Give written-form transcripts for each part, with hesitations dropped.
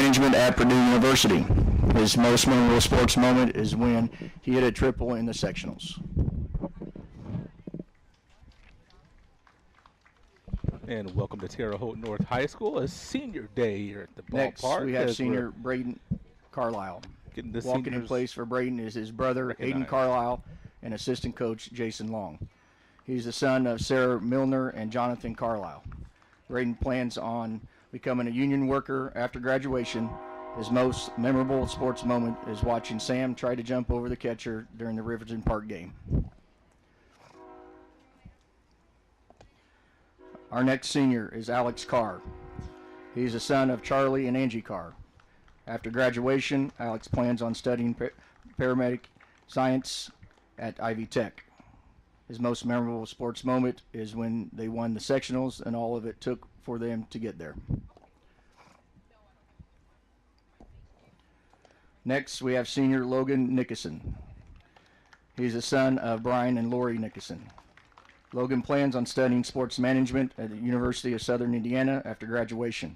management at Purdue University. His most memorable sports moment is when he hit a triple in the sectionals. And welcome to Terre Haute North High School, a senior day here at the ballpark. Next, we have senior Braden Carlisle. Walking in place for Braden is his brother, Aiden Carlisle, and assistant coach, Jason Long. He's the son of Sarah Milner and Jonathan Carlisle. Braden plans on becoming a union worker after graduation. His most memorable sports moment is watching Sam try to jump over the catcher during the Riverton Park game. Our next senior is Alex Carr. He's the son of Charlie and Angie Carr. After graduation, Alex plans on studying paramedic science at Ivy Tech. His most memorable sports moment is when they won the sectionals, and all of it took for them to get there. Next, we have senior Logan Nickerson. He's the son of Brian and Lori Nickerson. Logan plans on studying sports management at the University of Southern Indiana after graduation.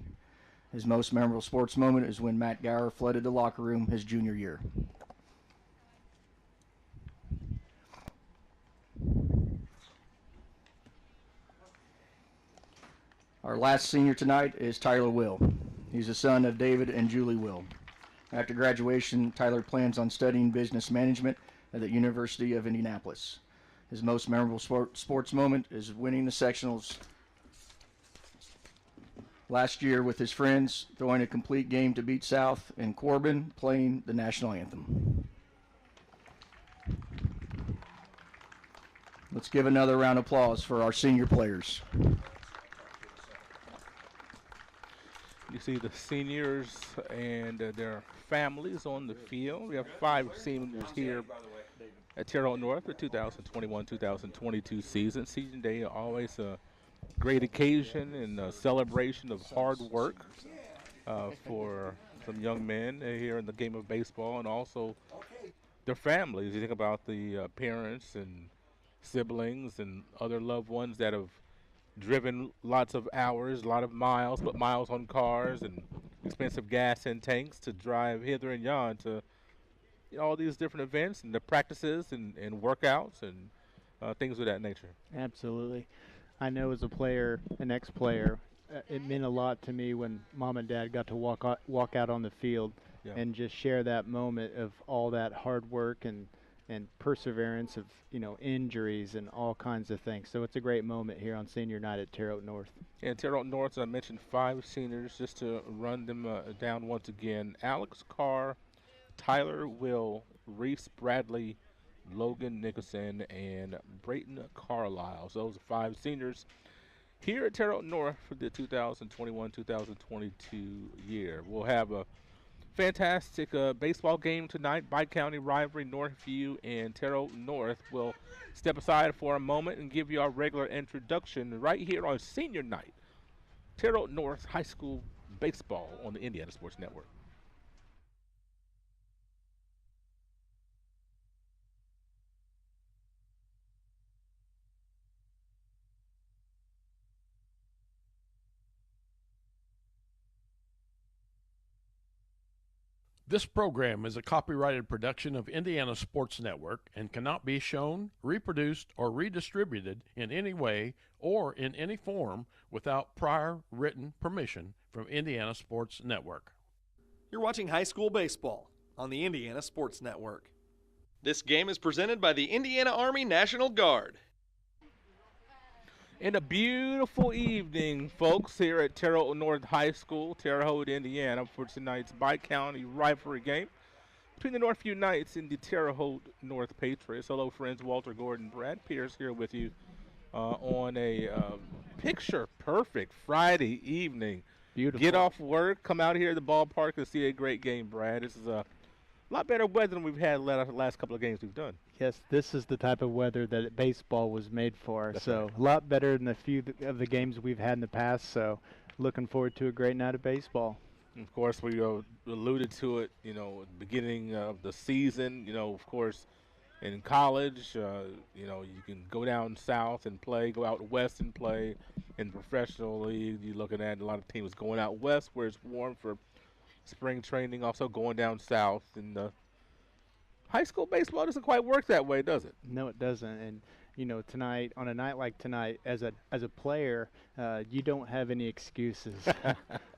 His most memorable sports moment is when Matt Gower flooded the locker room his junior year. Our last senior tonight is Tyler Will. He's the son of David and Julie Will. After graduation, Tyler plans on studying business management at the University of Indianapolis. His most memorable sports moment is winning the sectionals last year with his friends, throwing a complete game to beat South, and Corbin playing the national anthem. Let's give another round of applause for our senior players. You see the seniors and their families on the field. We have 5 seniors here at Terre Haute North for 2021-2022 season. Season day, always a great occasion and a celebration of hard work for some young men here in the game of baseball, and also their families. You think about the parents and siblings and other loved ones that have driven lots of hours, a lot of miles, put miles on cars and expensive gas in tanks to drive hither and yon to all these different events and the practices and workouts and things of that nature. Absolutely. I know as a player, an ex-player, it meant a lot to me when Mom and Dad got to walk out on the field and just share that moment of all that hard work and perseverance of, injuries and all kinds of things. So it's a great moment here on senior night at Terre Haute North. And Terre Haute North, as I mentioned, 5 seniors, just to run them down once again. Alex Carr, Tyler Will, Reese Bradley, Logan Nickerson, and Braden Carlisle. So those are 5 seniors here at Terre Haute North for the 2021-2022 year. We'll have a fantastic baseball game tonight. Bi-county rivalry, Northview and Terre Haute North. We'll step aside for a moment and give you our regular introduction right here on senior night. Terre Haute North High School baseball on the Indiana Sports Network. This program is a copyrighted production of Indiana Sports Network and cannot be shown, reproduced, or redistributed in any way or in any form without prior written permission from Indiana Sports Network. You're watching high school baseball on the Indiana Sports Network. This game is presented by the Indiana Army National Guard. And a beautiful evening, folks, here at Terre Haute North High School, Terre Haute, Indiana, for tonight's bi-county rivalry game between the Northview Knights and the Terre Haute North Patriots. Hello, friends. Walter Gordon, Brad Pierce here with you on a picture-perfect Friday evening. Beautiful. Get off work, come out here at the ballpark and see a great game, Brad. This is a lot better weather than we've had the last couple of games we've done. Yes, this is the type of weather that baseball was made for. That's so right. A lot better than a few of the games we've had in the past. So looking forward to a great night of baseball. Of course, we alluded to it, at the beginning of the season. Of course, in college, you can go down south and play, go out west and play. In professional league, you're looking at a lot of teams going out west where it's warm for spring training also going down south. And high school baseball doesn't quite work that way, does it? No, it doesn't. And tonight, on a night like tonight, as a player, you don't have any excuses.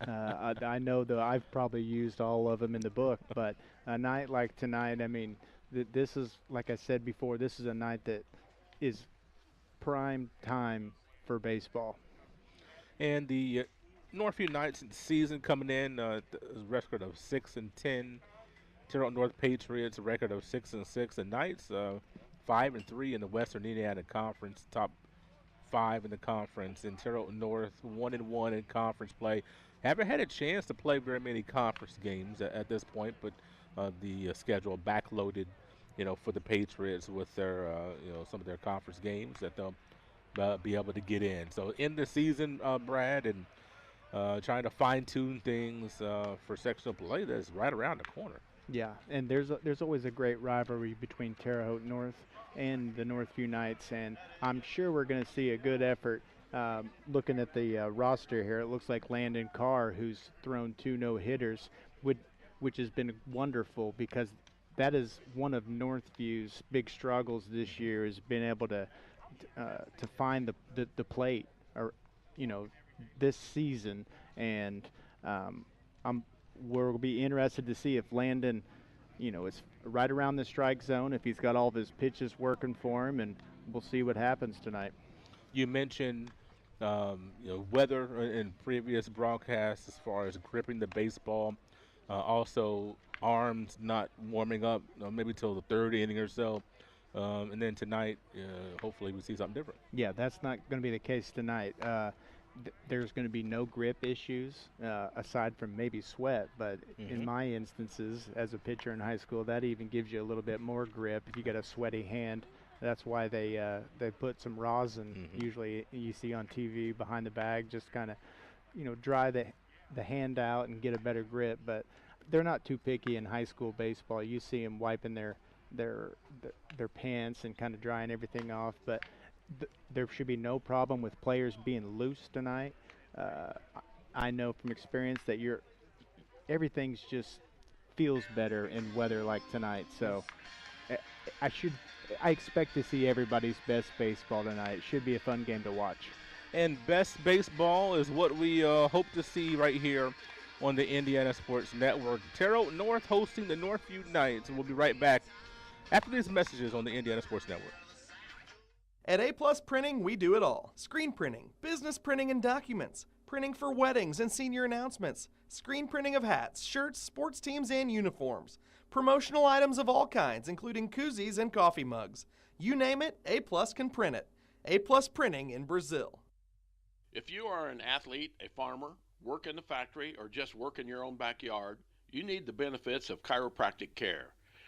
I know that I've probably used all of them in the book, but a night like tonight, I mean, this is, like I said before, this is a night that is prime time for baseball. And the Northview Knights season coming in, a record of 6-10. Terre Haute North Patriots, a record of 6-6. The Knights, 5-3 in the Western Indiana Conference, top 5 in the conference. And Terre Haute North, 1-1 in conference play. Haven't had a chance to play very many conference games at this point, but the schedule backloaded, for the Patriots with their, some of their conference games that they'll be able to get in. So in the season, Brad, and trying to fine-tune things for sectional play that's right around the corner. Yeah, and there's always a great rivalry between Terre Haute North and the Northview Knights, and I'm sure we're going to see a good effort. Looking at the roster here, it looks like Landon Carr, who's thrown 2 no-hitters, which has been wonderful, because that is one of Northview's big struggles this year, is being able to find the plate, or this season, and we'll be interested to see if Landon, is right around the strike zone, if he's got all of his pitches working for him, and we'll see what happens tonight. You mentioned, weather in previous broadcasts as far as gripping the baseball, also arms not warming up, maybe till the 3rd inning or so. And then tonight, hopefully we see something different. Yeah, that's not going to be the case tonight. There's going to be no grip issues aside from maybe sweat, but in my instances as a pitcher in high school, that even gives you a little bit more grip if you get a sweaty hand. That's why they put some rosin, usually you see on TV behind the bag, just kind of dry the hand out and get a better grip. But they're not too picky in high school baseball. You see them wiping their pants and kind of drying everything off, but there should be no problem with players being loose tonight. I know from experience that everything's just feels better in weather like tonight. So I expect to see everybody's best baseball tonight. It should be a fun game to watch. And best baseball is what we hope to see right here on the Indiana Sports Network. Terre Haute North hosting the Northview Knights, and we'll be right back after these messages on the Indiana Sports Network. At A+ Printing, we do it all. Screen printing, business printing and documents, printing for weddings and senior announcements, screen printing of hats, shirts, sports teams, and uniforms, promotional items of all kinds, including koozies and coffee mugs. You name it, A+ can print it. A+ Printing in Brazil. If you are an athlete, a farmer, work in the factory, or just work in your own backyard, you need the benefits of chiropractic care.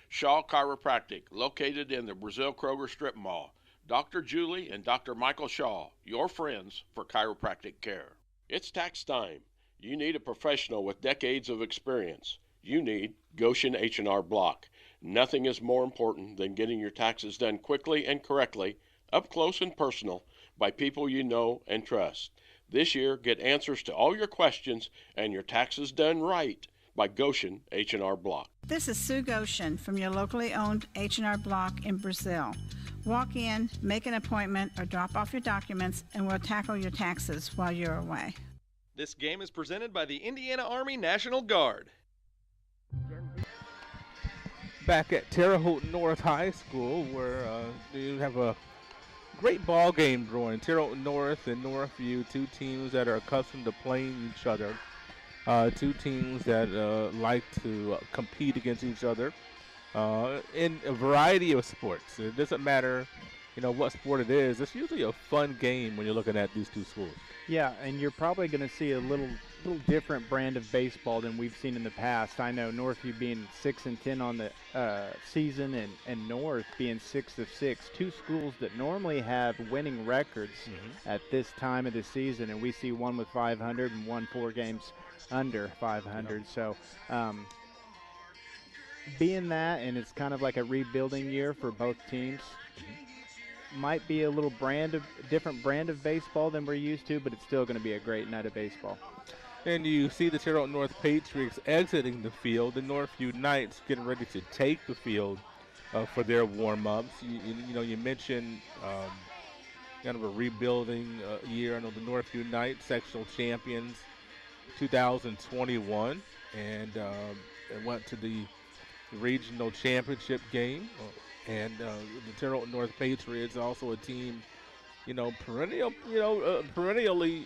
Shaw Chiropractic, located in the Brazil Kroger Strip Mall. Dr. Julie and Dr. Michael Shaw, your friends for chiropractic care. It's tax time. You need a professional with decades of experience. You need Goshen H&R Block. Nothing is more important than getting your taxes done quickly and correctly, up close and personal, by people you know and trust. This year, get answers to all your questions and your taxes done right by Goshen H&R Block. This is Sue Goshen from your locally owned H&R Block in Brazil. Walk in, make an appointment, or drop off your documents, and we'll tackle your taxes while you're away. This game is presented by the Indiana Army National Guard. Back at Terre Haute North High School, where you have a great ball game drawing. Terre Haute North and Northview, 2 teams that are accustomed to playing each other. 2 teams that like to compete against each other in a variety of sports. It doesn't matter, what sport it is. It's usually a fun game when you're looking at these 2 schools. Yeah, and you're probably going to see a little different brand of baseball than we've seen in the past. I know Northview being 6-10 on the season, and North being 6-6. 2 schools that normally have winning records at this time of the season, and we see one with 500 and one 4 games under 500. So being that, and it's kind of like a rebuilding year for both teams, might be a little different brand of baseball than we're used to, but it's still going to be a great night of baseball. And you see the Terre Haute North Patriots exiting the field. The Northview Knights getting ready to take the field for their warm-ups. You mentioned kind of a rebuilding year. I know the Northview Knights, sectional champions 2021, and went to the regional championship game. And the Terre Haute North Patriots, also a team, perennially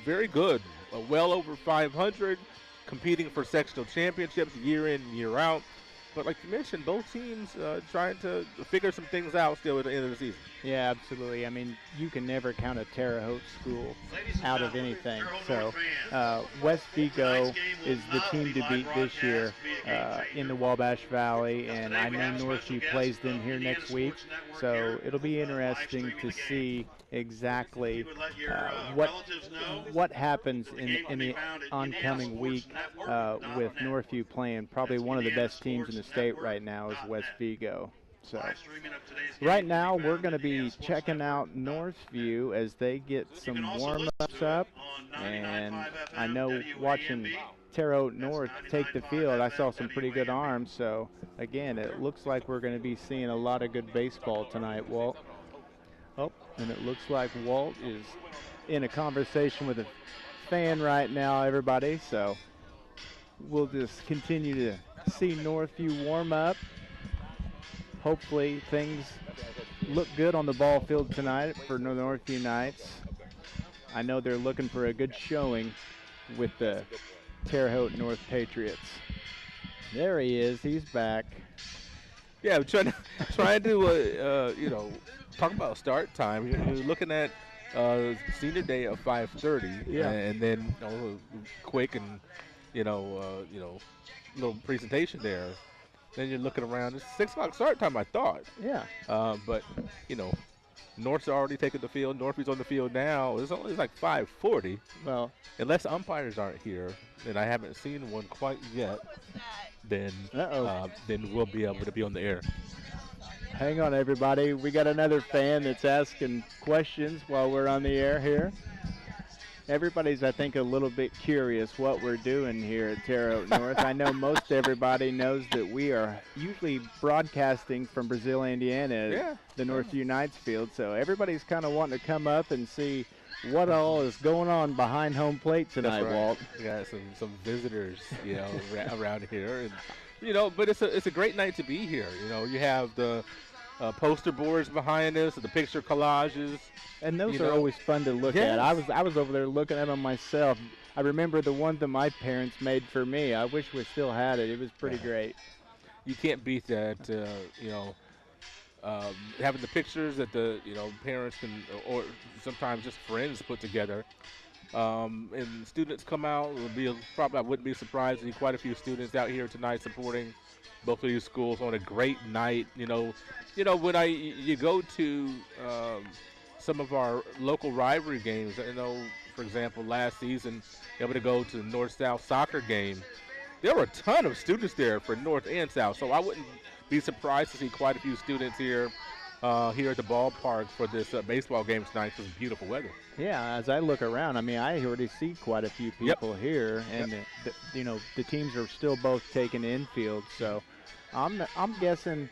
very good, well over 500, competing for sectional championships year in, year out. But like you mentioned, both teams trying to figure some things out still at the end of the season. Yeah, absolutely. I mean, you can never count a Terre Haute school out of anything. So West Vigo is the team to beat this year in the Wabash Valley, and I know Northview plays them here next week. So it'll be interesting to see exactly what happens in the oncoming week with Northview playing probably one of the best teams in the state right now is West Vigo. So right now we're going to be checking out Northview as they get some warm-ups up, and I know watching Terre Haute North take the field, I saw some pretty good arms. So again, it looks like we're going to be seeing a lot of good baseball tonight, Walt. Oh, and it looks like Walt is in a conversation with a fan right now, everybody. So we'll just continue to see Northview warm up. Hopefully things look good on the ball field tonight for Northview Knights. I know they're looking for a good showing with the Terre Haute North Patriots. There he is. He's back. Yeah, I'm trying to talk about start time. You're looking at senior day of 5:30, yeah, and then quick and little presentation there. Then you're looking around. It's 6 o'clock start time, I thought. Yeah. But North's already taken the field. Northview's on the field now. It's like 5:40. Well, unless umpires aren't here, and I haven't seen one quite yet, then we'll be able to be on the air. Hang on, everybody. We got another fan that's asking questions while we're on the air here. Everybody's, I think, a little bit curious what we're doing here at Terre Haute North. I know most everybody knows that we are usually broadcasting from Brazil, Indiana, the Northview Knights field. So everybody's kind of wanting to come up and see what all is going on behind home plate tonight, That's right. Walt. We got some visitors, around here, and but it's a great night to be here. You have the poster boards behind us, the picture collages, and those are always fun to look at. I was over there looking at them myself. I remember the one that my parents made for me. I wish we still had it. It was pretty great. You can't beat that. Having the pictures that the parents can, or sometimes just friends put together, and students come out. I wouldn't be surprised to see quite a few students out here tonight supporting both of these schools on a great night. When you go to some of our local rivalry games, for example, last season, able to go to the North-South soccer game. There were a ton of students there for North and South, so I wouldn't be surprised to see quite a few students here at the ballpark for this baseball game tonight. It's beautiful weather. Yeah, as I look around, I already see quite a few people here, and the teams are still both taking infield. So I'm guessing.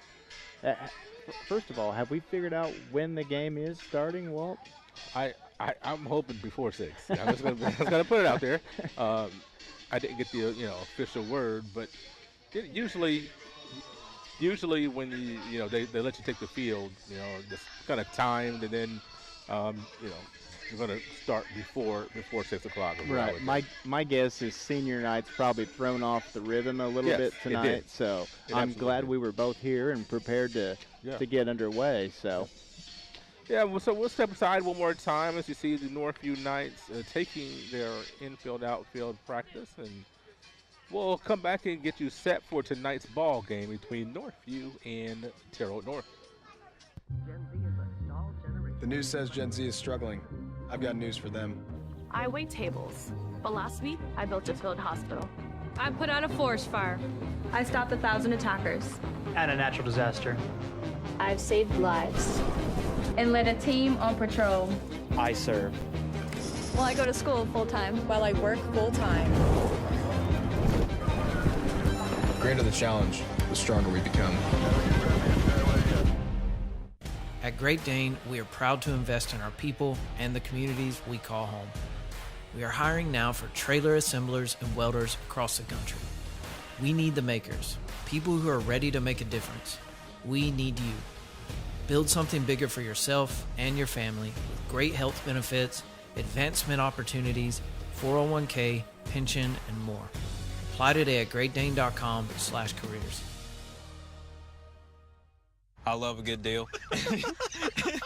First of all, have we figured out when the game is starting, Walt? I'm hoping before 6. I was gonna put it out there. I didn't get the official word, but usually when they let you take the field, just kind of timed, and then you're going to start before 6 o'clock. Right. My guess is senior night's probably thrown off the rhythm a little bit tonight. So I'm glad we were both here and prepared to get underway. So. Yeah, so we'll step aside one more time as you see the Northview Knights taking their infield-outfield practice, and we'll come back and get you set for tonight's ball game between Northview and Terre Haute North. Gen Z is a stalled generation. The news says Gen Z is struggling. I've got news for them. I wait tables, but last week I built a field hospital. I put out a forest fire. I stopped 1,000 attackers. And a natural disaster. I've saved lives. And led a team on patrol. I serve. While I go to school full-time. While I work full-time. The greater the challenge, the stronger we become. At Great Dane, we are proud to invest in our people and the communities we call home. We are hiring now for trailer assemblers and welders across the country. We need the makers, people who are ready to make a difference. We need you. Build something bigger for yourself and your family with great health benefits, advancement opportunities, 401k, pension, and more. Apply today at greatdane.com/careers. I love a good deal.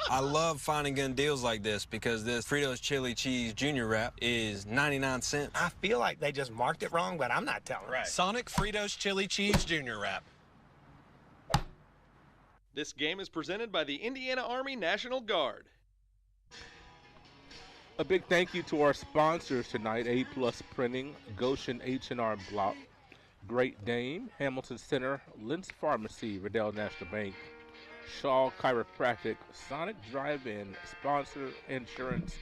I love finding good deals like this because this Fritos Chili Cheese Junior Wrap is 99 cents. I feel like they just marked it wrong, but I'm not telling. Right. Sonic Fritos Chili Cheese Junior Wrap. This game is presented by the Indiana Army National Guard. A big thank you to our sponsors tonight, A+ Printing, Goshen H&R Block, Great Dane, Hamilton Center, Lynn's Pharmacy, Riddell National Bank, Shaw Chiropractic, Sonic Drive-In, Sponsor Insurance,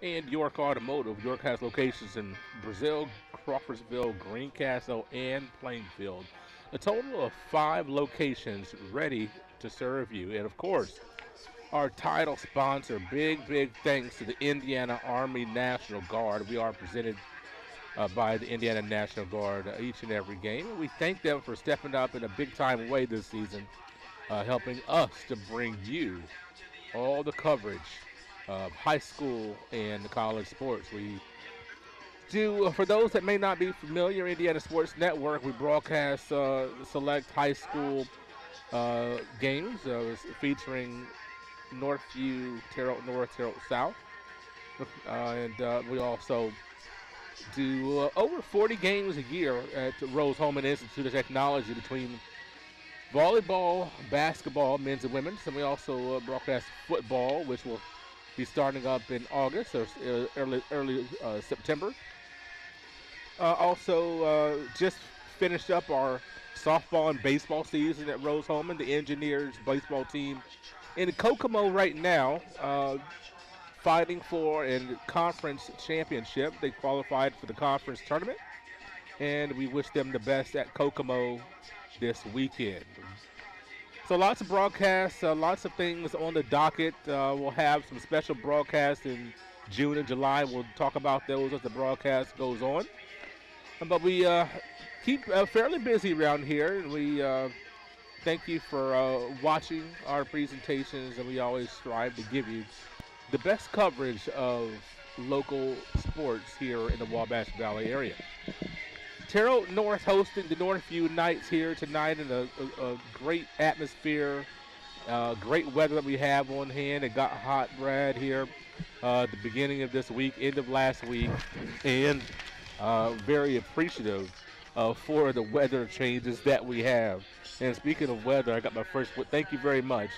and York Automotive. York has locations in Brazil, Crawfordsville, Greencastle, and Plainfield. A total of 5 locations ready to serve you. And of course, our title sponsor, big thanks to the Indiana Army National Guard. We are presented by the Indiana National Guard each and every game. And we thank them for stepping up in a big-time way this season, helping us to bring you all the coverage of high school and college sports. We do, for those that may not be familiar, Indiana Sports Network, we broadcast select high school games featuring Northview, Terre Haute North, Terre Haute South. And we also do over 40 games a year at Rose-Hulman Institute of Technology between volleyball, basketball, men's and women's. And we also broadcast football, which will be starting up in August or early September. Also, just finished up our softball and baseball season at Rose-Hulman. The Engineers baseball team in Kokomo right now, fighting for a conference championship. They qualified for the conference tournament, and we wish them the best at Kokomo this weekend. So lots of broadcasts, lots of things on the docket. We'll have some special broadcasts in June and July. We'll talk about those as the broadcast goes on. But we keep fairly busy around here, and we thank you for watching our presentations, and we always strive to give you the best coverage of local sports here in the Wabash Valley area. Terre Haute North hosting the Northview Knights here tonight in a great atmosphere, great weather that we have on hand. It got hot, Brad, here at the beginning of this week, end of last week, and very appreciative for the weather changes that we have. And speaking of weather, I got my first, thank you very much.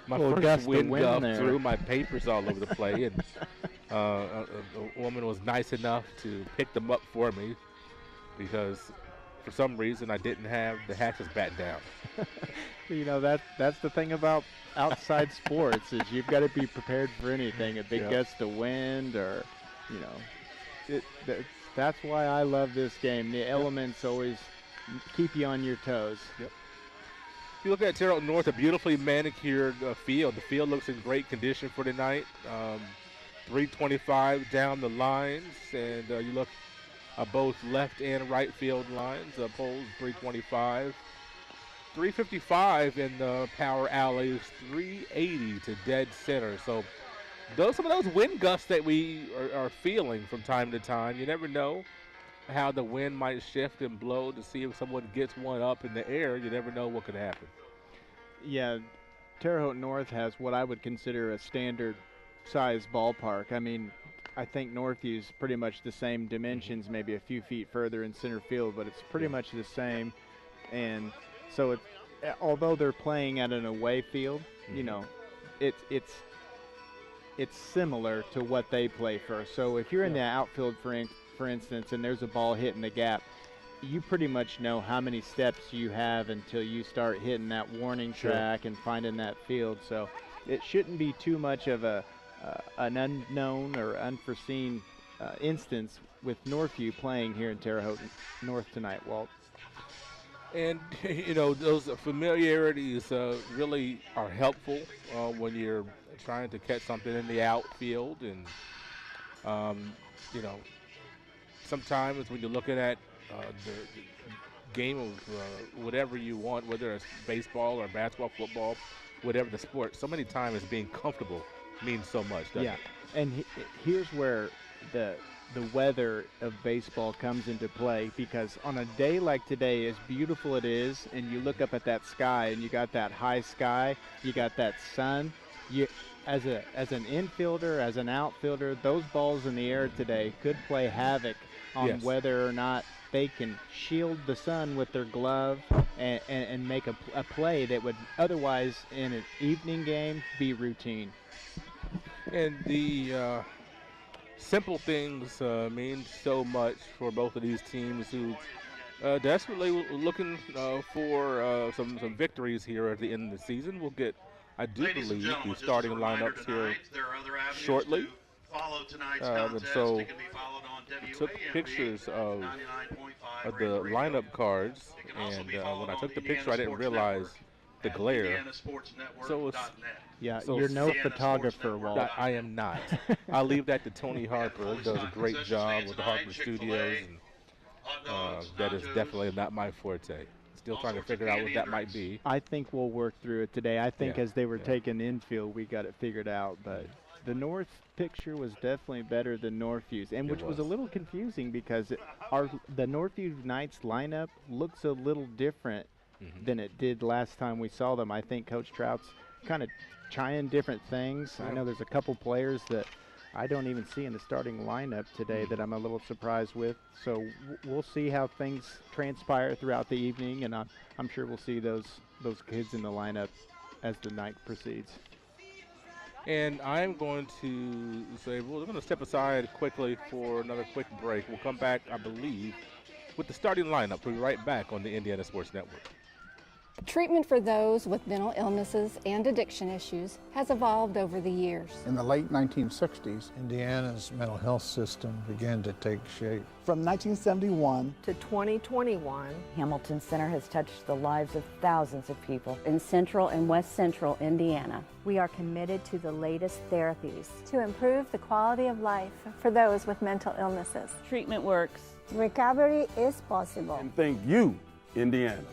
My first wind gust threw my papers all over the place, and a woman was nice enough to pick them up for me because for some reason I didn't have the hatches back down. You know, that's the thing about outside sports is you've got to be prepared for anything, a big gust of wind or, you know, that's why I love this game. The elements always keep you on your toes. Yep. You look at Terre Haute North, a beautifully manicured field. The field looks in great condition for tonight. 325 down the lines, and you look both left and right field lines. Poles 325. 355 in the power alleys, 380 to dead center. So some of those wind gusts that we are feeling from time to time, you never know how the wind might shift and blow to see if someone gets one up in the air. You never know what could happen. Yeah, Terre Haute North has what I would consider a standard size ballpark. I mean, I think Northview's pretty much the same dimensions, maybe a few feet further in center field, but it's pretty much the same. And so although they're playing at an away field, you know, it's similar to what they play first. So if you're in the outfield, for instance, and there's a ball hitting the gap, you pretty much know how many steps you have until you start hitting that warning track and finding that field. So it shouldn't be too much of a an unknown or unforeseen instance with Northview playing here in Terre Haute North tonight, Walt. And, those familiarities really are helpful when you're trying to catch something in the outfield. And, sometimes when you're looking at the game of whatever you want, whether it's baseball or basketball, football, whatever the sport, so many times being comfortable means so much, doesn't it? And here's where the weather of baseball comes into play, because on a day like today, as beautiful it is, and you look up at that sky and you got that high sky, you got that sun, you as an infielder, as an outfielder, those balls in the air today could play havoc on whether or not they can shield the sun with their glove and make a play that would otherwise in an evening game be routine. And the simple things mean so much for both of these teams who desperately looking for some victories here at the end of the season. We'll get, I do believe, the starting lineups here shortly. And so I took pictures of the lineup cards, and when I took the picture, I didn't realize the glare. So it's you're no photographer, Walt. I am not. I'll leave that to Tony Harper. He does a great job with the Harper Studios, and that is definitely not my forte. Still trying to figure out what that might be. I think we'll work through it today. I think as they were taking infield, we got it figured out. But the North picture was definitely better than Northview's, and which was a little confusing because the Northview Knights lineup looks a little different than it did last time we saw them. I think Coach Trout's kind of trying different things. I know there's a couple players that I don't even see in the starting lineup today that I'm a little surprised with. So we'll see how things transpire throughout the evening, and I'm sure we'll see those kids in the lineup as the night proceeds. And I'm going to say we're going to step aside quickly for another quick break. We'll come back, I believe, with the starting lineup. We'll be right back on the Indiana Sports Network. Treatment for those with mental illnesses and addiction issues has evolved over the years. In the late 1960s, Indiana's mental health system began to take shape. From 1971 to 2021, Hamilton Center has touched the lives of thousands of people in central and west central Indiana. We are committed to the latest therapies to improve the quality of life for those with mental illnesses. Treatment works. Recovery is possible. And thank you, Indiana.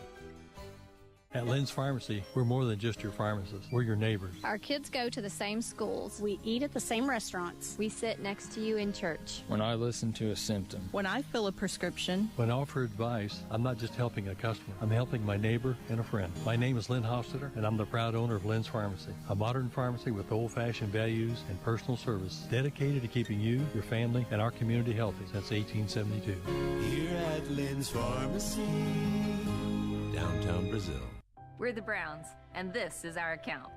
At Lynn's Pharmacy, we're more than just your pharmacist. We're your neighbors. Our kids go to the same schools. We eat at the same restaurants. We sit next to you in church. When I listen to a symptom. When I fill a prescription. When I offer advice, I'm not just helping a customer. I'm helping my neighbor and a friend. My name is Lynn Hofstetter, and I'm the proud owner of Lynn's Pharmacy, a modern pharmacy with old-fashioned values and personal service, dedicated to keeping you, your family, and our community healthy since 1872. Here at Lynn's Pharmacy, downtown Brazil. We're the Browns, and this is our account.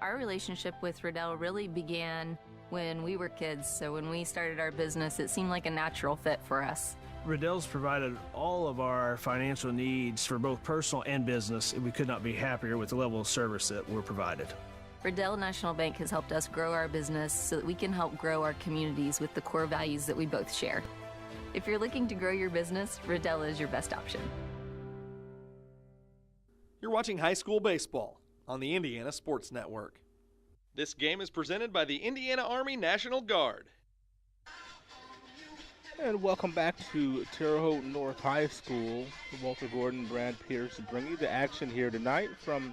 Our relationship with Riddell really began when we were kids, so when we started our business, it seemed like a natural fit for us. Riddell's provided all of our financial needs for both personal and business, and we could not be happier with the level of service that we're provided. Riddell National Bank has helped us grow our business so that we can help grow our communities with the core values that we both share. If you're looking to grow your business, Riddell is your best option. You're watching high school baseball on the Indiana Sports Network. This game is presented by the Indiana Army National Guard. And welcome back to Terre Haute North High School. Walter Gordon, Brad Pierce bringing you the action here tonight from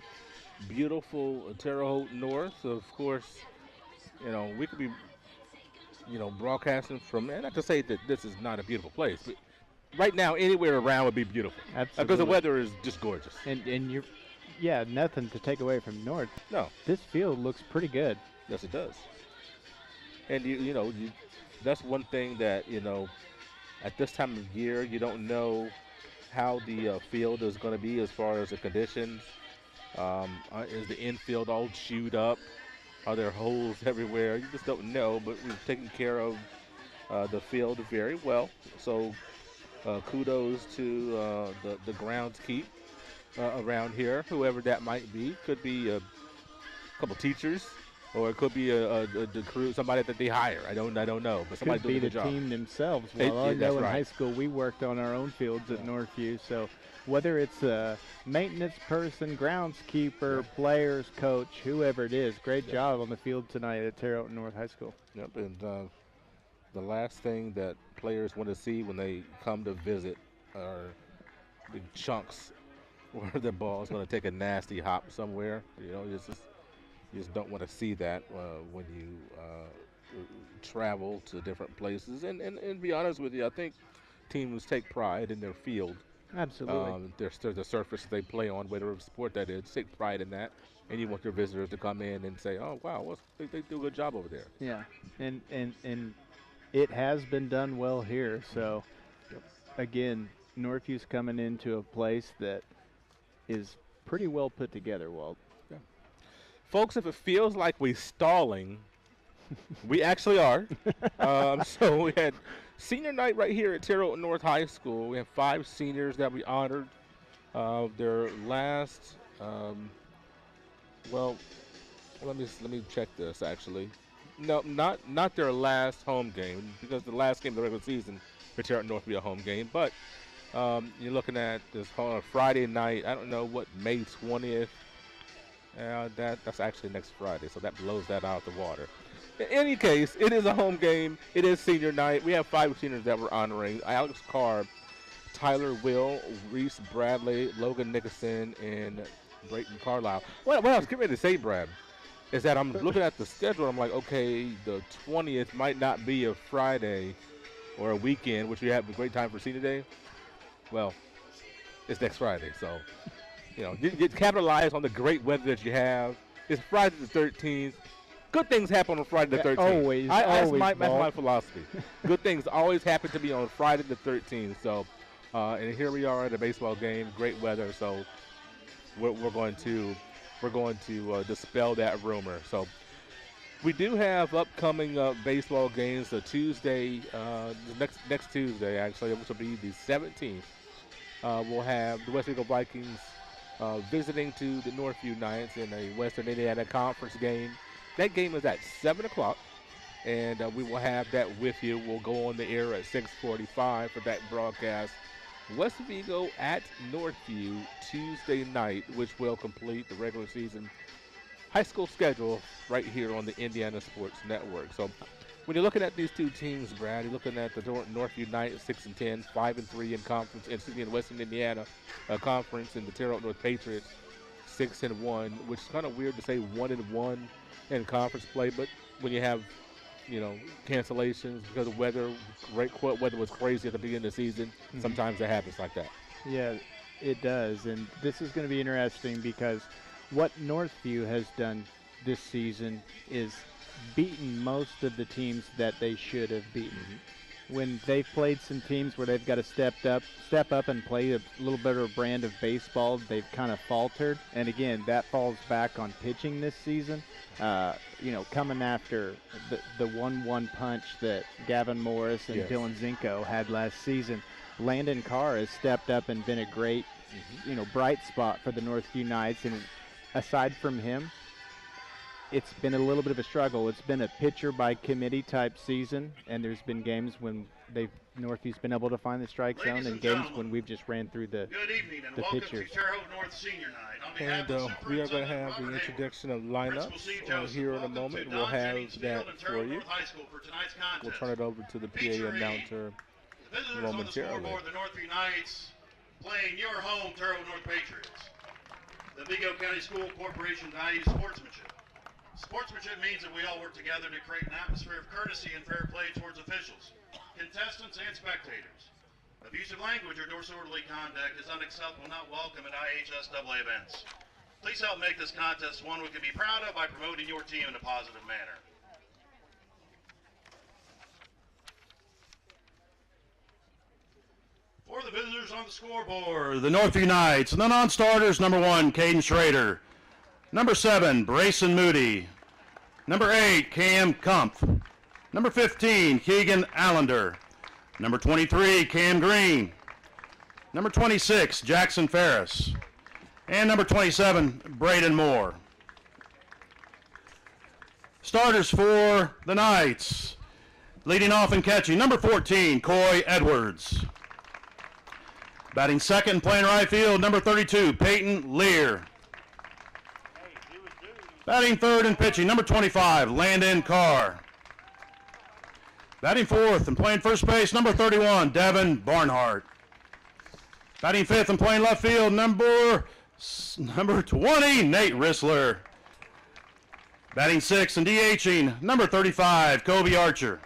beautiful Terre Haute North. Of course, we could be, broadcasting from, and not to say that this is not a beautiful place, but right now, anywhere around would be beautiful. Absolutely. Because the weather is just gorgeous. And you're, nothing to take away from North. No. This field looks pretty good. Yes, it does. And, that's one thing that, at this time of year, you don't know how the field is going to be as far as the conditions. Is the infield all chewed up? Are there holes everywhere? You just don't know, but we've taken care of the field very well. So, kudos to the groundskeep around here, whoever that might be. Could be a couple teachers or it could be the crew, somebody that they hire. I don't know, but somebody could be doing a good the job. team themselves. Well, I know that's in right. high school we worked on our own fields at Northview, so whether it's a maintenance person, groundskeeper, players, coach, whoever it is, great job on the field tonight at Terre Haute North High School. Yep, and the last thing that players want to see when they come to visit are the chunks where the ball is going to take a nasty hop somewhere. You know, you just don't want to see that when you travel to different places. And be honest with you, I think teams take pride in their field. Absolutely. The surface they play on, whatever sport that is, take pride in that. And you want your visitors to come in and say, oh, wow, they do a good job over there. Yeah, and it has been done well here. So, again, Northview's coming into a place that is pretty well put together, Walt. Yeah. Folks, if it feels like we're stalling, we actually are. So we had senior night right here at Terre Haute North High School. We have 5 seniors that we honored. Their last, well, let me check this actually. No, not their last home game, because the last game of the regular season for Terre Haute North will be a home game. But you're looking at this on a Friday night. I don't know what, May 20th. That's actually next Friday, so that blows that out of the water. In any case, it is a home game. It is senior night. We have 5 seniors that we're honoring: Alex Carr, Tyler Will, Reese Bradley, Logan Nicholson, and Braden Carlisle. What I was getting ready to say, Brad, is that I'm looking at the schedule. I'm like, okay, the 20th might not be a Friday or a weekend, which we have a great time for senior day. Well, it's next Friday, so you capitalize on the great weather that you have. It's Friday the 13th. Good things happen on Friday the 13th. Always. That's my philosophy. Good things always happen to me on Friday the 13th. So, and here we are at a baseball game. Great weather. So, we're going to dispel that rumor. So, we do have upcoming baseball games. So Tuesday, next Tuesday actually, which will be the 17th. We'll have the West Vigo Vikings visiting to the Northview Knights in a Western Indiana Conference game. That game is at 7 o'clock, and we will have that with you. We'll go on the air at 6:45 for that broadcast. West Vigo at Northview Tuesday night, which will complete the regular season high school schedule right here on the Indiana Sports Network. So when you're looking at these two teams, Brad, you're looking at the Northview Knights 6-10, 5-3 in conference, and in Western Indiana conference, and the Terre Haute North Patriots 6-1, which is kind of weird to say 1-1 in conference play, but when you have cancellations because of weather, weather was crazy at the beginning of the season, sometimes it happens like that. Yeah, it does, and this is going to be interesting because what Northview has done this season is beaten most of the teams that they should have beaten. When they've played some teams where they've got to step up and play a little better brand of baseball, they've kind of faltered. And again, that falls back on pitching this season. Coming after the 1-1 punch that Gavin Morris and Dylan Zinko had last season, Landon Carr has stepped up and been a great, bright spot for the Northview Knights. And aside from him, it's been a little bit of a struggle. It's been a pitcher by committee type season, and there's been games when Northview's been able to find the strike zone, and games when we've just ran through the pitchers. And we are going to have the introduction of lineups here in a moment. We'll have that for you. We'll turn it over to the PA announcer momentarily. The Northview Knights playing your home Terre Haute North Patriots. The Vigo County School Corporation values sportsmanship. Sportsmanship means that we all work together to create an atmosphere of courtesy and fair play towards officials, contestants, and spectators. Abusive language or disorderly conduct is unacceptable, not welcome at IHSAA events. Please help make this contest one we can be proud of by promoting your team in a positive manner. For the visitors on the scoreboard, the Northview Knights, and the non-starters, number 1, Caden Schrader. Number 7, Brayson Moody. Number 8, Cam Kumpf. Number 15, Keegan Allender. Number 23, Cam Green. Number 26, Jackson Ferris. And number 27, Braden Moore. Starters for the Knights. Leading off and catching, number 14, Coy Edwards. Batting second, playing right field, number 32, Peyton Lear. Batting third and pitching, number 25, Landon Carr. Batting fourth and playing first base, number 31, Devin Barnhart. Batting fifth and playing left field, number 20, Nate Rissler. Batting sixth and DHing, number 35, Kobe Archer.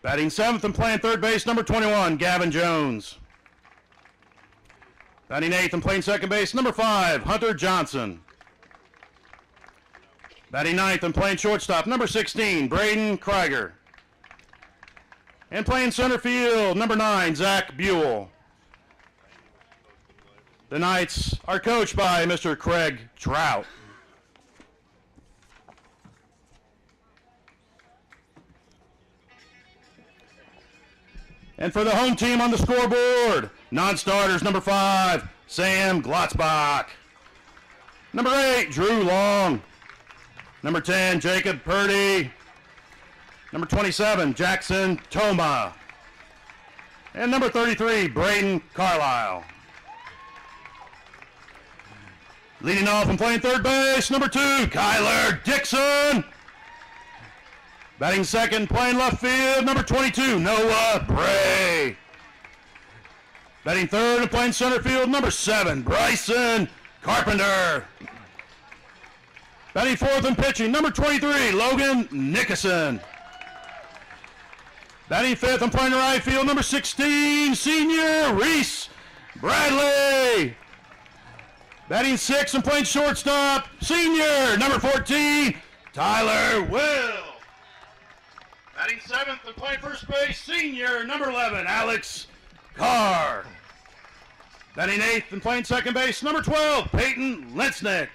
Batting seventh and playing third base, number 21, Gavin Jones. Batting eighth and playing second base, number 5, Hunter Johnson. Batting ninth and playing shortstop, number 16, Braden Carlisle. And playing center field, number 9, Zach Buell. The Knights are coached by Mr. Craig Trout. And for the home team on the scoreboard, non-starters, number 5, Sam Glotzbach. Number 8, Drew Long. Number 10, Jacob Purdy. Number 27, Jackson Toma. And number 33, Braden Carlisle. Leading off and playing third base, number 2, Kyler Dixon. Batting second, playing left field, number 22, Noah Bray. Batting third and playing center field, number 7, Bryson Carpenter. Batting fourth and pitching, number 23, Logan Nickerson. Batting fifth and playing right field, number 16, senior Reese Bradley. Batting sixth and playing shortstop, senior number 14, Tyler Will. Batting seventh and playing first base, senior number 11, Alex Carr. Batting eighth and playing second base, number 12, Peyton Linsnick.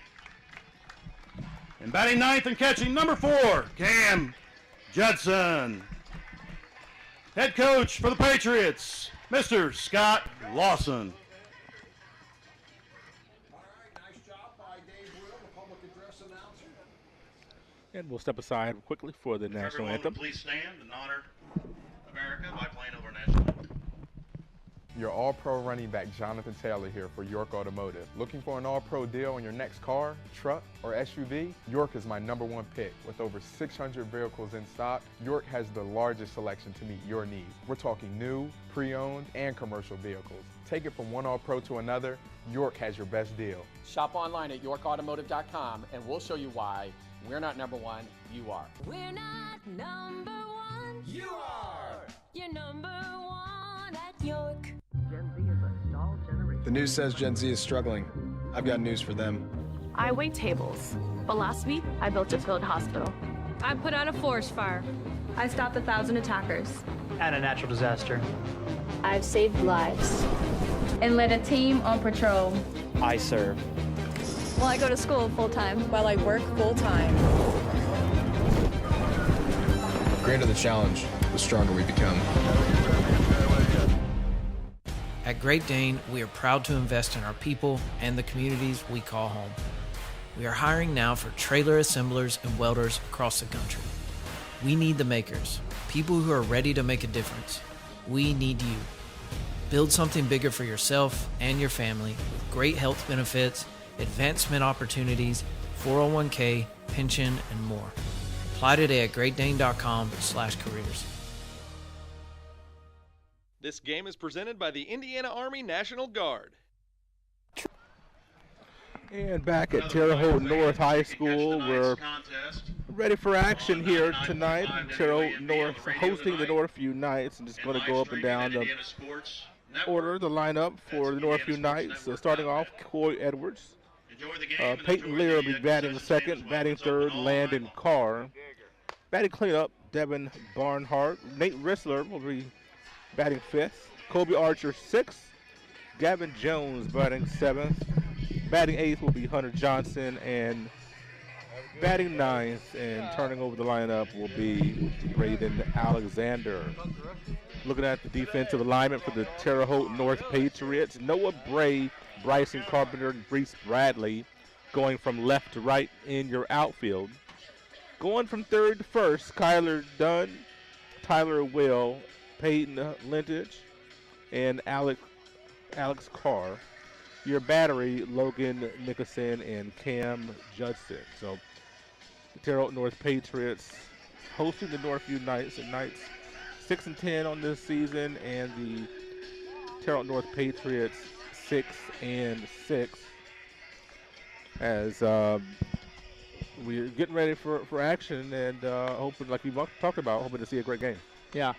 And batting ninth and catching, number 4, Cam Judson. Head coach for the Patriots, Mr. Scott Lawson. And we'll step aside quickly for the national anthem. Please stand and honor America by playing over national anthem. Your all-pro running back Jonathan Taylor here for York Automotive. Looking for an all-pro deal on your next car, truck, or SUV? York is my #1 pick. With over 600 vehicles in stock, York has the largest selection to meet your needs. We're talking new, pre-owned, and commercial vehicles. Take it from one all-pro to another, York has your best deal. Shop online at yorkautomotive.com and we'll show you why we're not #1, you are. We're not #1. You are. You're #1 at York. Gen Z is a stall generation. The news says Gen Z is struggling. I've got news for them. I wait tables, but last week I built a field hospital. I put out a forest fire. I stopped 1,000 attackers. And a natural disaster. I've saved lives. And led a team on patrol. I serve. Well, I go to school full-time. While I work full-time. The greater the challenge, the stronger we become. At Great Dane, we are proud to invest in our people and the communities we call home. We are hiring now for trailer assemblers and welders across the country. We need the makers, people who are ready to make a difference. We need you. Build something bigger for yourself and your family with great health benefits, advancement opportunities, 401k, pension, and more. Apply today at greatdane.com/careers. This game is presented by the Indiana Army National Guard. And back at Terre Haute North High School, we're ready for action here tonight. Terre Haute North hosting the Northview Knights, and just going to go up and down the order, the lineup for the Northview Knights. Starting off, Coy Edwards. Peyton Lear will be batting second, batting third, Landon Carr. Batting cleanup, Devin Barnhart. Nate Rissler will be batting fifth. Kobe Archer sixth. Gavin Jones batting seventh. Batting eighth will be Hunter Johnson, and batting ninth and turning over the lineup will be Braden Alexander. Looking at the defensive alignment for the Terre Haute North Patriots, Noah Bray, Bryson Carpenter, and Reese Bradley. going from left to right in your outfield. Going from third to first, Kyler Dunn, Tyler Will, Peyton Lintich, and Alex Carr. Your battery, Logan Nicholson and Cam Judson. So the Terre Haute North Patriots hosting the Northview Knights. The Knights 6-10 on this season, and the Terre Haute North Patriots 6-6. As we're getting ready for action, and hoping, like we talked about, hoping to see a great game. Yeah.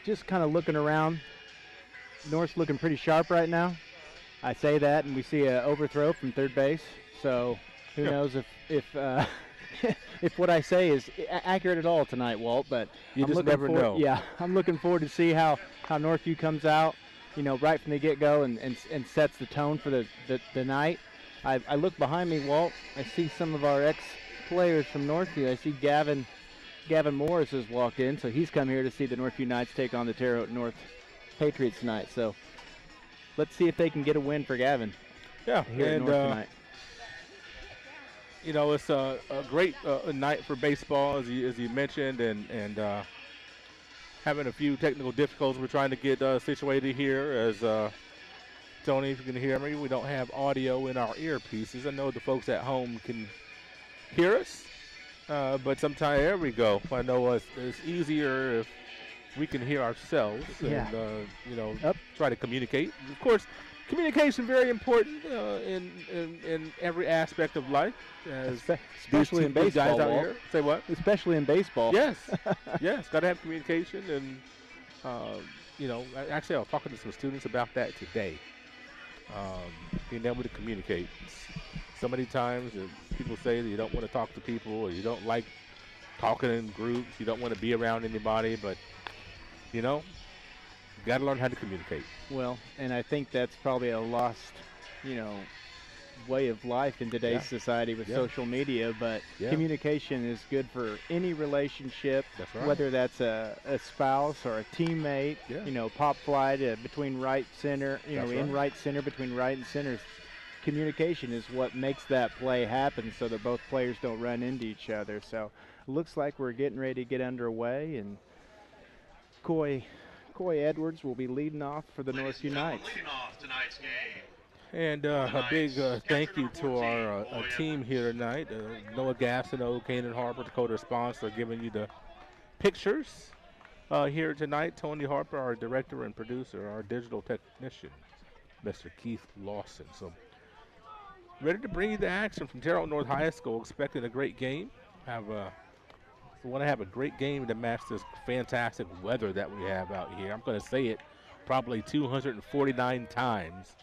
Just kind of looking around. North's looking pretty sharp right now. I say that, and we see an overthrow from third base. So who knows if if what I say is accurate at all tonight, Walt. But you just never know. Yeah, I'm looking forward to see how Northview comes out, right from the get-go and sets the tone for the night. I look behind me, Walt. I see some of our ex-players from Northview. I see Gavin Morris has walked in, so he's come here to see the Northview Knights take on the Terre Haute North Patriots tonight. So let's see if they can get a win for Gavin. Yeah, here at North tonight. It's a great night for baseball, as you mentioned, and having a few technical difficulties. We're trying to get situated here. As Tony, if you can hear me, we don't have audio in our earpieces. I know the folks at home can hear us, but sometimes, there we go. I know it's easier if we can hear ourselves and try to communicate. Of course, communication very important in every aspect of life. Especially in baseball. Guys out here. Say what? Especially in baseball. Yes, yes, got to have communication, and actually, I was talking to some students about that today. Being able to communicate. So many times people say that you don't want to talk to people, or you don't like talking in groups, you don't want to be around anybody, but you got to learn how to communicate. Well, and I think that's probably a lost, way of life in today's society with social media, but communication is good for any relationship. That's right. Whether that's a spouse or a teammate, pop fly between right center, in right center, between right and center. Communication is what makes that play happen so that both players don't run into each other. So it looks like we're getting ready to get underway, and Coy Edwards will be leading off for the Northview Knights. Leading off tonight's game. And a big thank you to our team here tonight. Noah Gastineau, Canaan Harper, Dakota Sponsor, giving you the pictures here tonight. Tony Harper, our director and producer, our digital technician, Mr. Keith Lawson. So ready to bring you the action from Terre Haute North High School, expecting a great game. We want to have a great game to match this fantastic weather that we have out here. I'm going to say it probably 249 times.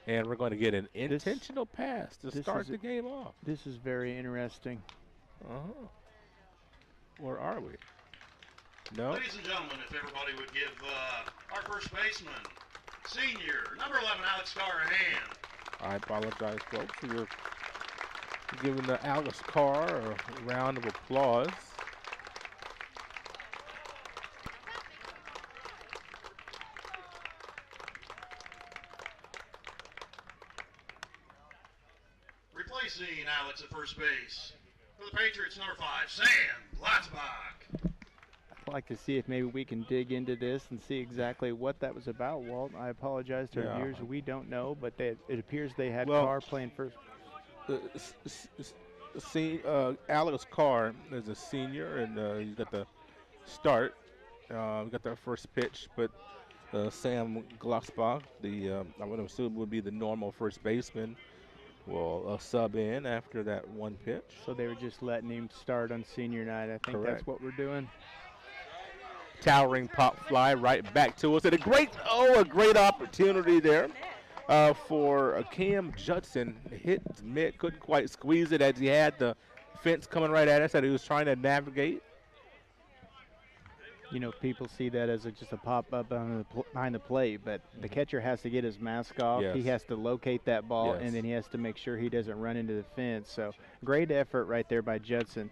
And we're going to get an intentional pass to start the game off. This is very interesting. Where are we? No. Ladies and gentlemen, if everybody would give our first baseman, senior, number 11, Alex Carr, a hand. I apologize, folks. We're giving the Alex Carr a round of applause. Replacing Alex at first base for the Patriots, number 5, Sam Glatzbach. I'd like to see if maybe we can dig into this and see exactly what that was about, Walt. I apologize to our viewers. We don't know, but it appears they had Carr playing first. Alex Carr is a senior, and he's got the start. We got their first pitch, but Sam Glatzbach, I would assume would be the normal first baseman, will sub in after that one pitch. So they were just letting him start on senior night. I think that's what we're doing. Towering pop fly right back to us, and a great opportunity there for Cam Judson. Hit mid, couldn't quite squeeze it as he had the fence coming right at us that he was trying to navigate. People see that as just a pop-up behind the plate, but the catcher has to get his mask off. Yes. He has to locate that ball, and then he has to make sure he doesn't run into the fence. So great effort right there by Judson.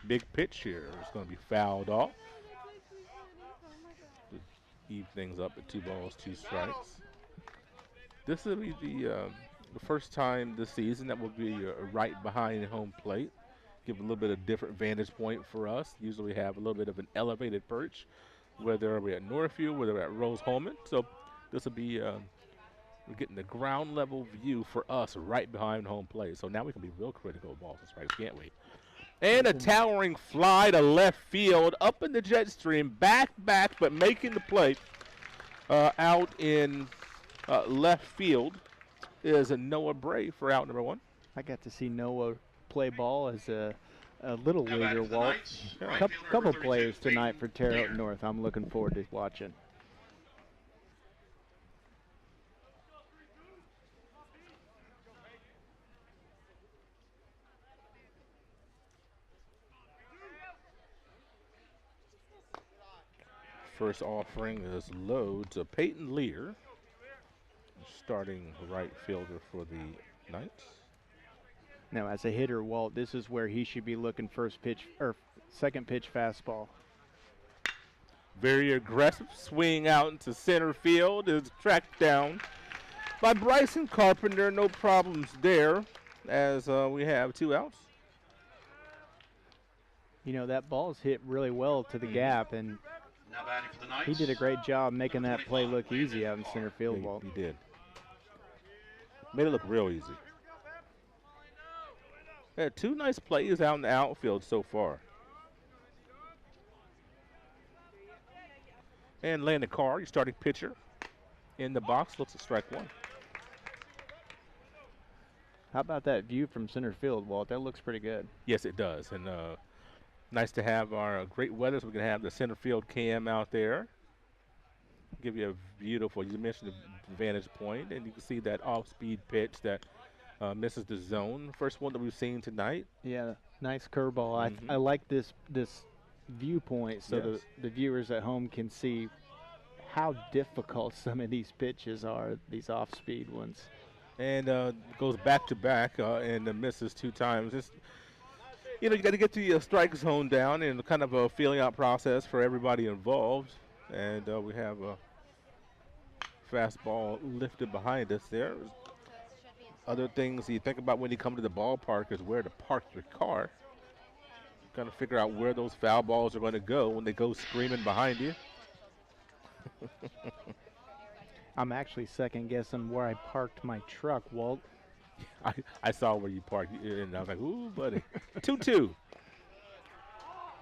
Big pitch here. It's going to be fouled off. even things up at 2 balls, 2 strikes. This will be the first time this season that will be right behind home plate. Give a little bit of different vantage point for us. Usually we have a little bit of an elevated perch, whether we're at Northview, whether we're at Rose-Hulman. So this will be, we're getting the ground level view for us right behind home plate. So now we can be real critical of balls and strikes, can't we? And a towering fly to left field, up in the jet stream, back, but making the play out in left field is a Noah Bray for out number 1. I got to see Noah play ball as a little leaguer, Walt. Couple players tonight for Terre Haute North I'm looking forward to watching. First offering is low to Peyton Lear, starting right fielder for the Knights. Now, as a hitter, Walt, this is where he should be looking first pitch or second pitch fastball. Very aggressive swing out into center field is tracked down by Bryson Carpenter. No problems there as we have 2 outs. You know, that ball's hit really well to the gap, and he did a great job making that play look easy out in center field, Walt. He did. Made it look real easy. Yeah, 2 nice plays out in the outfield so far. And Landon Carr, your starting pitcher, in the box, looks at strike 1. How about that view from center field, Walt? That looks pretty good. Yes, it does. And nice to have our great weather, so we can have the center field cam out there. Give you a beautiful, you mentioned the vantage point, and you can see that off-speed pitch that misses the zone. First one that we've seen tonight. Yeah, nice curveball. I like this viewpoint so the viewers at home can see how difficult some of these pitches are, these off-speed ones. And goes back-to-back and misses 2 times. It's, you know, you got to get the strike zone down and kind of a feeling out process for everybody involved. And we have a fastball lifted behind us there. Other things you think about when you come to the ballpark is where to park your car. Got to figure out where those foul balls are going to go when they go screaming behind you. I'm actually second guessing where I parked my truck, Walt. I saw where you parked, and I was like, ooh, buddy. 2-2.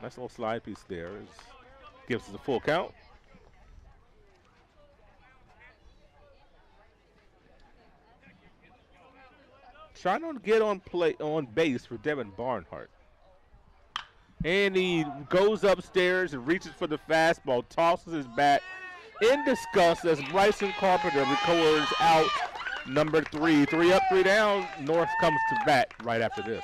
Nice little slide piece there. Gives us a full count. Trying to get on base for Devin Barnhart. And he goes upstairs and reaches for the fastball, tosses his bat in disgust as Bryson Carpenter records out number 3. 3 up, 3 down. North comes to bat right after this.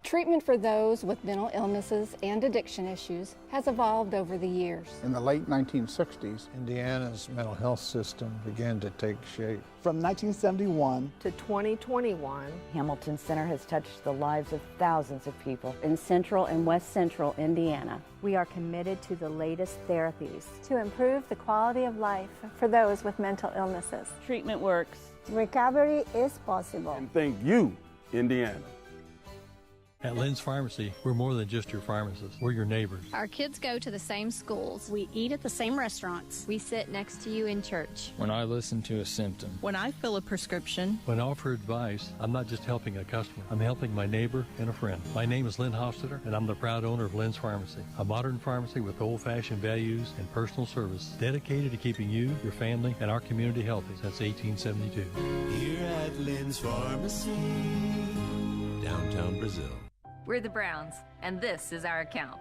Treatment for those with mental illnesses and addiction issues has evolved over the years. In the late 1960s, Indiana's mental health system began to take shape. From 1971 to 2021, Hamilton Center has touched the lives of thousands of people in central and west central Indiana. We are committed to the latest therapies to improve the quality of life for those with mental illnesses. Treatment works. Recovery is possible. And thank you, Indiana. At Lynn's Pharmacy, we're more than just your pharmacist. We're your neighbors. Our kids go to the same schools. We eat at the same restaurants. We sit next to you in church. When I listen to a symptom. When I fill a prescription. When I offer advice, I'm not just helping a customer. I'm helping my neighbor and a friend. My name is Lynn Hofstadter, and I'm the proud owner of Lynn's Pharmacy, a modern pharmacy with old-fashioned values and personal service dedicated to keeping you, your family, and our community healthy since 1872. Here at Lynn's Pharmacy, downtown Brazil. We're the Browns, and this is our account.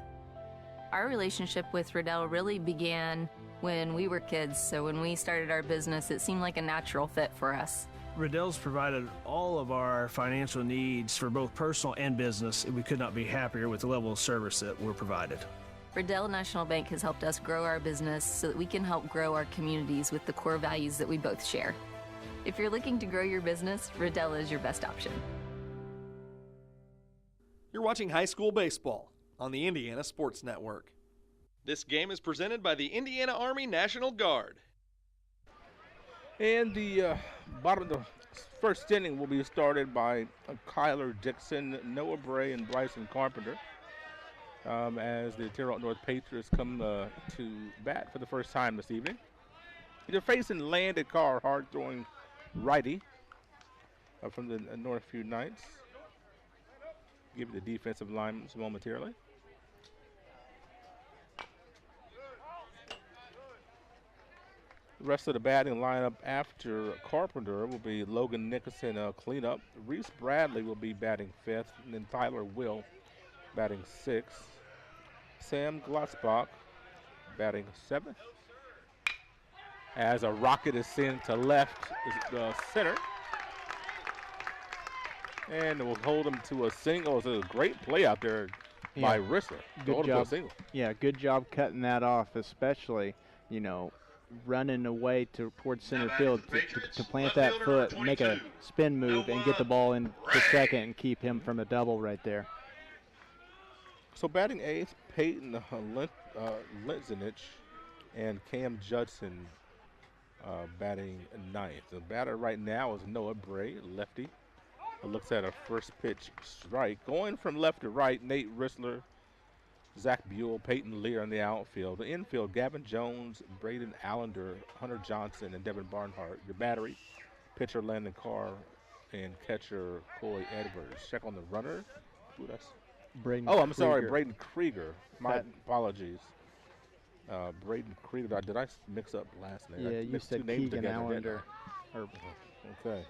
Our relationship with Riddell really began when we were kids, so when we started our business, it seemed like a natural fit for us. Riddell's provided all of our financial needs for both personal and business, and we could not be happier with the level of service that we're provided. Riddell National Bank has helped us grow our business so that we can help grow our communities with the core values that we both share. If you're looking to grow your business, Riddell is your best option. You're watching high school baseball on the Indiana Sports Network. This game is presented by the Indiana Army National Guard. And the bottom of the first inning will be started by Kyler Dixon, Noah Bray, and Bryson Carpenter as the Terre Haute North Patriots come to bat for the first time this evening. They're facing Landon Carr, hard-throwing righty from the Northview Knights. Give you the defensive linemen momentarily. The rest of the batting lineup after Carpenter will be Logan Nicholson, cleanup. Reese Bradley will be batting fifth, and then Tyler Will batting sixth. Sam Glotzbach batting seventh. As a rocket is sent to left center. And we'll hold him to a single. It's a great play out there by Rissler. Good job. Yeah, good job cutting that off, especially, running away towards center field to plant that foot, make a spin move, and get the ball in to second and keep him from a double right there. So batting eighth, Peyton Linzenich and Cam Judson batting ninth. The batter right now is Noah Bray, lefty. Looks at a first pitch strike. Going from left to right, Nate Rissler, Zach Buell, Peyton Lear in the outfield. The infield, Gavin Jones, Braden Allender, Hunter Johnson, and Devin Barnhart. The battery, pitcher Landon Carr, and catcher Coy Edwards. Check on the runner. Ooh, that's Braden I'm sorry, Krieger. Braden Krieger. My apologies. Braden Krieger. Did I mix up last name? Yeah, you said Keegan Allender. Okay.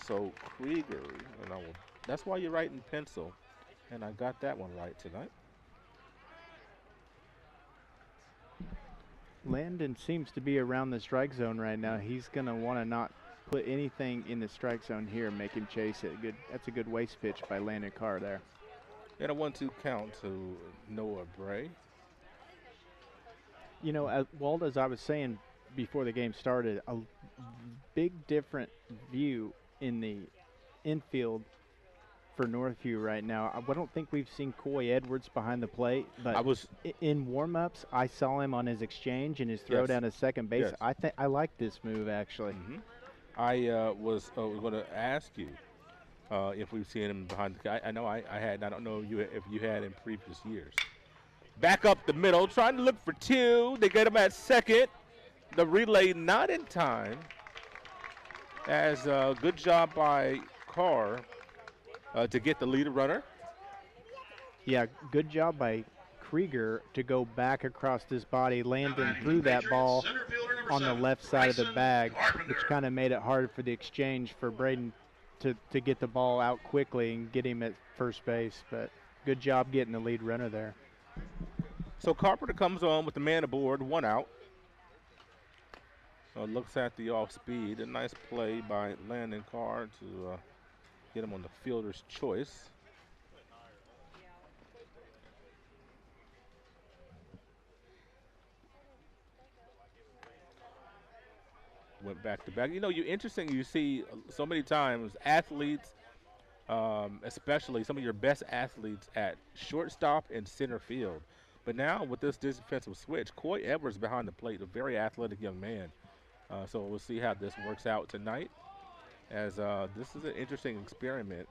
So Krieger, and that's why you write in pencil, and I got that one right tonight. Landon seems to be around the strike zone right now. He's going to want to not put anything in the strike zone here, make him chase it. Good. That's a good waste pitch by Landon Carr there. And a 1-2 count to Noah Bray. Walt, as I was saying before the game started, a big different view in the infield for Northview right now. I don't think we've seen Coy Edwards behind the plate, but in warm-ups, I saw him on his exchange and his throw down to second base. Yes. I like this move, actually. Mm-hmm. I was going to ask you if we've seen him behind the guy. I know I had. I don't know if you had in previous years. Back up the middle, trying to look for two. They get him at second. The relay not in time. As a good job by Carr to get the leader runner. Yeah, good job by Krieger to go back across his body. Landon threw that ball on the left side of the bag, which kind of made it hard for the exchange for Braden to get the ball out quickly and get him at first base. But good job getting the lead runner there. So Carpenter comes on with the man aboard, one out. Looks at the off speed. A nice play by Landon Carr to get him on the fielder's choice. Went back to back. Interesting. You see so many times athletes, especially some of your best athletes at shortstop and center field. But now with this defensive switch, Coy Edwards behind the plate, a very athletic young man. So we'll see how this works out tonight, as this is an interesting experiment,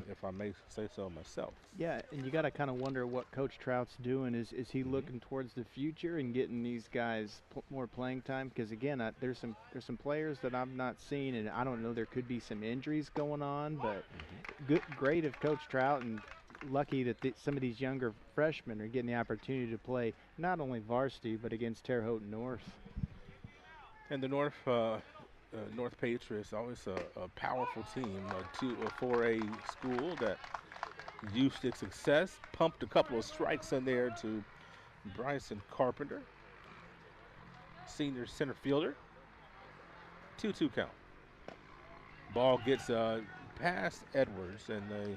if I may say so myself. Yeah, and you got to kind of wonder what Coach Trout's doing. Is he looking towards the future and getting these guys more playing time? Because again, there's some players that I've not seen, and I don't know. There could be some injuries going on, but great of Coach Trout, and lucky that some of these younger freshmen are getting the opportunity to play not only varsity but against Terre Haute North. And the North Patriots, always a powerful team, a 4A school that used its success, pumped a couple of strikes in there to Bryson Carpenter, senior center fielder. 2-2 count. Ball gets past Edwards, and they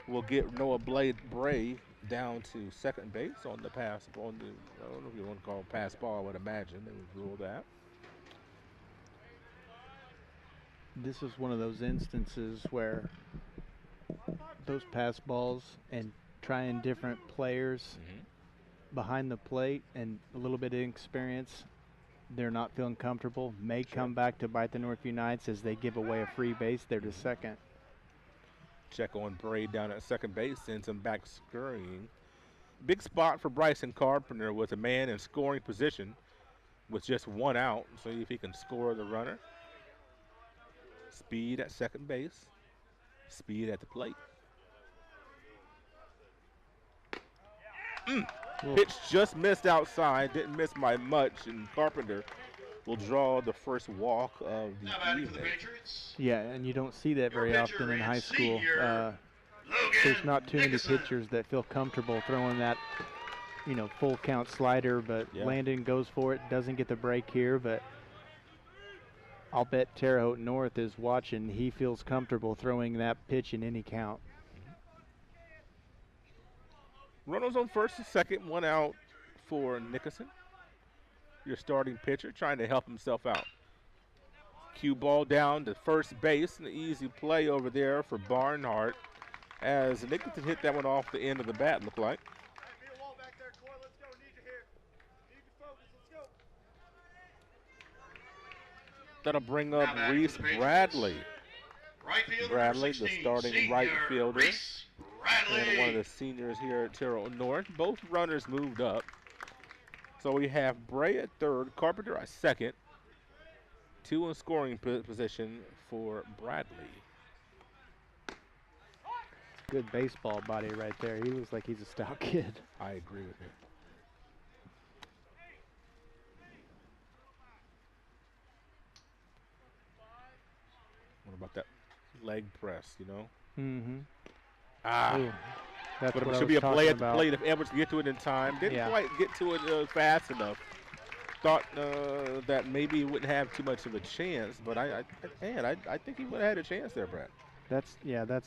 will get Noah Bray down to second base on the pass. I don't know if you want to call it pass ball, I would imagine. They would rule that. This is one of those instances where those pass balls and trying different players behind the plate and a little bit of inexperience, they're not feeling comfortable, may come back to bite the Northview Knights as they give away a free base there to second. Check on Braid down at second base, sends him back scurrying. Big spot for Bryson Carpenter with a man in scoring position with just one out. See if he can score the runner. Speed at second base, speed at the plate. Pitch just missed outside, didn't miss by much, and Carpenter will draw the first walk of the evening. Yeah, and you don't see that very often in high school. There's not too many pitchers that feel comfortable throwing that, full count slider, but Landon goes for it, doesn't get the break here, but I'll bet Terre Haute North is watching. He feels comfortable throwing that pitch in any count. Runners on first and second, one out for Nickerson. Your starting pitcher trying to help himself out. Cue ball down to first base, an easy play over there for Barnhart as Nickerson hit that one off the end of the bat, looked like. That'll bring up Reese Bradley. Bradley, the starting right fielder. And one of the seniors here at Terre Haute North. Both runners moved up. So we have Bray at third, Carpenter at second. Two in scoring position for Bradley. Good baseball body right there. He looks like he's a stout kid. I agree with you. What about that leg press, Mm-hmm. That's what it I should be was a play at talking the about. plate if Edwards could get to it in time. Didn't quite get to it fast enough. Thought that maybe he wouldn't have too much of a chance, but I think he would have had a chance there, Brad. That's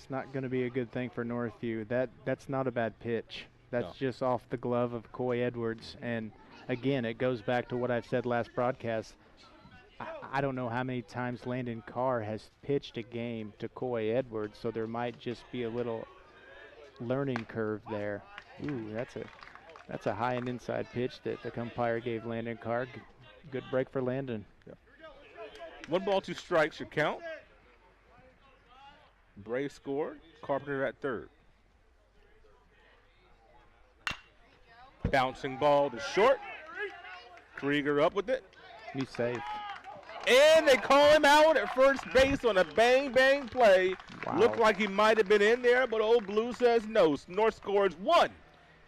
not going to be a good thing for Northview. That's not a bad pitch. That's just off the glove of Coy Edwards. And again, it goes back to what I've said last broadcast. I don't know how many times Landon Carr has pitched a game to Coy Edwards, so there might just be a little learning curve there. Ooh, that's a high and inside pitch that the umpire gave Landon Carr. Good break for Landon. Yeah. 1 ball, 2 strikes, your count. Bray scored. Carpenter at third. Bouncing ball to short. Krieger up with it. He's safe. And they call him out at first base on a bang-bang play. Wow. Looked like he might have been in there, but Old Blue says no. North scores 1.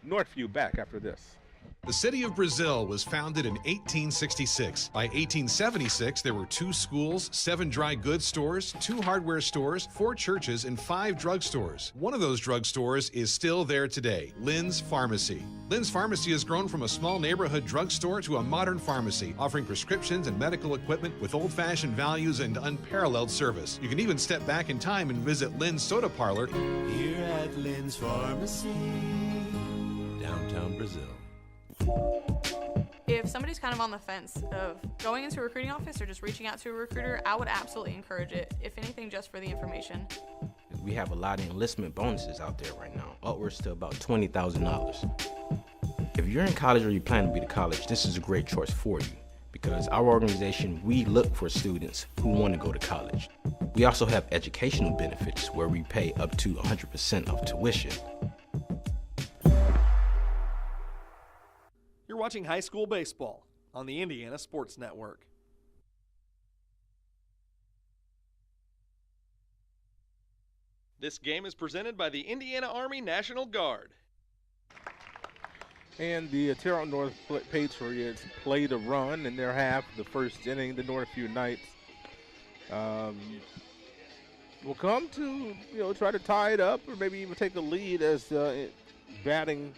Northview back after this. The city of Brazil was founded in 1866. By 1876, there were 2 schools, 7 dry goods stores, 2 hardware stores, 4 churches, and 5 drugstores. One of those drugstores is still there today, Lynn's Pharmacy. Lynn's Pharmacy has grown from a small neighborhood drugstore to a modern pharmacy, offering prescriptions and medical equipment with old-fashioned values and unparalleled service. You can even step back in time and visit Lynn's Soda Parlor Here at Lynn's Pharmacy, downtown Brazil. If somebody's kind of on the fence of going into a recruiting office or just reaching out to a recruiter, I would absolutely encourage it, if anything, just for the information. We have a lot of enlistment bonuses out there right now, upwards to about $20,000. If you're in college or you plan to be to college, this is a great choice for you because our organization, we look for students who want to go to college. We also have educational benefits where we pay up to 100% of tuition. You're watching high school baseball on the Indiana Sports Network. This game is presented by the Indiana Army National Guard. And the Terre Haute North Patriots played a run in their half of the first inning. The Northview Knights will come to, try to tie it up or maybe even take the lead as batting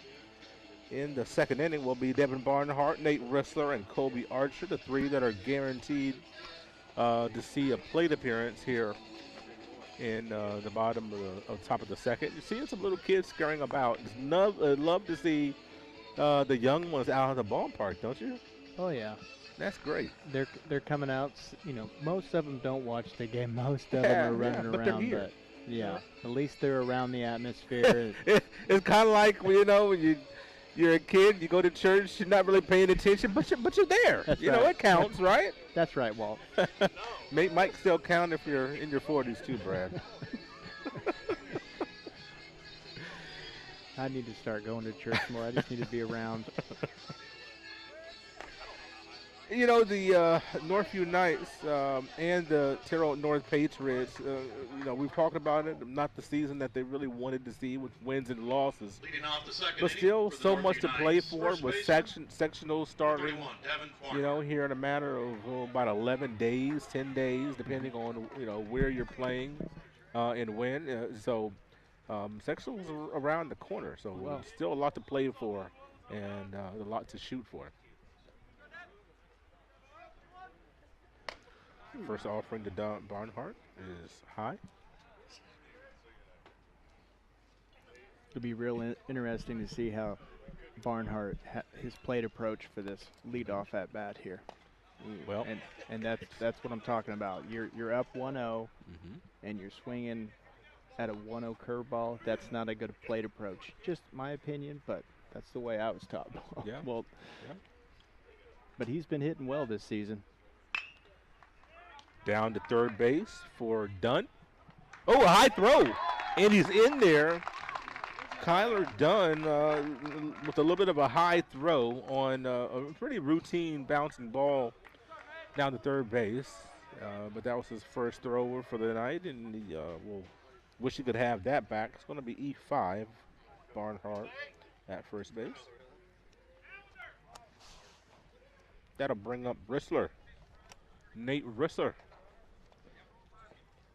in the second inning will be Devin Barnhart, Nate Rissler, and Colby Archer, the 3 that are guaranteed to see a plate appearance here in the bottom of top of the second. You're seeing some little kids scurrying about. Love to see the young ones out of the ballpark, don't you? Oh yeah, that's great. They're coming out. Most of them don't watch the game. Most of them are running around. Yeah, at least they're around the atmosphere. It's kind of like, you know, when you're a kid, you go to church, you're not really paying attention, but you're there. That's you right. know, it counts, right? That's right, Walt. Might still count if you're in your 40s too, Brad. I need to start going to church more. I just need to be around. You know, the Northview Knights and the Terre Haute North Patriots, you know, we've talked about it, not the season that they really wanted to see with wins and losses. But still so much to play for with sectional starting, you know, here in a matter of about 11 days, 10 days, depending on, you know, where you're playing and when. So sectionals are around the corner, so still a lot to play for and a lot to shoot for. First offering to Barnhart is high. It'll be real interesting to see how Barnhart his plate approach for this leadoff at bat here. Well, and that's what I'm talking about. You're up 1-0, and you're swinging at a 1-0 curveball. That's not a good plate approach. Just my opinion, but that's the way I was taught. Yeah. Well, but he's been hitting well this season. Down to third base for Dunn. Oh, a high throw, and he's in there. Kyler Dunn with a little bit of a high throw on a pretty routine bouncing ball down to third base. But that was his first thrower for the night, and he will wish he could have that back. It's going to be E5, Barnhart at first base. That'll bring up Rissler, Nate Rissler.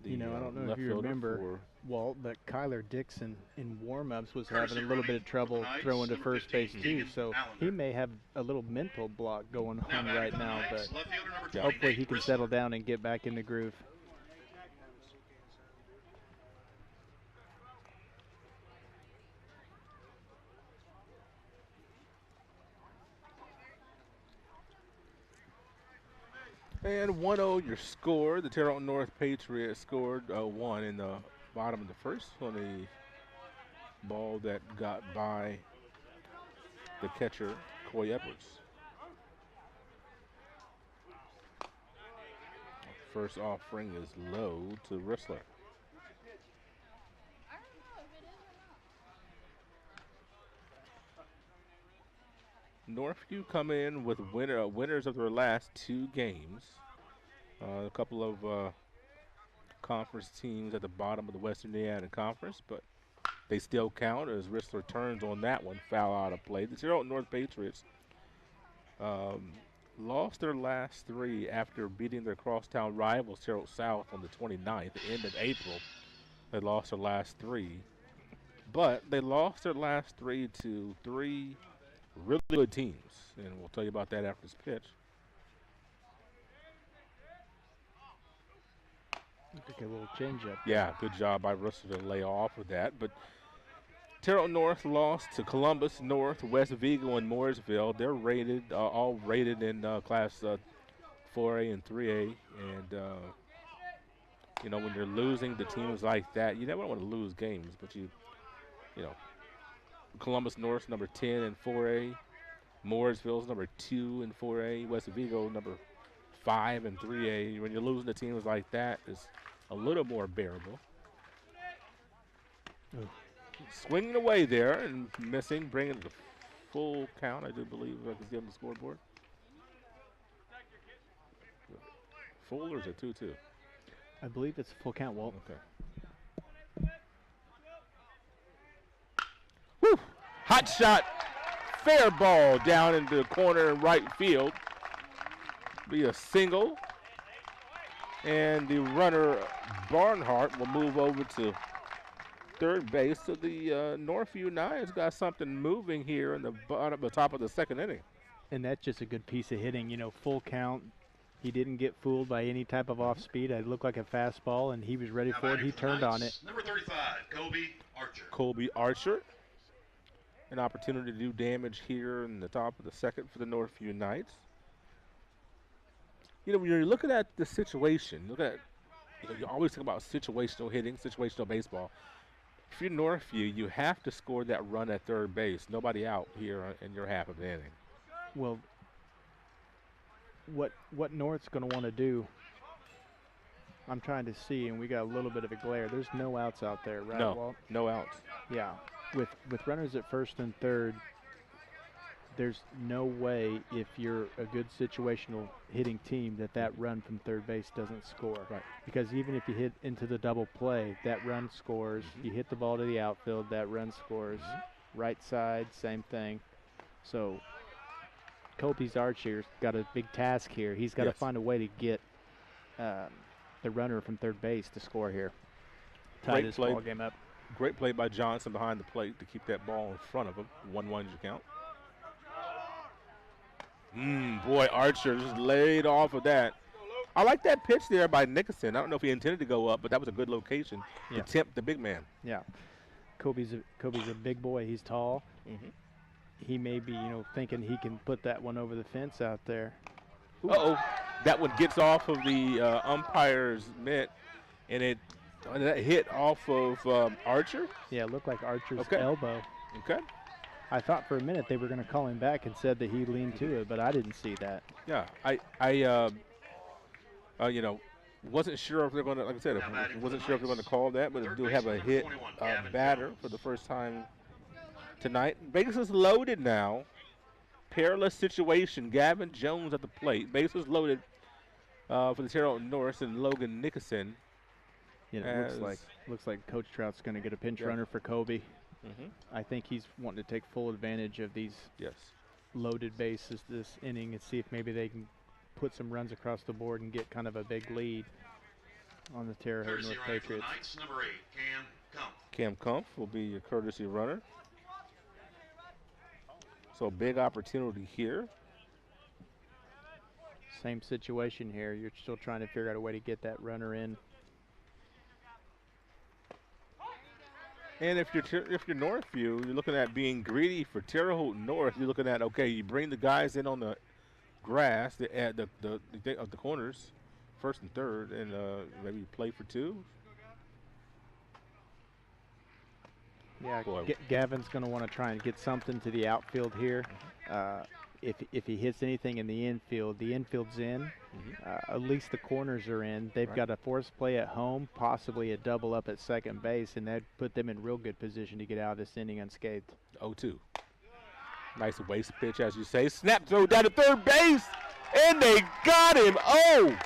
You know, I don't know if you remember, Walt, but Kyler Dixon in warm-ups was having a little bit of trouble throwing to first base too, so he may have a little mental block going on right now, but hopefully he can settle down and get back in the groove. And 1-0 your score. The Terre Haute North Patriots scored 1 in the bottom of the first on a ball that got by the catcher, Coy Edwards. First offering is low to Rissler. Northview come in with winners of their last 2 games. A couple of conference teams at the bottom of the Western Indiana Conference, but they still count as Rissler turns on that one, foul out of play. The Terre Haute North Patriots lost their last 3 after beating their crosstown rivals, Terre Haute South, on the 29th, the end of April. They lost their last 3, but they lost their last 3 to 3 really good teams, and we'll tell you about that after this pitch. Okay, a little change up. Yeah, good job by Rissler to lay off with that. But Terre Haute North lost to Columbus North, West Vigo, and Mooresville. They're rated, all rated in Class 4A and 3A. And, you know, when you're losing to teams like that, you never want to lose games, but you know, Columbus North number 10 in 4A, Mooresville's number 2 in 4A, West Vigo number 5 in 3A. When you're losing to teams like that, it's a little more bearable. Swinging away there and missing, bringing it to full count, I do believe, if I can see on the scoreboard. Full or is it 2-2? I believe it's full count, Walt. Okay. Woo! Hot shot, fair ball down into the corner in right field. Be a single. And the runner, Barnhart, will move over to third base. So the Northview Knights got something moving here in the bottom, the top of the second inning. And that's just a good piece of hitting, you know, full count. He didn't get fooled by any type of off speed. It looked like a fastball, and he was ready for it. He turned on it. Number 35, Colby Archer. Colby Archer. An opportunity to do damage here in the top of the second for the Northview Knights. You know, when you're looking at the situation, look at you always talk about situational hitting, situational baseball. If you're Northview, you have to score that run at third base. Nobody out here in your half of the inning. Well, what North's going to want to do, I'm trying to see, and we got a little bit of a glare. There's no outs out there, right, Walt? No outs. Yeah. With runners at first and third, there's no way, if you're a good situational hitting team, that run from third base doesn't score. Right. Because even if you hit into the double play, that run scores. You hit the ball to the outfield, that run scores. Right side, same thing. So Kobe's Archer's got a big task here. He's got to find a way to get the runner from third base to score here. Tie this ball game up. Great play by Johnson behind the plate to keep that ball in front of him. 1-1 your count. Boy, Archer just laid off of that. I like that pitch there by Nickerson. I don't know if he intended to go up, but that was a good location to tempt the big man. Yeah. Kobe's a big boy. He's tall. He may be, thinking he can put that one over the fence out there. Uh-oh. That one gets off of the umpire's mitt, and that hit off of Archer? Yeah, it looked like Archer's elbow. Okay. I thought for a minute they were going to call him back and said that he leaned to it, but I didn't see that. Yeah, wasn't sure if they're going to, like I said, wasn't sure if they're going to call that, but they do have a hit batter for the first time tonight. Bases loaded now. Perilous situation. Gavin Jones at the plate. Bases loaded for the Terre Haute North and Logan Nickerson. Looks like Coach Trout's going to get a pinch runner for Kobe. I think he's wanting to take full advantage of these loaded bases this inning and see if maybe they can put some runs across the board and get kind of a big lead on the Terre Haute North Patriots. Number 8, Cam Kumpf will be your courtesy runner. So big opportunity here. Same situation here. You're still trying to figure out a way to get that runner in. And if you're Northview, you're looking at being greedy for Terre Haute North. You're looking at, okay, you bring the guys in on the grass, the corners, first and third, and maybe you play for two. Yeah, Gavin's going to want to try and get something to the outfield here. If he hits anything in the infield's in. At least the corners are in. They've got a force play at home, possibly a double up at second base, and that'd put them in real good position to get out of this inning unscathed. 0-2. Nice waste pitch, as you say. Snap throw down to third base, and they got him. Oh,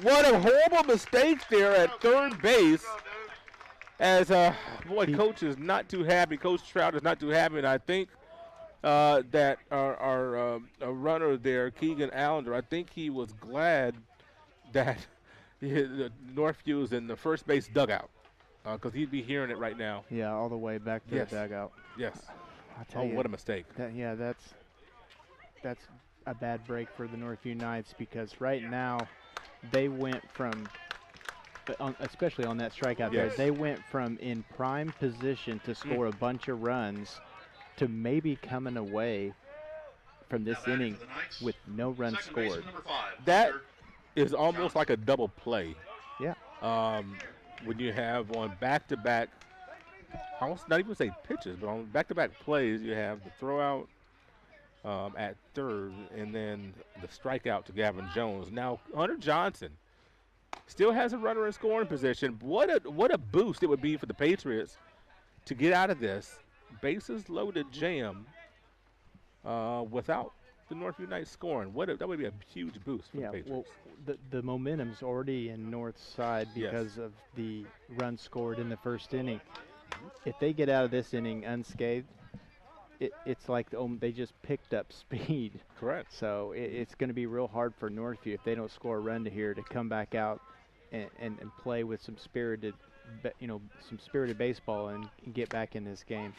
what a horrible mistake there at third base. As Coach is not too happy. Coach Trout is not too happy, and I think that our runner there, Keegan Allender, I think he was glad that Northview is in the first base dugout because he'd be hearing it right now. Yeah, all the way back to the dugout. Yes. I tell you, what a mistake. That's a bad break for the Northview Knights because right now they went from, especially on that strikeout there, they went from in prime position to score a bunch of runs to maybe coming away from this inning with no runs scored. That is almost like a double play. Yeah. When you have on back-to-back, I almost not even say pitches, but on back-to-back plays, you have the throw out at third and then the strikeout to Gavin Jones. Now, Hunter Johnson still has a runner in scoring position. What a boost it would be for the Patriots to get out of this bases loaded jam without the Northview Knights scoring. That would be a huge boost for the Patriots. Well, the momentum's already in North's side because of the run scored in the first inning. If they get out of this inning unscathed, it's like they just picked up speed. Correct. So it's going to be real hard for Northview if they don't score a run to here to come back out and play with some spirited baseball and get back in this game.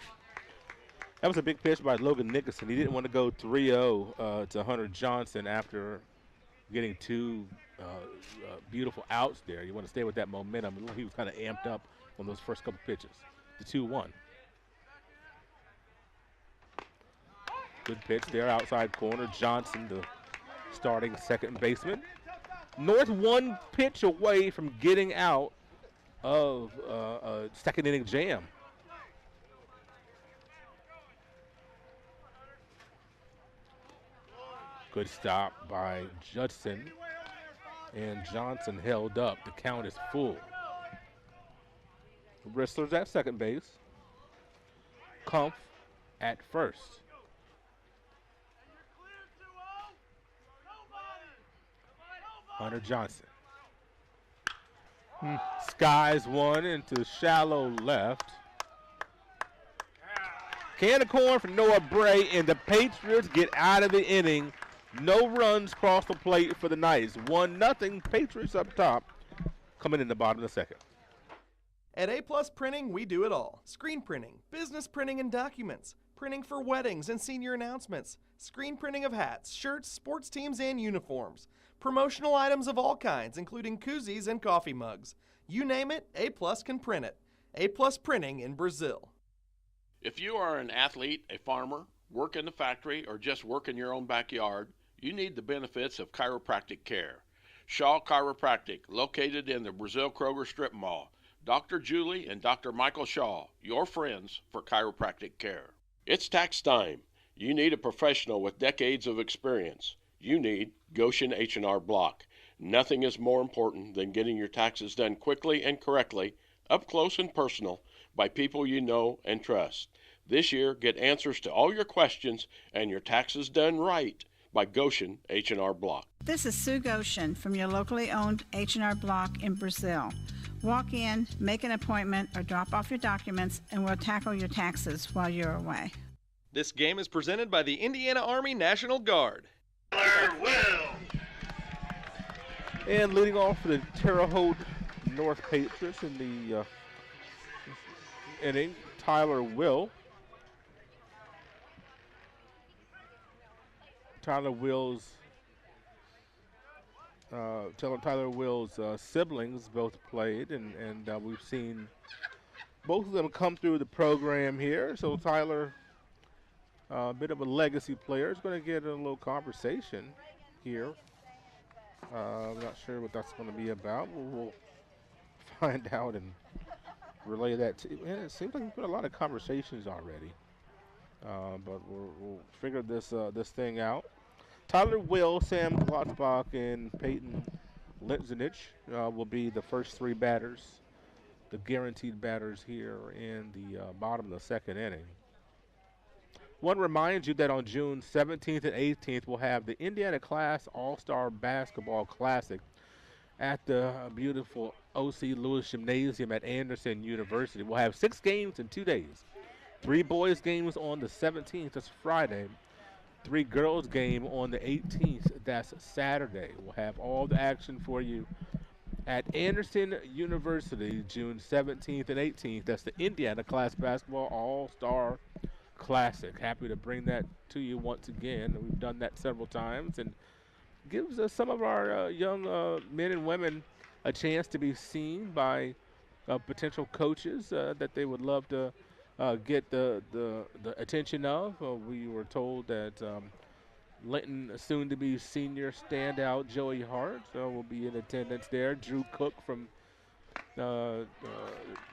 That was a big pitch by Logan Nickerson. He didn't want to go 3-0 to Hunter Johnson after getting two beautiful outs there. You want to stay with that momentum. He was kind of amped up on those first couple pitches. The 2-1. Good pitch there, outside corner. Johnson, the starting second baseman. North one pitch away from getting out of a second inning jam. Good stop by Judson. And Johnson held up. The count is full. Ristler's at second base. Kumpf at first. Hunter Johnson. Skies one into shallow left. Can of corn for Noah Bray, and the Patriots get out of the inning. No runs cross the plate for the Knights. 1-0 Patriots up top, coming in the bottom of the second. At A+ Printing, we do it all. Screen printing, business printing and documents, printing for weddings and senior announcements, screen printing of hats, shirts, sports teams, and uniforms, promotional items of all kinds, including koozies and coffee mugs. You name it, A+ can print it. A+ Printing in Brazil. If you are an athlete, a farmer, work in the factory, or just work in your own backyard, you need the benefits of chiropractic care. Shaw Chiropractic, located in the Brazil Kroger Strip Mall. Dr. Julie and Dr. Michael Shaw, your friends for chiropractic care. It's tax time. You need a professional with decades of experience. You need Goshen H&R Block. Nothing is more important than getting your taxes done quickly and correctly, up close and personal, by people you know and trust. This year, get answers to all your questions and your taxes done right by Goshen H&R Block. This is Sue Goshen from your locally owned H&R Block in Brazil. Walk in, make an appointment, or drop off your documents, and we'll tackle your taxes while you're away. This game is presented by the Indiana Army National Guard. And leading off for the Terre Haute North Patriots in the inning, Tyler Will. Tyler Will's siblings both played, and we've seen both of them come through the program here. So Tyler, a bit of a legacy player, is going to get a little conversation here. I'm not sure what that's going to be about. We'll find out and relay that to you. And it seems like we've got a lot of conversations already, but we'll figure this thing out. Tyler Will, Sam Glotzbach, and Peyton Litzinich will be the first three batters, the guaranteed batters here in the bottom of the second inning. Want to remind you that on June 17th and 18th, we'll have the Indiana Class All-Star Basketball Classic at the beautiful O.C. Lewis Gymnasium at Anderson University. We'll have 6 games in 2 days. 3 boys games on the 17th, that's Friday. 3 girls game on the 18th, that's Saturday. We'll have all the action for you at Anderson University, June 17th and 18th. That's the Indiana Class Basketball All-Star Classic. Happy to bring that to you once again. We've done that several times, and gives us some of our young men and women a chance to be seen by potential coaches that they would love to get the attention of. We were told that Linton, soon-to-be senior standout Joey Hart will be in attendance there. Drew Cook from Terre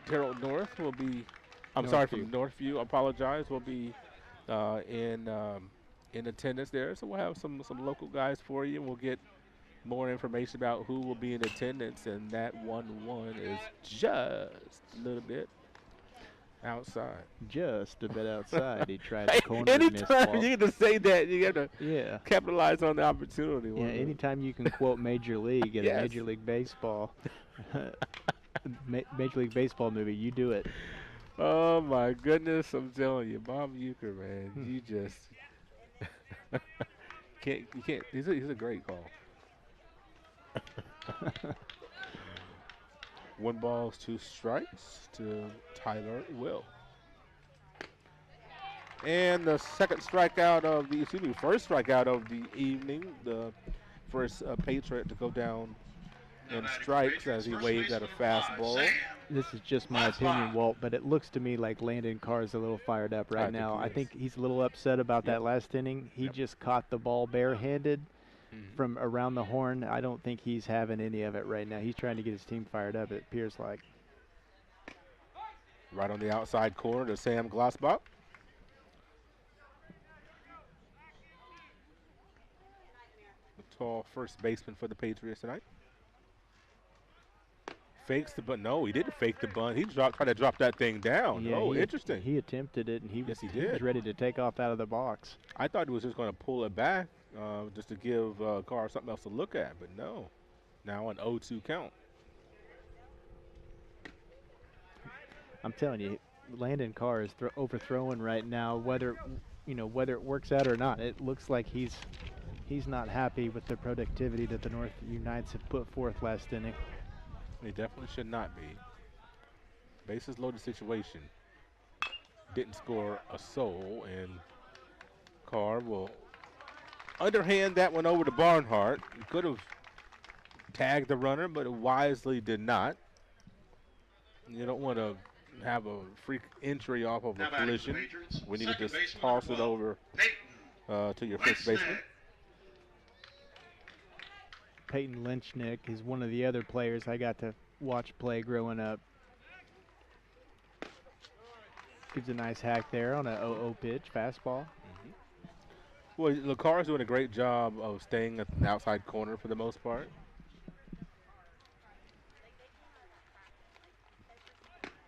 Haute North will be, from Northview, apologize, will be in attendance there. So we'll have some local guys for you, and we'll get more information about who will be in attendance, and that 1-1 is just a little bit outside. Just a bit outside. He tried to corner anytime you get to say that, you have to capitalize on the opportunity. Yeah, anytime you can quote Major League in a Major League Baseball Major League Baseball movie, you do it. Oh my goodness, I'm telling you, Bob Uecker, man, you just can't. He's a great call. 1 ball, 2 strikes to Tyler Will. And the first strikeout of the evening, the first Patriot to go down in strikes as he waves at a fastball. This is just my opinion, Walt, but it looks to me like Landon Carr is a little fired up right now. I think he's a little upset about that last inning. He just caught the ball barehanded. from around the horn, I don't think he's having any of it right now. He's trying to get his team fired up, it appears like. Right on the outside corner to Sam Glossbach. The tall first baseman for the Patriots tonight. Fakes the bunt. No, he didn't fake the bunt. He tried to drop that thing down. Yeah, Interesting. He attempted it, and he did. was ready to take off out of the box. I thought he was just going to pull it back just to give Carr something else to look at, but no. Now an 0-2 count. I'm telling you, Landon Carr is overthrowing right now. Whether it works out or not, it looks like he's not happy with the productivity that the Northview Knights have put forth last inning. He definitely should not be. Bases loaded situation. Didn't score a soul, and Carr will underhand that one over to Barnhart. He could have tagged the runner, but wisely did not. You don't want to have a freak entry off of a collision. We need to just toss it over to your first baseman. Peyton Lynchnick is one of the other players I got to watch play growing up. Gives a nice hack there on a 0-0 pitch, fastball. Well, the Carr's doing a great job of staying at the outside corner for the most part.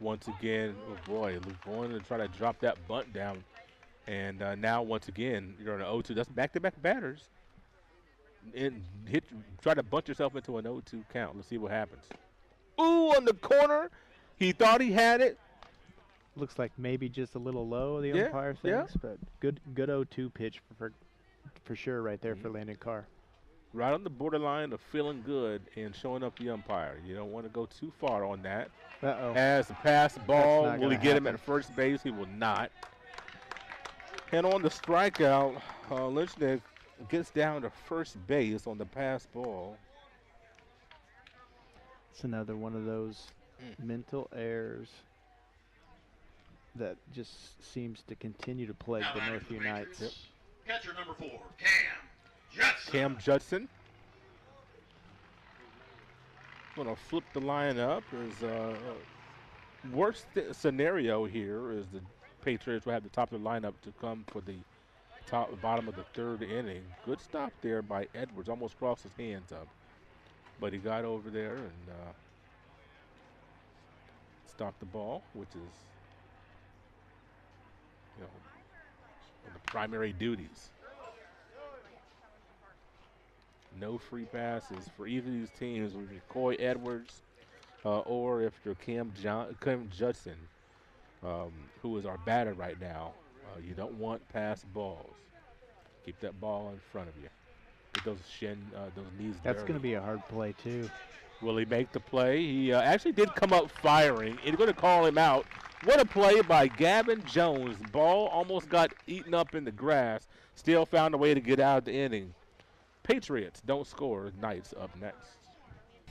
Once again, oh boy, going to try to drop that bunt down. And now, once again, you're on an 0-2. That's back-to-back batters. Try to bunt yourself into an 0-2 count. Let's see what happens. Ooh, on the corner. He thought he had it. Looks like maybe just a little low, the umpire thinks, but good 0-2 pitch for sure right there for Landon Carr. Right on the borderline of feeling good and showing up the umpire. You don't want to go too far on that. As a pass ball, will he get him at first base? He will not. And on the strikeout, Lynchnick gets down to first base on the pass ball. It's another one of those mental errors that just seems to continue to plague the Northview Knights. Catcher number 4, Cam Judson. Cam Judson. Going to flip the line up. Worst scenario here is the Patriots will have the top of the lineup to come for the bottom of the third inning. Good stop there by Edwards. Almost crossed his hands up. But he got over there and stopped the ball, which is, one of the primary duties. No free passes for either of these teams. With Coy Edwards or if you're Cam Judson, who is our batter right now. You don't want pass balls. Keep that ball in front of you. Get those knees. That's going to be a hard play too. Will he make the play? He actually did come up firing. He's going to call him out. What a play by Gavin Jones. Ball almost got eaten up in the grass. Still found a way to get out of the inning. Patriots don't score. Knights up next.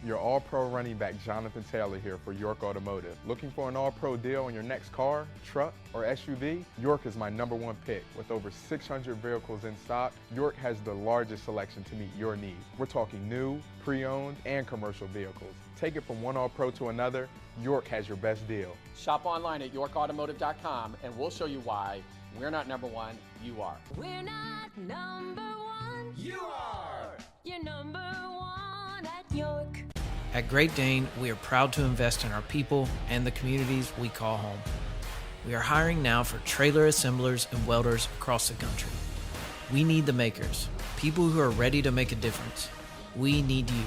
Your all-pro running back Jonathan Taylor here for York Automotive. Looking for an all-pro deal on your next car, truck, or SUV? York is my #1 pick. With over 600 vehicles in stock, York has the largest selection to meet your needs. We're talking new, pre-owned, and commercial vehicles. Take it from one all-pro to another, York has your best deal. Shop online at yorkautomotive.com and we'll show you why we're not #1, you are. We're not #1. You are. You're #1 at York. At Great Dane, we are proud to invest in our people and the communities we call home. We are hiring now for trailer assemblers and welders across the country. We need the makers, people who are ready to make a difference. We need you.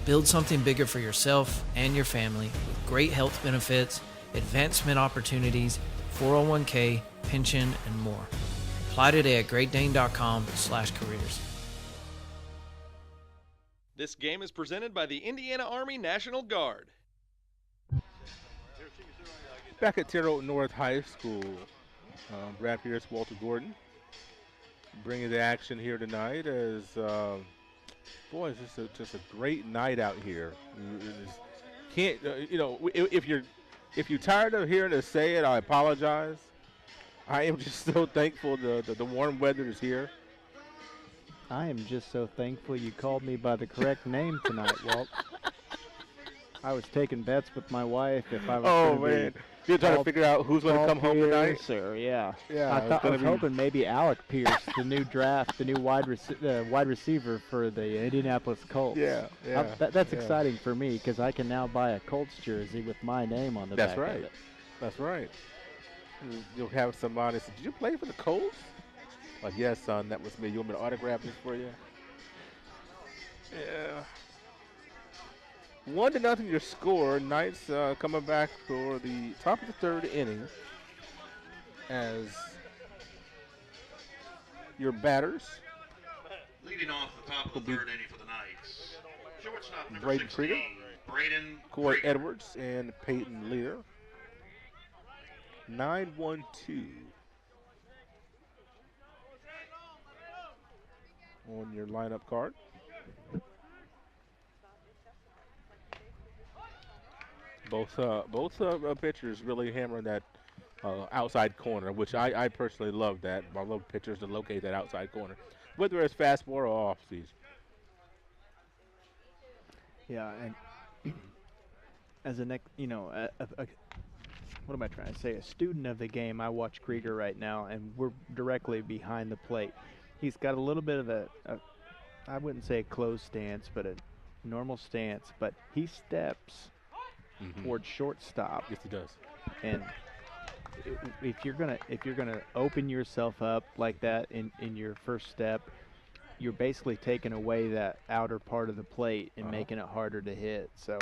Build something bigger for yourself and your family with great health benefits, advancement opportunities, 401k, pension, and more. Apply today at greatdane.com/careers. This game is presented by the Indiana Army National Guard. Back at Terre Haute North High School, Brad Pierce, Walter Gordon, bringing the action here tonight as, boy, it's just a great night out here. If you're tired of hearing us say it, I apologize. I am just so thankful the warm weather is here. I am just so thankful you called me by the correct name tonight, Walt. I was taking bets with my wife if I was going to be. You're trying to figure out who's going to come home tonight? Yeah. Yeah, I was hoping maybe Alec Pierce, the new draft, the new wide receiver for the Indianapolis Colts. Yeah. That's exciting for me because I can now buy a Colts jersey with my name on the back of it. That's right. You'll have somebody say, "Did you play for the Colts?" Like, yes, son, that was me. You want me to autograph this for you? Yeah. 1-0 your score. Knights coming back for the top of the third inning as your batters. Leading off the top of the third inning for the Knights. Shortstop number Braden 16, Braden Corey Carlisle. Edwards and Peyton Lear. 9-1-2. On your lineup card. Both pitchers really hammering that outside corner, which I personally love that. I love pitchers to locate that outside corner, whether it's fastball or off speed. Yeah, and as what am I trying to say? A student of the game, I watch Krieger right now, and we're directly behind the plate. He's got a little bit of I wouldn't say a closed stance, but a normal stance, but he steps towards shortstop. Yes, he does. And if you're gonna open yourself up like that in your first step, you're basically taking away that outer part of the plate and making it harder to hit. So,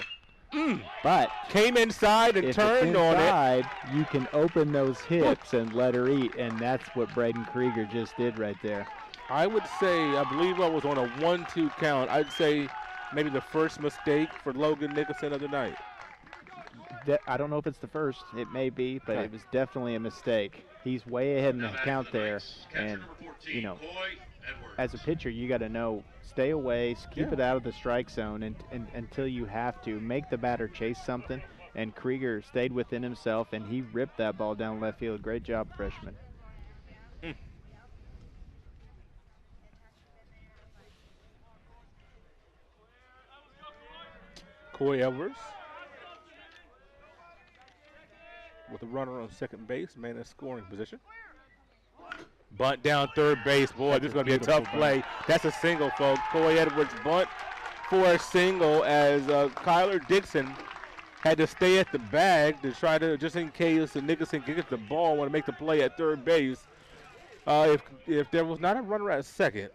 but came inside and turned on it. You can open those hips and let her eat, and that's what Braden Krieger just did right there. I would say, I believe I was on a 1-2 count. I'd say maybe the first mistake for Logan Nicholson of the night. I don't know if it's the first. It may be, but it was definitely a mistake. He's way ahead in the count there, and as a pitcher, you got to know, stay away, keep it out of the strike zone, and until you have to make the batter chase something. And Krieger stayed within himself, and he ripped that ball down left field. Great job, freshman. Coy Edwards with a runner on second base, man in scoring position. Bunt down third base. Boy, this is going to be a tough play. That's a single, folks. Coy Edwards bunt for a single as Kyler Dixon had to stay at the bag to try to, just in case Nicholson can get the ball, want to make the play at third base. If there was not a runner at second,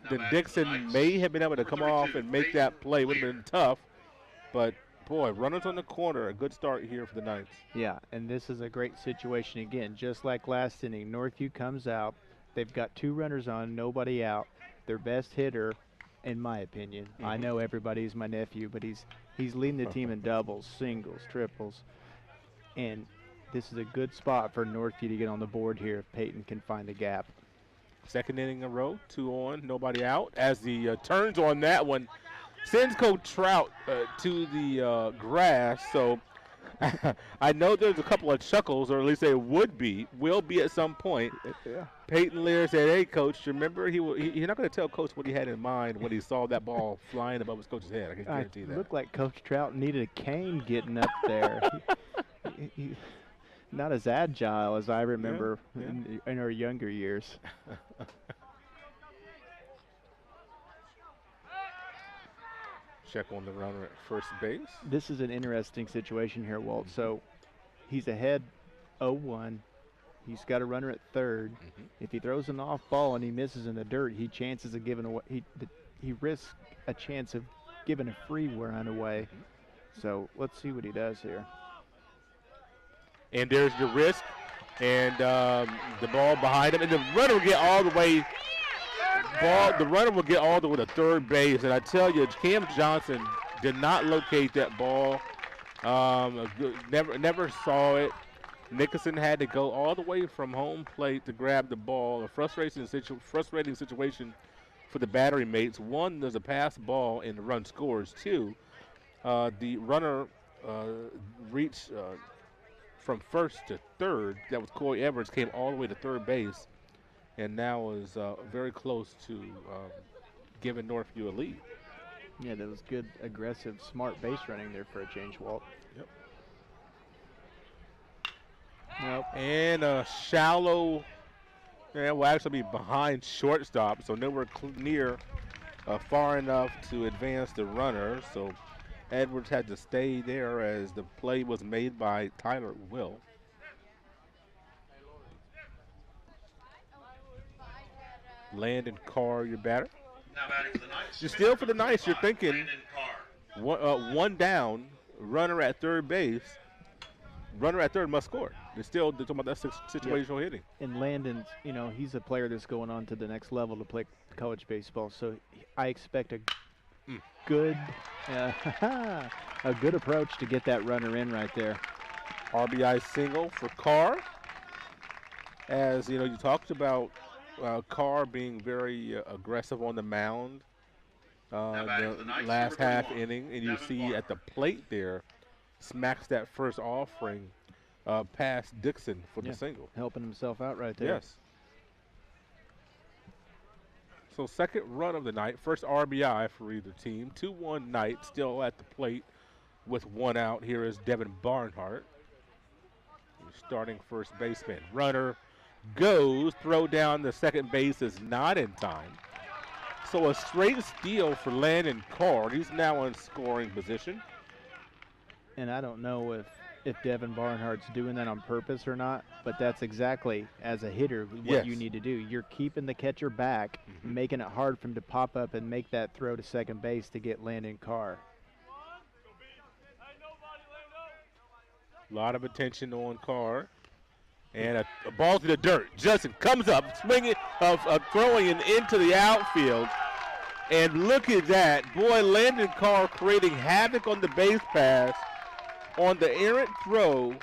then Dixon may have been able to come off and make that play. Would have been tough. But, boy, runners on the corner, a good start here for the Knights. Yeah, and this is a great situation again. Just like last inning, Northview comes out. They've got two runners on, nobody out. Their best hitter, in my opinion. I know everybody's my nephew, but he's leading the team in doubles, singles, triples. And this is a good spot for Northview to get on the board here if Peyton can find the gap. Second inning in a row, 2 on, nobody out. As the turns on that one, sends Coach Trout to the grass. So I know there's a couple of chuckles, or at least they will be at some point. Yeah. Peyton Lear said, "Hey, Coach, remember he's not going to tell Coach what he had in mind when he saw that ball flying above his coach's head. I can guarantee that." It looked like Coach Trout needed a cane getting up there. he not as agile as I remember in our younger years. Check on the runner at first base. This is an interesting situation here, Walt. So he's ahead 0-1. He's got a runner at third. If he throws an off ball and he misses in the dirt, he risks a chance of giving a free run away. So let's see what he does here. And there's your risk, and the ball behind him, and the runner will get all the way. The runner will get all the way to third base, and I tell you, Cam Johnson did not locate that ball. Never saw it. Nicholson had to go all the way from home plate to grab the ball. A frustrating situation for the battery mates. One, there's a pass ball and the run scores. Two, the runner reached from first to third. That was Coy Edwards, came all the way to third base. and now is very close to giving Northview a lead. Yeah, that was good, aggressive, smart base running there for a change, Walt. Yep. Nope. And a shallow, will actually be behind shortstop, so nowhere near far enough to advance the runner. So Edwards had to stay there as the play was made by Tyler Will. Landon Carr, your batter. Now batting for the Knights. You're still for the Knights. You're thinking one down, runner at third base. Runner at third must score. They're talking about that situational hitting. And Landon's, he's a player that's going on to the next level to play college baseball. So I expect a good, a good approach to get that runner in right there. RBI single for Carr. As you talked about Carr being very aggressive on the mound the last half inning, and you see at the plate there, smacks that first offering past Dixon for the single. Helping himself out right there. Yes. So second run of the night, first RBI for either team. 2-1 Knight, still at the plate with one out. Here is Devin Barnhart, starting first baseman. Runner goes, throw down the second base is not in time. So a straight steal for Landon Carr. He's now in scoring position. And I don't know if Devin Barnhart's doing that on purpose or not, but that's exactly, as a hitter, what you need to do. You're keeping the catcher back, making it hard for him to pop up and make that throw to second base to get Landon Carr. A lot of attention on Carr. And a ball to the dirt. Justin comes up, swinging, throwing it into the outfield. And look at that. Boy, Landon Carr creating havoc on the base pass. On the errant throw,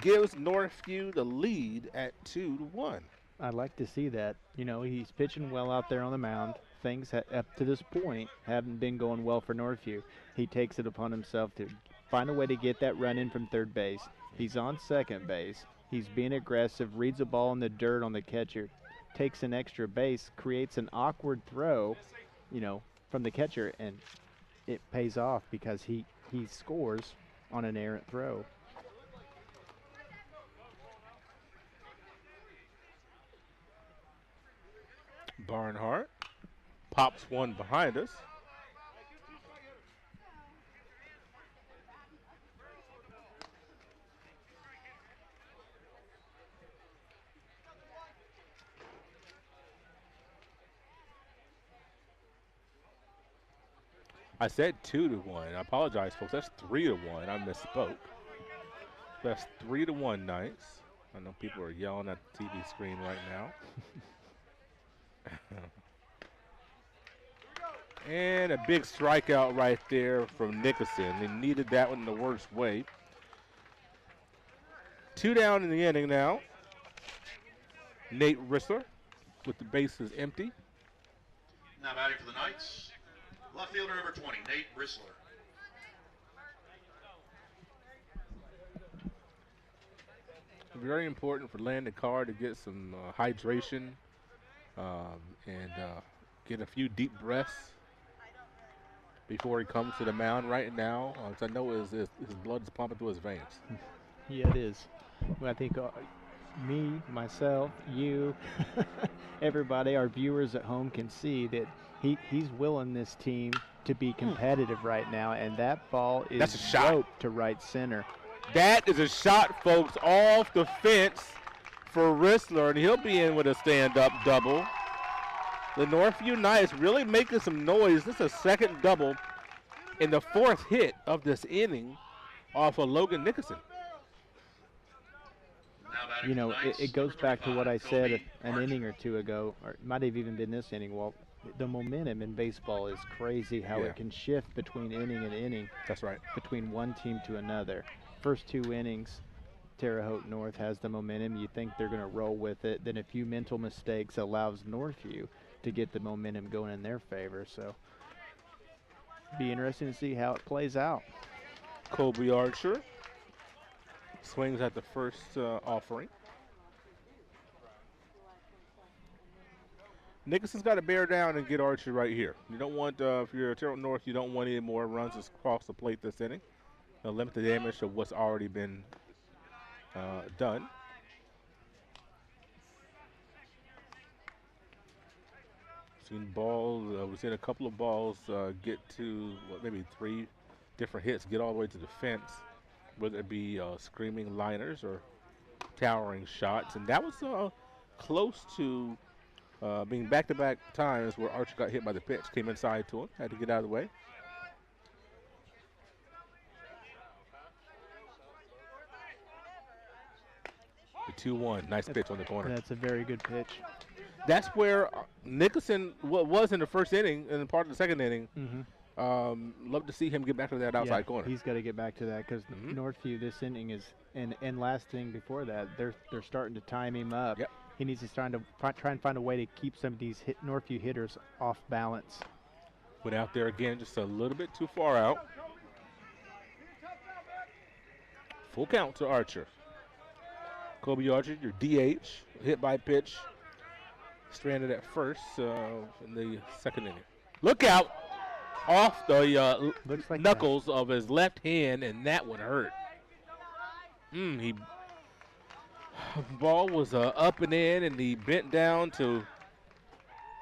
gives Northview the lead at 2-1. I'd like to see that. He's pitching well out there on the mound. Things up to this point haven't been going well for Northview. He takes it upon himself to find a way to get that run in from third base. He's on second base. He's being aggressive, reads a ball in the dirt on the catcher, takes an extra base, creates an awkward throw, from the catcher, and it pays off because he scores on an errant throw. Barnhart pops one behind us. I said 2-1. I apologize, folks. That's 3-1. I misspoke. That's 3-1 Knights. I know people are yelling at the TV screen right now. And a big strikeout right there from Nickerson. They needed that one in the worst way. 2 down in the inning now. Nate Rissler with the bases empty. Now batting for the Knights, left fielder number 20, Nate Rissler. Very important for Landon Carr to get some hydration and get a few deep breaths before he comes to the mound right now. I know his blood is pumping through his veins. Yeah, it is. Well, I think me, myself, you, everybody, our viewers at home can see that he's willing this team to be competitive right now, and that ball is That's a shot. roped to right center. That is a shot, folks, off the fence for Rissler, and he'll be in with a stand-up double. The Northview Knights really making some noise. This is a second double in the fourth hit of this inning off of Logan Nickerson. It goes back to what I said an inning or two ago, or it might have even been this inning. Well, the momentum in baseball is crazy how it can shift between inning and inning. That's right. Between one team to another. First 2 innings, Terre Haute North has the momentum. You think they're going to roll with it. Then a few mental mistakes allows Northview to get the momentum going in their favor. So, be interesting to see how it plays out. Colby Archer swings at the first offering. Nicholson's got to bear down and get Archer right here. You don't want, if you're Terre Haute North, you don't want any more runs across the plate this inning. They'll limit the damage of what's already been done. We've seen a couple of balls get to maybe 3 different hits, get all the way to the fence, whether it be screaming liners or towering shots. And that was close to being back-to-back times where Archer got hit by the pitch, came inside to him, had to get out of the way. The 2-1, nice pitch on the corner. That's a very good pitch. That's where Nicholson was in the first inning and part of the second inning. Love to see him get back to that outside corner. He's got to get back to that because Northview this inning is, and last inning before that, they're starting to time him up. Yep. He needs to try and find a way to keep some of these Northview hitters off balance. Went out there again, just a little bit too far out. Full count to Archer. Kobe Archer, your DH, hit by pitch. Stranded at first in the second inning. Look out! Off the knuckles of his left hand, and that one hurt. Ball was up and in, and he bent down to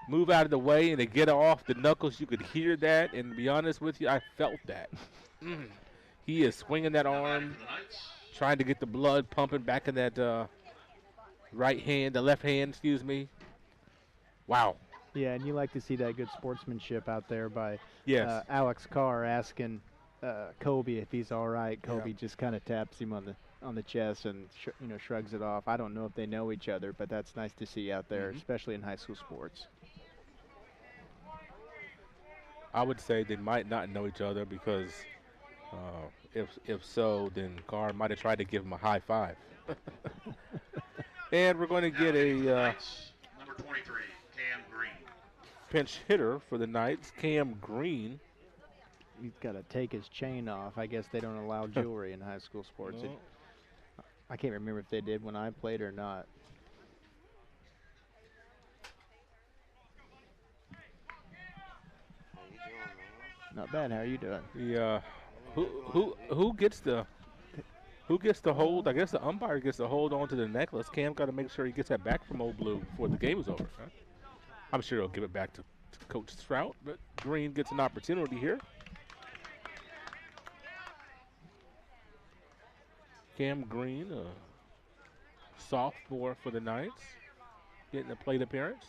move out of the way and to get off the knuckles. You could hear that, and to be honest with you, I felt that. He is swinging that arm, trying to get the blood pumping back in that the left hand, excuse me. Wow. Yeah, and you like to see that good sportsmanship out there by Alex Carr asking Kobe if he's all right. Kobe just kind of taps him on the chest and shrugs it off. I don't know if they know each other, but that's nice to see out there, especially in high school sports. I would say they might not know each other because if so, then Carr might have tried to give him a high five. And we're going to get a number 23, Cam Green. Pinch hitter for the Knights, Cam Green. He's got to take his chain off. I guess they don't allow jewelry in high school sports. No. I can't remember if they did when I played or not. Not bad. How are you doing? Yeah. Who gets the hold? I guess the umpire gets the hold onto the necklace. Cam got to make sure he gets that back from Old Blue before the game is over. Huh? I'm sure he'll give it back to Coach Strout, but Green gets an opportunity here. Cam Green, a sophomore for the Knights, getting a plate appearance.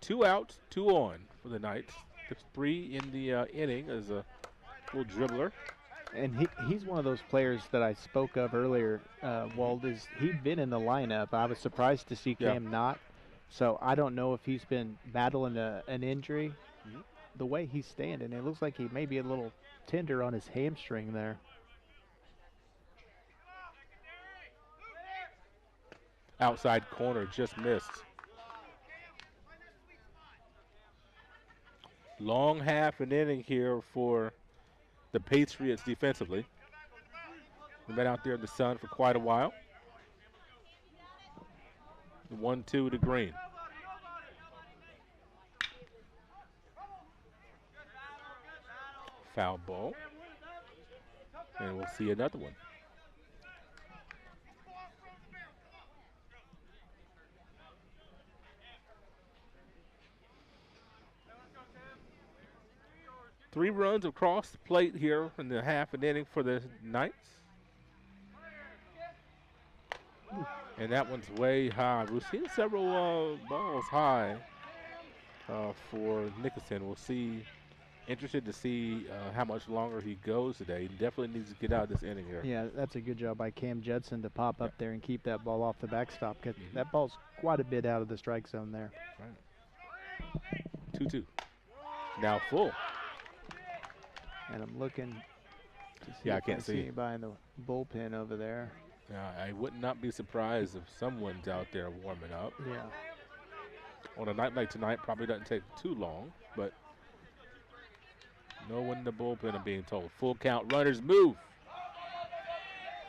2 outs, 2 on for the Knights. There's 3 in the inning as a little dribbler. And he's one of those players that I spoke of earlier, Wald. He'd been in the lineup. I was surprised to see Cam not. So I don't know if he's been battling an injury. The way he's standing, it looks like he may be a little tender on his hamstring there. Outside corner, just missed. Long half an inning here for the Patriots defensively. They've been out there in the sun for quite a while. 1-2 to Green. Foul ball. And we'll see another one. Three runs across the plate here in the half an inning for the Knights. And that one's way high. We've seen several balls high for Nicholson. We'll see. Interested to see how much longer he goes today. He definitely needs to get out of this inning here. Yeah, that's a good job by Cam Judson to pop up there and keep that ball off the backstop. Cause that ball's quite a bit out of the strike zone there. Right. 2-2. Now full. And I'm looking to see I if can't see anybody in the bullpen over there. I would not be surprised if someone's out there warming up. Yeah. On a night like tonight, probably doesn't take too long, but no one in the bullpen, I'm being told. Full count, runners move.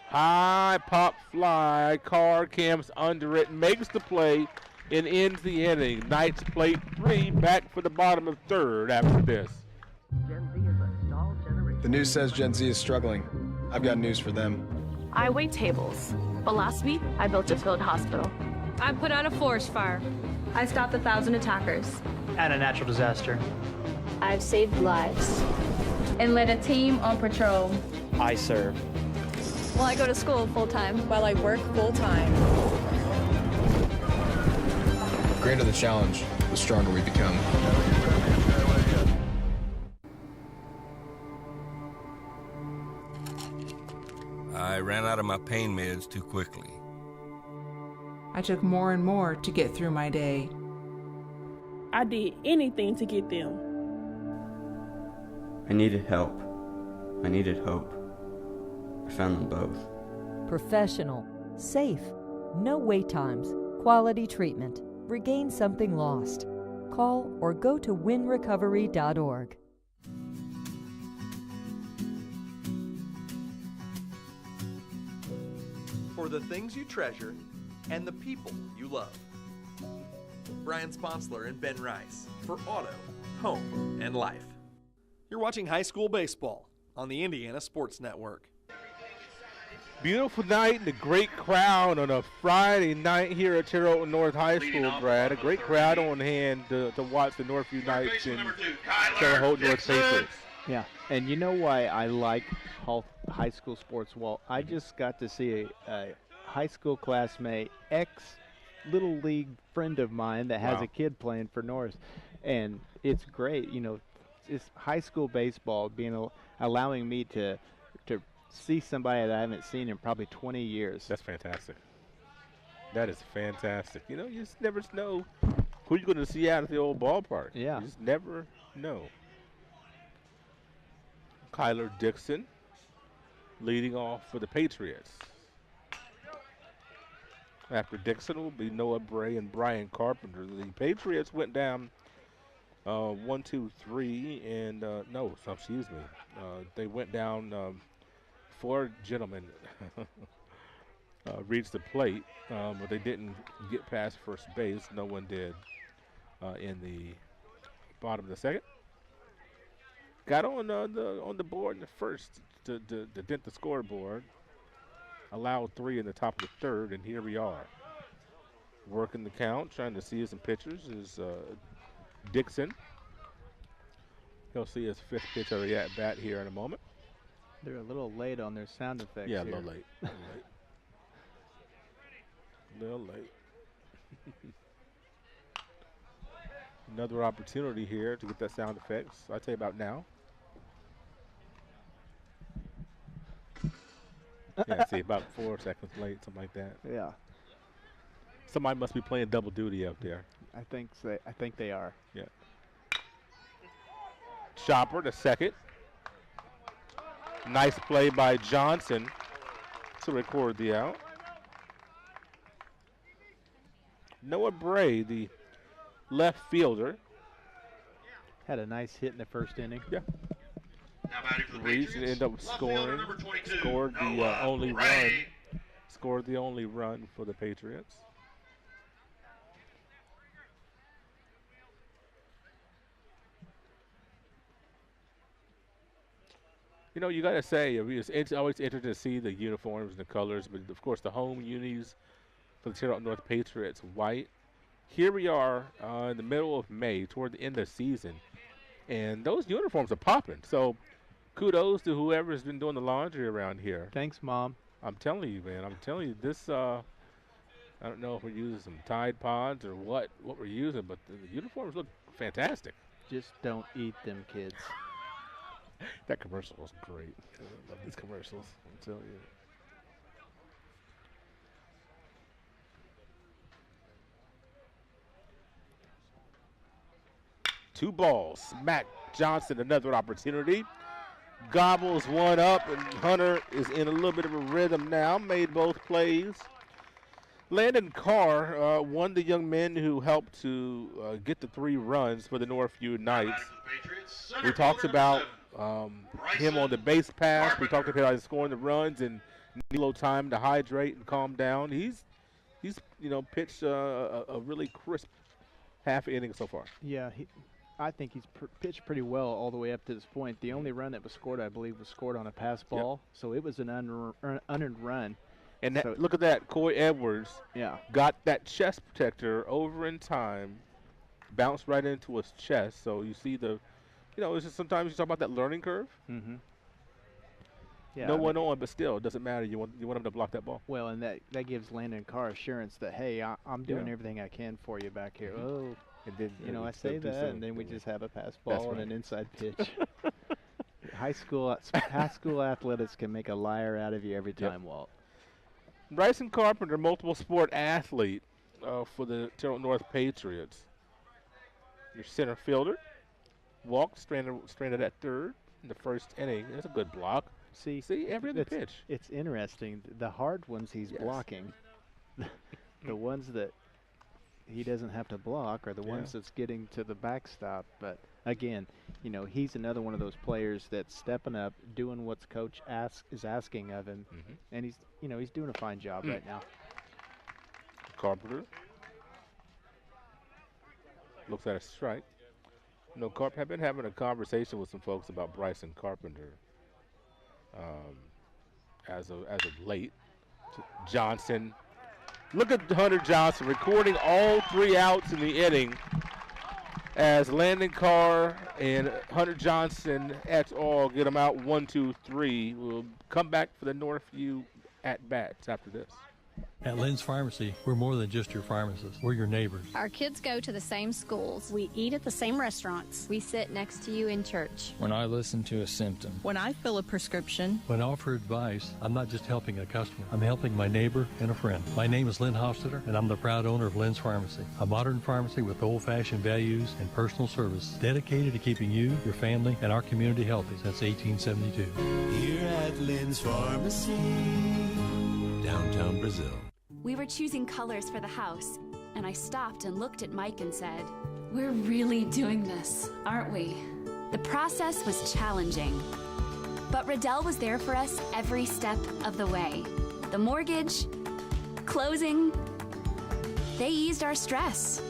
High pop fly, Carr camps under it, makes the play. and ends the inning. Knights plate 3, back for the bottom of 3rd after this. Gen Z is a stalled generation. The news says Gen Z is struggling. I've got news for them. I wait tables, but last week I built a field hospital. I put out a forest fire. I stopped 1,000 attackers. And a natural disaster. I've saved lives and led a team on patrol. I serve. Well, I go to school full-time. While I work full-time. The greater the challenge, the stronger we become. I ran out of my pain meds too quickly. I took more and more to get through my day. I did anything to get them. I needed help. I needed hope. I found them both. Professional, safe, no wait times, quality treatment. Regain something lost. Call or go to winrecovery.org. For the things you treasure and the people you love. Brian Sponsler and Ben Rice for Auto, Home, and Life. You're watching high school baseball on the Indiana Sports Network. Beautiful night and a great crowd on a Friday night here at Terre Haute North High School, Brad. A great crowd on hand to watch the Northview Knights and Terre Haute North Patriots. Yeah, and you know why I like high school sports? Well, I just got to see a high school classmate, ex-little league friend of mine that has a kid playing for North, and it's great. You know, it's high school baseball allowing me to see somebody that I haven't seen in probably 20 years. That's fantastic. That is fantastic. You know, you just never know who you're going to see out at the old ballpark. Yeah. You just never know. Kyler Dixon leading off for the Patriots. After Dixon will be Noah Bray and Brian Carpenter. The Patriots went down 1, 2, 3, and excuse me. They went down 4 gentlemen reached the plate, but they didn't get past first base. No one did in the bottom of the second. Got on the board in the first to dent the scoreboard. Allowed 3 in the top of the 3rd, and here we are. Working the count, trying to see some pitchers is Dixon. He'll see his 5th pitch of the at-bat here in a moment. They're a little late on their sound effects. Yeah, here. a little late. Little late. Another opportunity here to get that sound effects. I'll tell you about now. Yeah, see, about 4 seconds late, something like that. Yeah. Somebody must be playing double duty out there. I think they are. Yeah. Chopper to second. Nice play by Johnson to record the out. Noah Bray, the left fielder. Had a nice hit in the first inning. Yeah. Reached and ended up scoring. Scored the only run for the Patriots. You know, you got to say, it's always interesting to see the uniforms and the colors, but of course the home unis for the Terre Haute North Patriots, white. Here we are in the middle of May, toward the end of the season, and those uniforms are popping. So kudos to whoever's been doing the laundry around here. Thanks, Mom. I'm telling you, man. I'm telling you, this, I don't know if we're using some Tide Pods or what we're using, but the uniforms look fantastic. Just don't eat them, kids. That commercial was great. I love these commercials, I'm telling you. Two balls. Mac Johnson, another opportunity. Gobbles one up, and Hunter is in a little bit of a rhythm now. Made both plays. Landon Carr, one of the young men who helped to get the 3 runs for the Northview Knights. We talked about him on the base pass. We talked about him scoring the runs and need a little time to hydrate and calm down. He's he's pitched a really crisp half inning so far. Yeah, I think he's pitched pretty well all the way up to this point. The only run that was scored, I believe, was scored on a pass ball, so it was an unearned run. And look at that, Coy Edwards got that chest protector over in time, bounced right into his chest. So you see it's just sometimes you talk about that learning curve. Mm-hmm. Yeah, no one on, but still, it doesn't matter. You want him to block that ball. Well, and that gives Landon Carr assurance that, hey, I'm doing everything I can for you back here. Oh, and then I say that, and then we just have a pass ball and an inside pitch. High school athletics can make a liar out of you every time, Walt. Bryson Carpenter, multiple sport athlete for the Terre Haute North Patriots. Your center fielder walked, stranded at third in the first inning. That's a good block. See every other pitch. It's interesting. The hard ones he's blocking. The ones that he doesn't have to block are the ones that's getting to the backstop. But again, he's another one of those players that's stepping up, doing what coach is asking of him, and he's doing a fine job right now. Carpenter looks at a strike. Carp have been having a conversation with some folks about Bryson Carpenter. As of late, Johnson. Look at Hunter Johnson recording all 3 outs in the inning as Landon Carr and Hunter Johnson et al. Get them out 1, 2, 3. We'll come back for the Northview at bats after this. At Lynn's Pharmacy, we're more than just your pharmacist. We're your neighbors. Our kids go to the same schools. We eat at the same restaurants. We sit next to you in church. When I listen to a symptom. When I fill a prescription. When I offer advice, I'm not just helping a customer. I'm helping my neighbor and a friend. My name is Lynn Hofstadter, and I'm the proud owner of Lynn's Pharmacy, a modern pharmacy with old-fashioned values and personal service dedicated to keeping you, your family, and our community healthy since 1872. Here at Lynn's Pharmacy, downtown Brazil. We were choosing colors for the house, and I stopped and looked at Mike and said, "We're really doing this, aren't we?" The process was challenging, but Riddell was there for us every step of the way. The mortgage, closing, they eased our stress.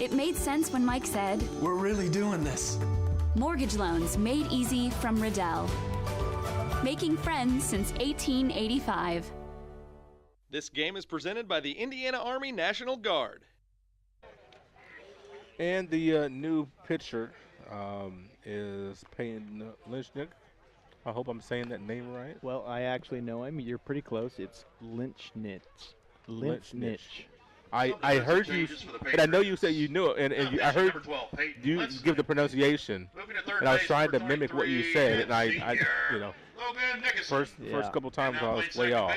It made sense when Mike said, "We're really doing this." Mortgage loans made easy from Riddell. Making friends since 1885. This game is presented by the Indiana Army National Guard. And the new pitcher is Payne Lynchnick. I hope I'm saying that name right. Well, I actually know him. You're pretty close. It's Lynchnich. I heard you, and I know you said you knew it, and I heard you give the pronunciation, and I was trying to mimic what you said, and I first couple times I was way off.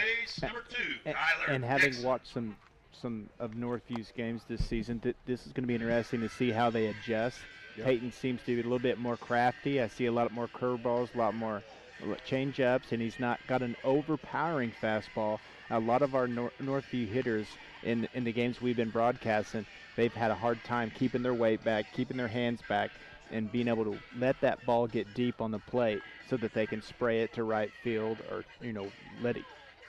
And having watched some of Northview's games this season, this is going to be interesting to see how they adjust. Yep. Peyton seems to be a little bit more crafty. I see a lot more curveballs, a lot more change-ups, and he's not got an overpowering fastball. A lot of our Northview hitters in the games we've been broadcasting, they've had a hard time keeping their weight back, keeping their hands back, and being able to let that ball get deep on the plate so that they can spray it to right field or, let it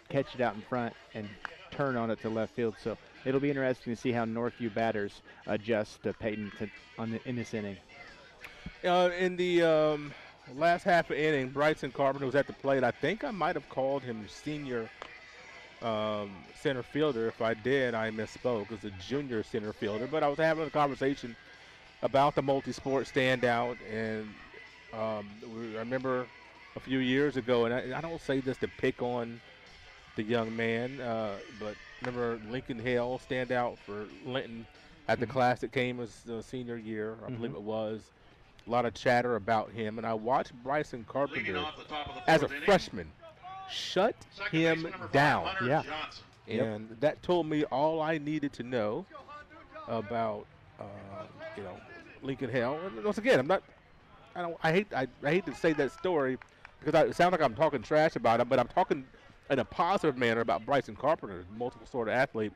catch it out in front and turn on it to left field. So it'll be interesting to see how Northview batters adjust to Peyton in this inning. In the last half of the inning, Bryson Carpenter was at the plate. I think I might have called him senior center fielder. If I did, I misspoke. It was a junior center fielder. But I was having a conversation about the multi-sport standout, and I remember a few years ago, and I don't say this to pick on the young man, but remember Lincoln Hale stand out for Linton at the Classic game his senior year, I believe it was. A lot of chatter about him, and I watched Bryson Carpenter as a freshman shut him down. Yeah. And that told me all I needed to know about Lincoln Hale. And once again, I hate to say that story because it sounds like I'm talking trash about him, but I'm talking in a positive manner about Bryson Carpenter, multiple sort of athlete.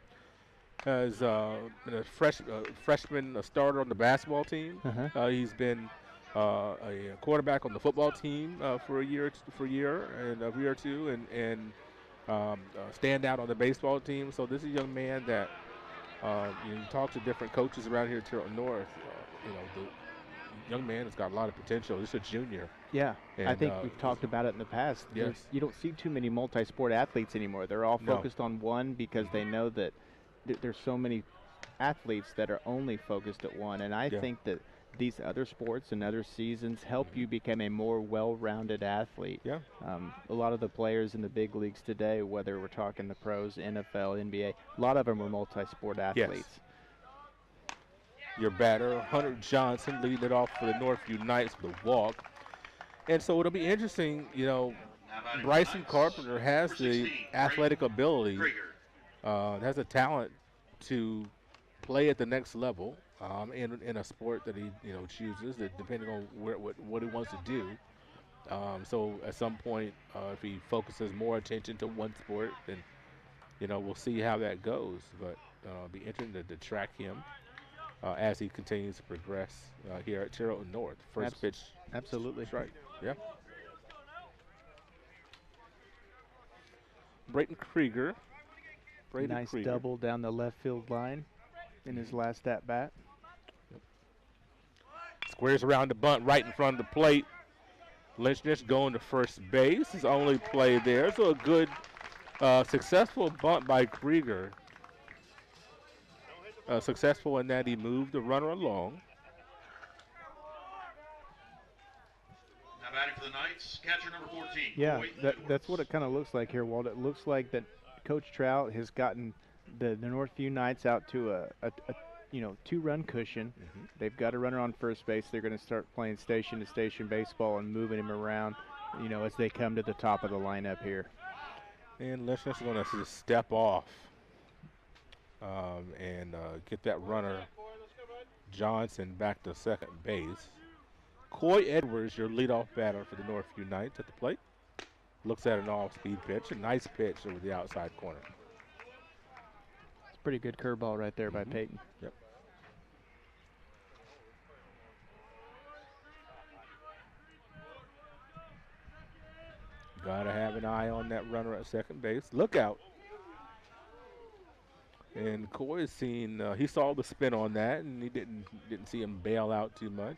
Has been a freshman, a starter on the basketball team. He's been a quarterback on the football team for a year or two, and stand out on the baseball team. So this is a young man that you talk to different coaches around here at Terre Haute North. The young man has got a lot of potential. He's a junior. Yeah, and, I think we've talked about it in the past. Yes. You don't see too many multi-sport athletes anymore. They're all focused on one because they know that there's so many athletes that are only focused at one. And I think that these other sports and other seasons help you become a more well-rounded athlete. Yeah. A lot of the players in the big leagues today, whether we're talking the pros, NFL, NBA, a lot of them are multi-sport athletes. Yes. Your batter, Hunter Johnson, leading it off for the Northview Knights with a walk. And so it'll be interesting, Bryson Carpenter has the athletic ability, has a talent to play at the next level in a sport that he chooses, that depending on what he wants to do. So at some point, if he focuses more attention to one sport, then we'll see how that goes. But it'll be interesting to track him as he continues to progress here at Terre Haute North. First pitch. Absolutely. That's right. Yeah. Braden Krieger. Nice double down the left field line in his last at bat. Squares around the bunt right in front of the plate. Lynch going to first base. His only play there. So a good, successful bunt by Krieger. Successful in that he moved the runner along. Now batting for the Knights, catcher number 14. Yeah, that's what it kind of looks like here, Walt. It looks like that Coach Trout has gotten the Northview Knights out to a 2-run cushion. They've got a runner on first base. They're going to start playing station-to-station baseball and moving him around, as they come to the top of the lineup here. And Lynch is going to just step off and get that runner Johnson back to second base. Coy Edwards, your leadoff batter for the Northview Knights at the plate. Looks at an off-speed pitch, a nice pitch over the outside corner. It's a pretty good curveball right there by Peyton. Yep. Gotta have an eye on that runner at second base. Look out. And Coy has seen, he saw the spin on that, and he didn't see him bail out too much.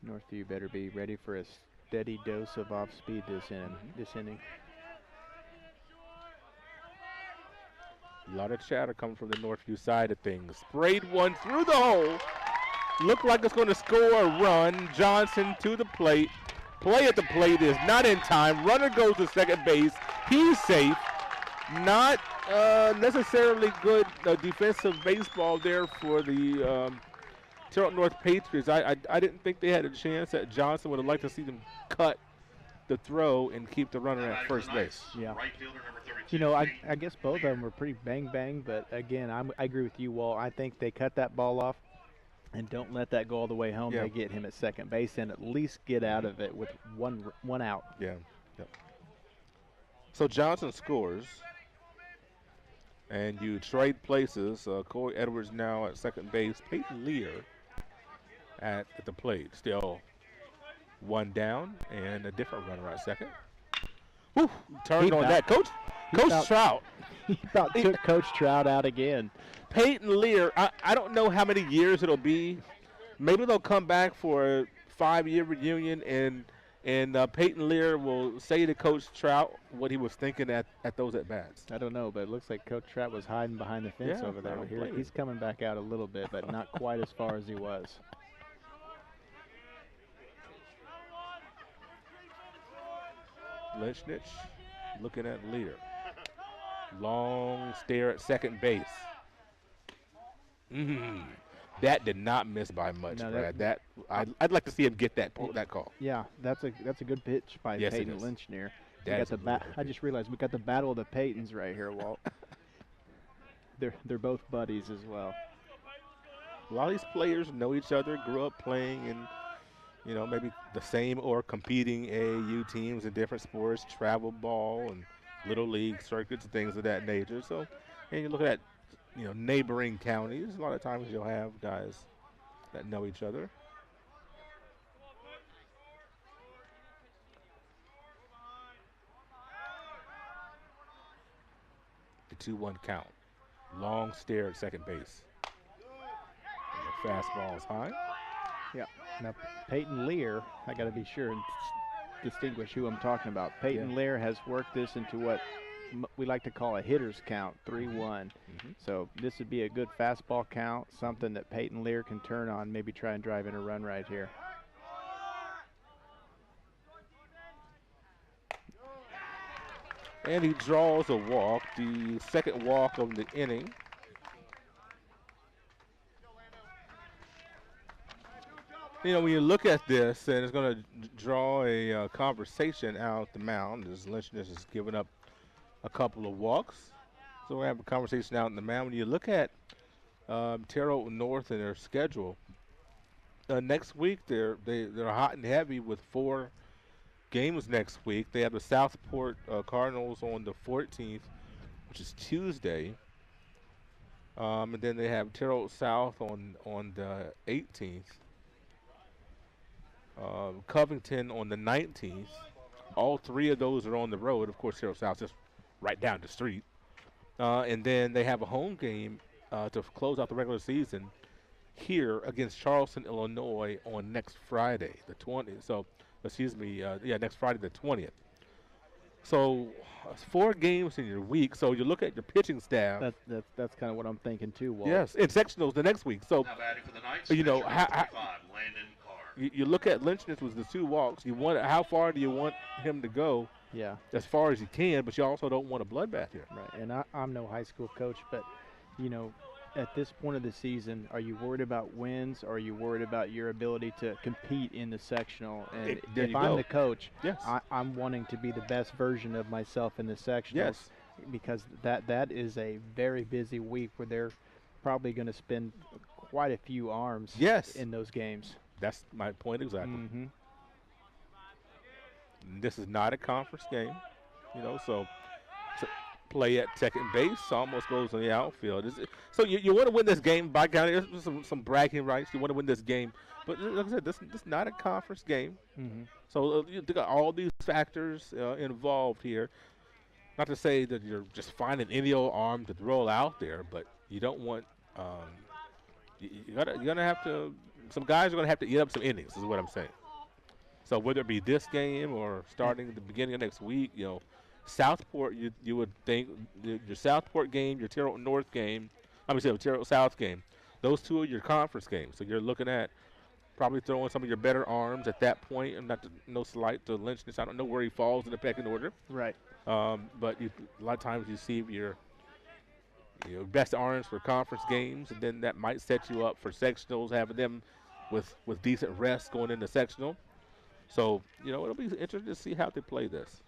Northview better be ready for a steady dose of off-speed this inning. A lot of chatter coming from the Northview side of things. Sprayed one through the hole. Looked like it's going to score a run. Johnson to the plate. Play at the plate is not in time. Runner goes to second base. He's safe. Not necessarily good defensive baseball there for the Terre Haute North Patriots. I didn't think they had a chance that Johnson would have liked to see them cut the throw and keep the runner at first base. Yeah. I guess both of them were pretty bang, but again, I agree with you, Walt. I think they cut that ball off and don't let that go all the way home. Yeah. They get him at second base and at least get out of it with one out. Yeah. Yep. So Johnson scores, and you trade places. Coy Edwards now at second base. Peyton Lear at the plate. Still one down and a different runner at second. Whew, turned on that. Coach Trout. He about took Coach Trout out again. Peyton Lear, I don't know how many years it'll be. Maybe they'll come back for a 5-year reunion, and Peyton Lear will say to Coach Trout what he was thinking at those at-bats. I don't know, but it looks like Coach Trout was hiding behind the fence over there. He's coming back out a little bit, but not quite as far as he was. Lynch looking at Lear. Long stare at second base. That did not miss by much, No, Brad. I'd like to see him get that call. Yeah, that's a good pitch by Yes, Peyton Lynch near. I just realized we got the battle of the Peytons right here, Walt. They're both buddies as well. A lot of these players know each other, grew up playing in, maybe the same or competing AAU teams in different sports, travel ball and little league circuits and things of that nature. So, and you look at neighboring counties, a lot of times you'll have guys that know each other. 2-1 count. Long stare at second base. And the fastball is high. Yeah. Now, Peyton Lear, I got to be sure and distinguish who I'm talking about. Peyton Lear has worked this into what we like to call a hitter's count, 3-1. So this would be a good fastball count, something that Peyton Lear can turn on, maybe try and drive in a run right here. And he draws a walk, the second walk of the inning. You know, when you look at this, and it's going to draw a conversation out the mound, as Lynchness has given up a couple of walks. So we're having a conversation out in the mound. When you look at Terre Haute North and their schedule, next week they're hot and heavy with 4 games next week. They have the Southport Cardinals on the 14th, which is Tuesday. And then they have Terre Haute South on the 18th. Covington on the 19th. All 3 of those are on the road. Of course, Terre Haute South just right down the street. And then they have a home game to close out the regular season here against Charleston, Illinois on next Friday, the 20th. So, excuse me, next Friday, the 20th. So, 4 games in your week. So, you look at your pitching staff. That's kind of what I'm thinking, too, Walt. Yes, and sectionals the next week. So, Now batting for the Knights, you know, Landon Carr. you look at Lynchness with the 2 walks. You want how far do you want him to go? Yeah. As far as you can, but you also don't want a bloodbath here. Right, and I'm no high school coach, but, you know, at this point of the season, are you worried about wins, or are you worried about your ability to compete in the sectional? And if I'm the coach, yes, I'm wanting to be the best version of myself in the sectionals. Yes. Because that is a very busy week where they're probably going to spend quite a few arms in those games. That's my point exactly. This is not a conference game, you know, so play at second base almost goes in the outfield. So you want to win this game by county. There's some bragging rights. You want to win this game. But like I said, this is not a conference game. So you got all these factors involved here. Not to say that you're just finding any old arm to throw out there, but you don't want you're gonna have to. Some guys are gonna have to eat up some innings. Is what I'm saying. So whether it be this game or starting at the beginning of next week, you know, Southport, you would think your Southport game, your Terre Haute North game, Terre Haute South game, those 2 are your conference games. So you're looking at probably throwing some of your better arms at that point, and no slight to Lynchness. I don't know where he falls in the pecking order. Right. But a lot of times you see your best arms for conference games, and then that might set you up for sectionals, having them with decent rest going into sectional. So, you know, it'll be interesting to see how they play this.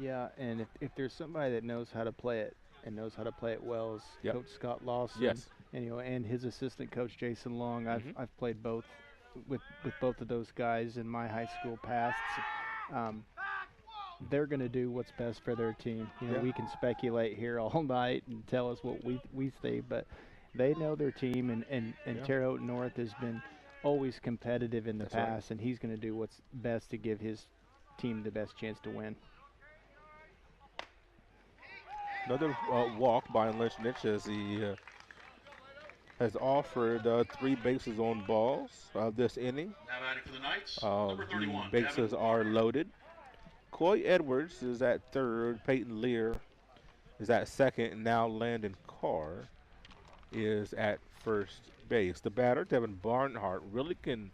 Yeah, and if there's somebody that knows how to play it and knows how to play it well, is Coach Scott Lawson. Yes. And, you know, and his assistant coach Jason Long. I've played both with both of those guys in my high school past. They're going to do what's best for their team. You know, we can speculate here all night and tell us what we think, but they know their team, and Terre Haute North has been always competitive in the past, and he's going to do what's best to give his team the best chance to win. Another walk by Lynchness as he has offered 3 bases on balls this inning. Now batting for the Knights, number 31, the bases are loaded. Coy Edwards is at third. Peyton Lear is at second, and now Landon Carr is at first base. The batter, Devin Barnhart, really can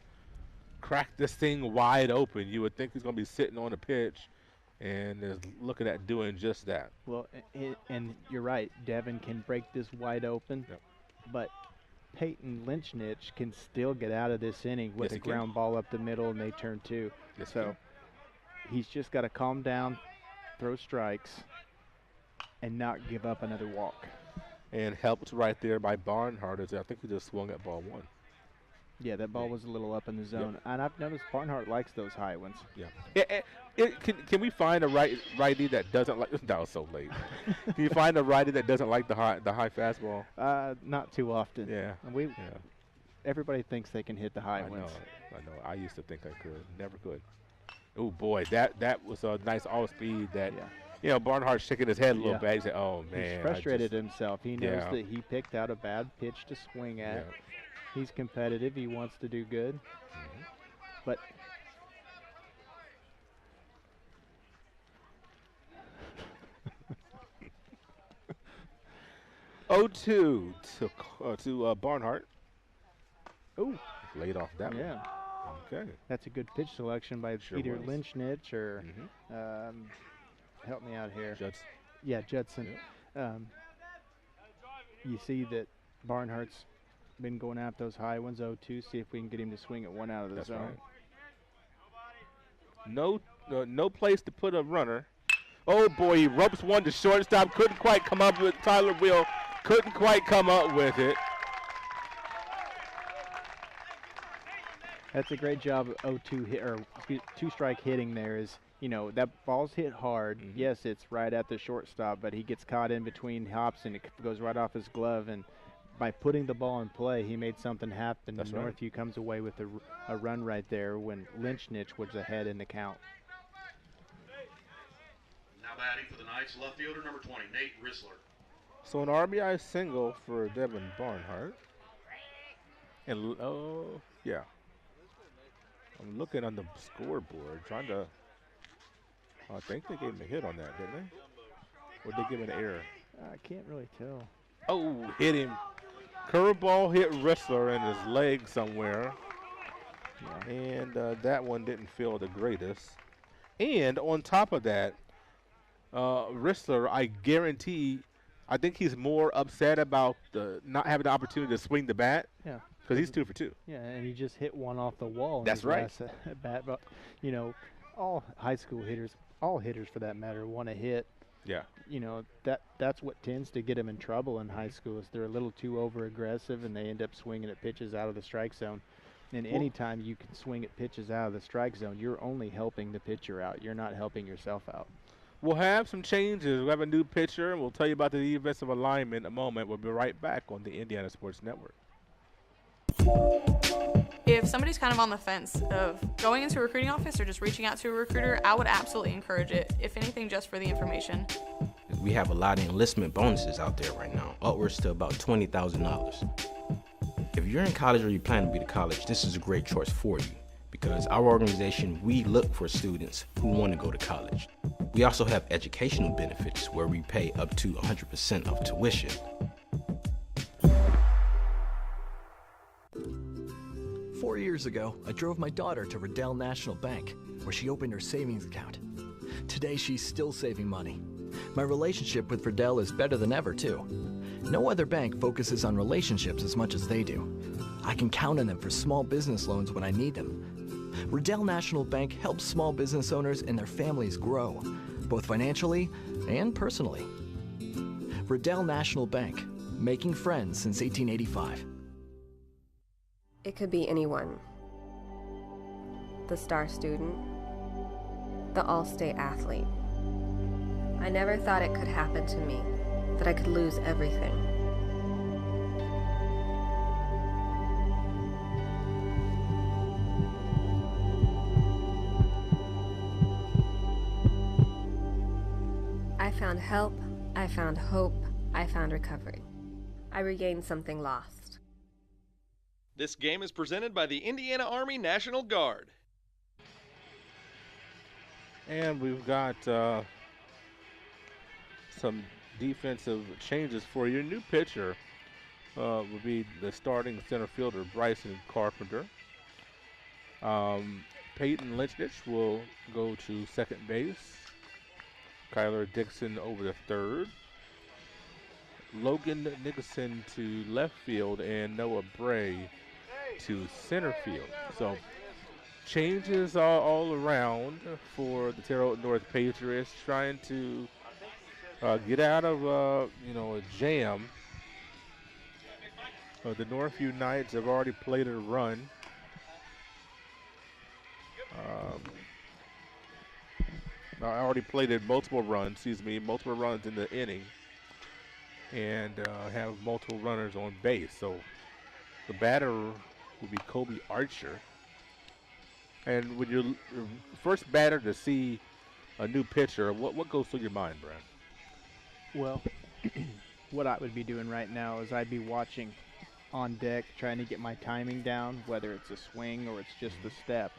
crack this thing wide open. You would think he's going to be sitting on a pitch, and is looking at doing just that. Well, and you're right. Devin can break this wide open, but Peyton Lynchnich can still get out of this inning with a ground ball up the middle, and they turn 2. So he's just got to calm down, throw strikes, and not give up another walk. And helped right there by Barnhart, as I think he just swung at ball 1. Yeah, that ball was a little up in the zone. And I've noticed Barnhart likes those high ones. Yeah. Can we find a righty that doesn't like? That was so late. Can you find a righty that doesn't like the high fastball? Not too often. Yeah. Everybody thinks they can hit the high ones. I know. I used to think I could. Never could. Oh boy, that was a nice all speed that you know, Barnhart's shaking his head a little Yeah. bit. He's like, oh, man. He's frustrated himself. He knows Yeah. that he picked out a bad pitch to swing at. Yeah. He's competitive. He wants to do good. But (0-2) to Barnhart. Ooh. Laid off that yeah. one. Okay. That's a good pitch selection by Sure either was. Lynchnich or help me out here. Judson. Yeah, Judson. You see that Barnhart's been going after those high ones, 0-2. See if we can get him to swing it one out of the That's zone. right. No place to put a runner. Oh boy, he ropes one to shortstop. Couldn't quite come up with Tyler Will. Couldn't quite come up with it. That's a great job of 0-2 hit or 2-strike hitting there. Is, you know, that ball's hit hard. Yes, it's right at the shortstop, but he gets caught in between hops and it goes right off his glove. And by putting the ball in play, he made something happen. That's and right. Northview comes away with a run right there when Lynchnich was ahead in the count. Now batting for the Knights, left fielder number 20, Nate Risler. So an RBI single for Devin Barnhart. And yeah. I'm looking on the scoreboard, trying to. I think they gave him a hit on that, didn't they? Or did they give him an error? I can't really tell. Oh, hit him. Curveball hit Risler in his leg somewhere. Yeah. And that one didn't feel the greatest. And on top of that, Risler, I guarantee, I think he's more upset about not having the opportunity to swing the bat. Yeah. Because he's 2 for 2. Yeah, and he just hit one off the wall. In That's his right. last at bat. But, you know, all high school hitters, all hitters for that matter, want to hit. Yeah. You know, that's what tends to get them in trouble in high school is they're a little too over aggressive and they end up swinging at pitches out of the strike zone. And anytime you can swing at pitches out of the strike zone, you're only helping the pitcher out. You're not helping yourself out. We'll have some changes. We have a new pitcher, and we'll tell you about the defensive alignment in a moment. We'll be right back on the Indiana Sports Network. If somebody's kind of on the fence of going into a recruiting office or just reaching out to a recruiter, I would absolutely encourage it, if anything, just for the information. We have a lot of enlistment bonuses out there right now, upwards to about $20,000. If you're in college or you plan to be to college, this is a great choice for you because our organization, we look for students who want to go to college. We also have educational benefits where we pay up to 100% of tuition. Four years ago, I drove my daughter to Riddell National Bank, where she opened her savings account. Today, she's still saving money. My relationship with Riddell is better than ever, too. No other bank focuses on relationships as much as they do. I can count on them for small business loans when I need them. Riddell National Bank helps small business owners and their families grow, both financially and personally. Riddell National Bank, making friends since 1885. It could be anyone. The star student, the all-state athlete. I never thought it could happen to me, that I could lose everything. I found help, I found hope, I found recovery. I regained something lost. This game is presented by the Indiana Army National Guard. And we've got some defensive changes for your new pitcher. Will be the starting center fielder, Bryson Carpenter. Peyton Lynchnich will go to second base. Kyler Dixon over the third. Logan Nicholson to left field and Noah Bray to center field. So changes all around for the Terre Haute North Patriots, trying to get out of a jam. The Northview Knights have already played a run. I already played multiple runs in the inning, and have multiple runners on base. So the batter will be Kobe Archer. And when you're first batter to see a new pitcher, what goes through your mind, Brad? Well, what I would be doing right now is I'd be watching on deck, trying to get my timing down, whether it's a swing or it's just the step.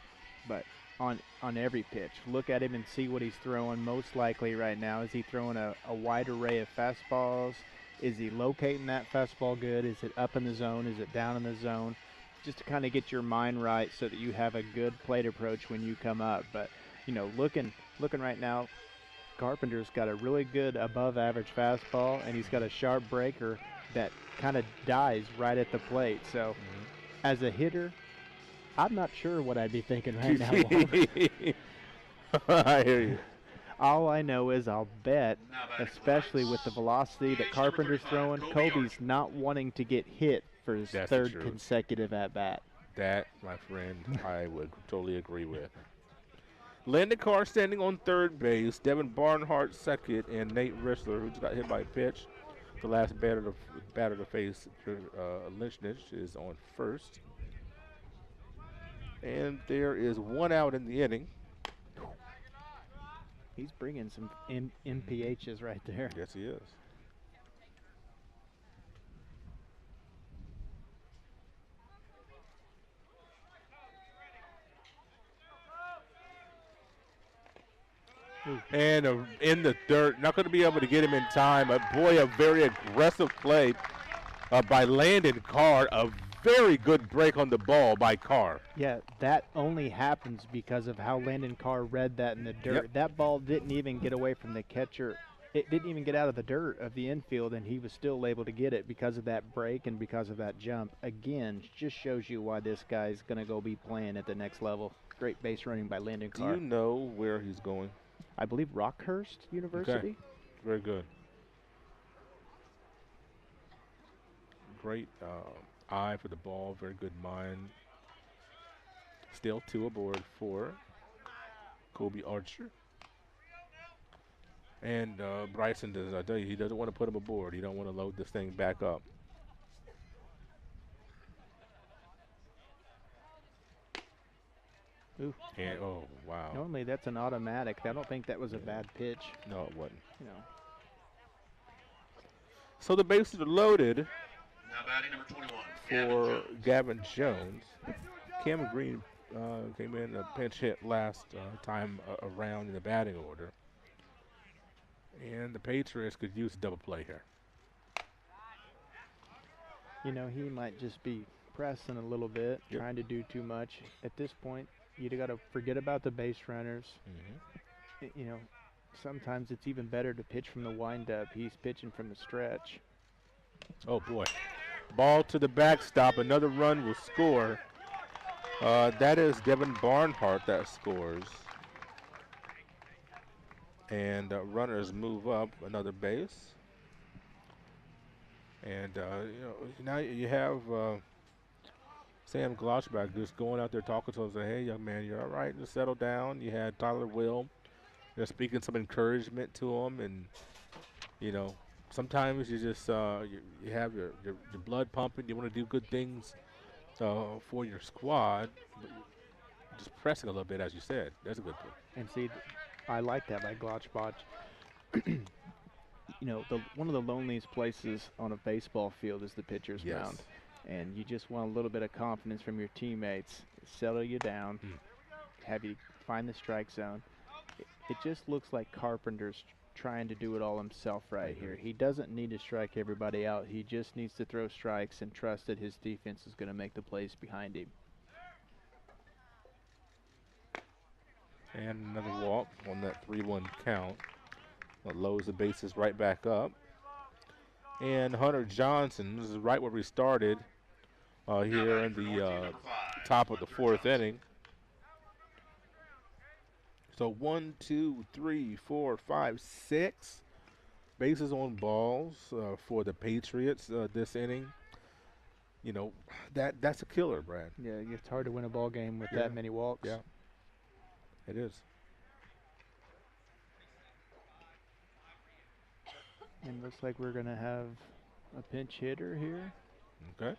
But on every pitch, look at him and see what he's throwing. Most likely right now, is he throwing a wide array of fastballs? Is he locating that fastball good? Is it up in the zone? Is it down in the zone? Just to kind of get your mind right so that you have a good plate approach when you come up. But, you know, looking right now, Carpenter's got a really good above average fastball, and he's got a sharp breaker that kind of dies right at the plate. So as a hitter, I'm not sure what I'd be thinking right now. I hear you. All I know is I'll bet, especially with the velocity that Carpenter's throwing, Kobe's not wanting to get hit for his third consecutive at-bat. That, my friend, I would totally agree with. Landon Carr standing on third base, Devin Barnhart second, and Nate Rissler, who just got hit by a pitch. The last batter to face Lynchnich is on first. And there is one out in the inning. He's bringing some MPHs right there. Yes, he is. And in the dirt, not going to be able to get him in time. But boy, a very aggressive play by Landon Carr. A very good break on the ball by Carr. Yeah, that only happens because of how Landon Carr read that in the dirt. Yep. That ball didn't even get away from the catcher. It didn't even get out of the dirt of the infield, and he was still able to get it because of that break and because of that jump. Again, just shows you why this guy's going to go be playing at the next level. Great base running by Landon Carr. Do you know where he's going? I believe Rockhurst University. Okay. Very good. Great eye for the ball, very good mind. Still 2 aboard for Kobe Archer. And Bryson does, I tell you, he doesn't want to put him aboard. He don't want to load this thing back up. Ooh. And, oh, wow. Normally that's an automatic. I don't think that was a bad pitch. No, it wasn't. You know. So the bases are loaded. Now batting number 21. For Gavin Jones. Cameron Green came in a pinch hit last time around in the batting order. And the Patriots could use a double play here. You know, he might just be pressing a little bit, trying to do too much. At this point, you got to forget about the base runners. You know, sometimes it's even better to pitch from the windup. He's pitching from the stretch. Oh, boy. Ball to the backstop. Another run will score. That is Devin Barnhart that scores. And runners move up another base. And, you know, now you have Sam Gloschbach just going out there talking to him, saying, hey, young man, you're all right, just settle down. You had Tyler Will, speaking some encouragement to him. And, you know, sometimes you just you have your blood pumping. You want to do good things for your squad. But just pressing a little bit, as you said. That's a good thing. And see, I like that by Gloschbach. You know, one of the loneliest places on a baseball field is the pitcher's mound. And you just want a little bit of confidence from your teammates. Settle you down, have you find the strike zone. It just looks like Carpenter's trying to do it all himself right here. He doesn't need to strike everybody out. He just needs to throw strikes and trust that his defense is going to make the plays behind him. And another walk on that 3-1 count. That loads the bases right back up. And Hunter Johnson, this is right where we started here in the top of the 4th inning. So 1, 2, 3, 4, 5, 6 bases on balls for the Patriots this inning. You know, that's a killer, Brad. Yeah, it's hard to win a ball game with that many walks. Yeah, it is. And looks like we're going to have a pinch hitter here. Okay.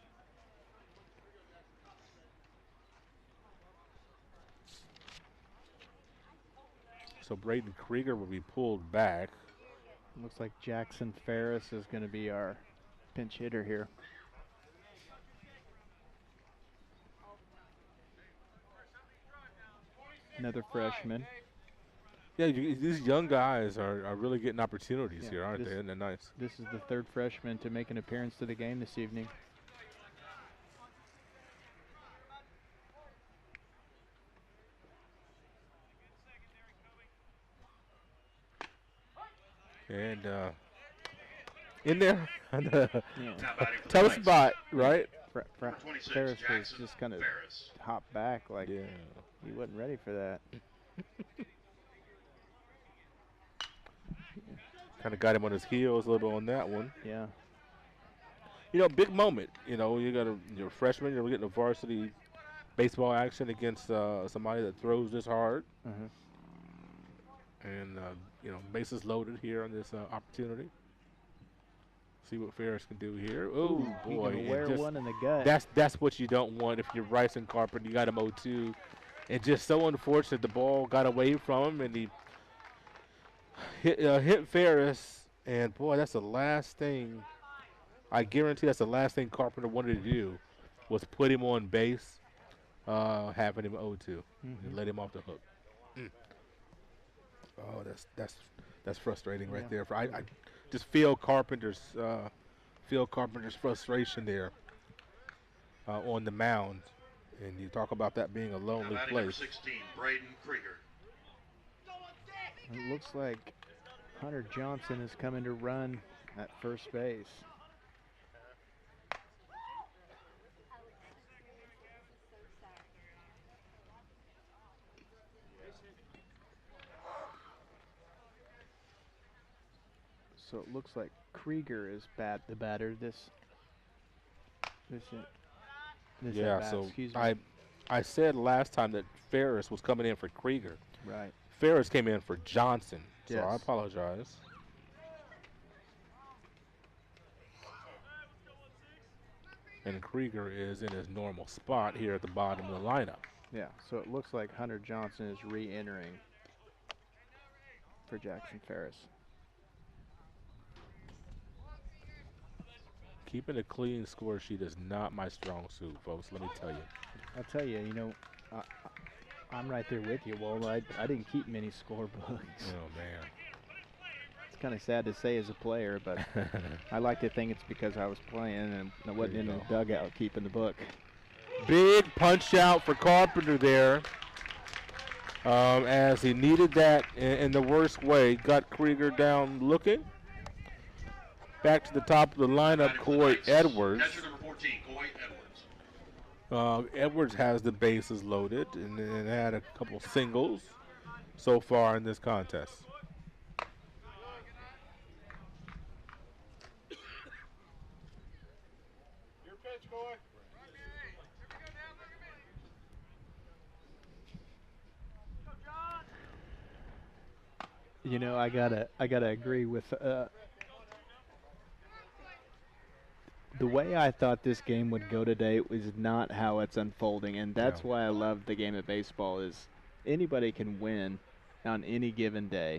So Braden Krieger will be pulled back. Looks like Jackson Ferris is going to be our pinch hitter here. Another freshman. Yeah, these young guys are really getting opportunities here, aren't they? Isn't that nice? This is the third freshman to make an appearance to the game this evening. And in there, tough spot, right? Ferris was just kind of hopped back like he wasn't ready for that. Kind of got him on his heels a little bit on that one. Yeah. You know, big moment. You know, you're a freshman, you're getting a varsity baseball action against somebody that throws this hard. And, you know, bases loaded here on this opportunity. See what Ferris can do here. Oh, boy. He can wear one in the gut. That's what you don't want if you're Bryson Carpenter. You got him 0-2. And just so unfortunate the ball got away from him, and he hit Ferris. And, boy, that's the last thing. I guarantee that's the last thing Carpenter wanted to do was put him on base, having him 0-2, and let him off the hook. Oh, that's frustrating right there. I just feel Carpenter's frustration there on the mound, and you talk about that being a lonely place. Number 16, Braden Krieger. It looks like Hunter Johnson is coming to run at first base. So it looks like Krieger is the batter yeah, so I said last time that Ferris was coming in for Krieger. Right. Ferris came in for Johnson, so yes. I apologize. And Krieger is in his normal spot here at the bottom of the lineup. Yeah, so it looks like Hunter Johnson is re-entering for Jackson Ferris. Keeping a clean score sheet is not my strong suit, folks. Let me tell you. I'll tell you, you know, I'm right there with you. Well, I didn't keep many scorebooks. Oh, man. It's kind of sad to say as a player, but I like to think it's because I was playing and I wasn't in the dugout keeping the book. Big punch out for Carpenter there, as he needed that in the worst way. Got Krieger down looking. Back to the top of the lineup, Coy Edwards. Catcher number 14, Coy Edwards. Edwards has the bases loaded and had a couple singles so far in this contest. Your pitch, Coy. You know, I gotta agree with the way I thought this game would go today was not how it's unfolding, and that's why I love the game of baseball. Is anybody can win on any given day.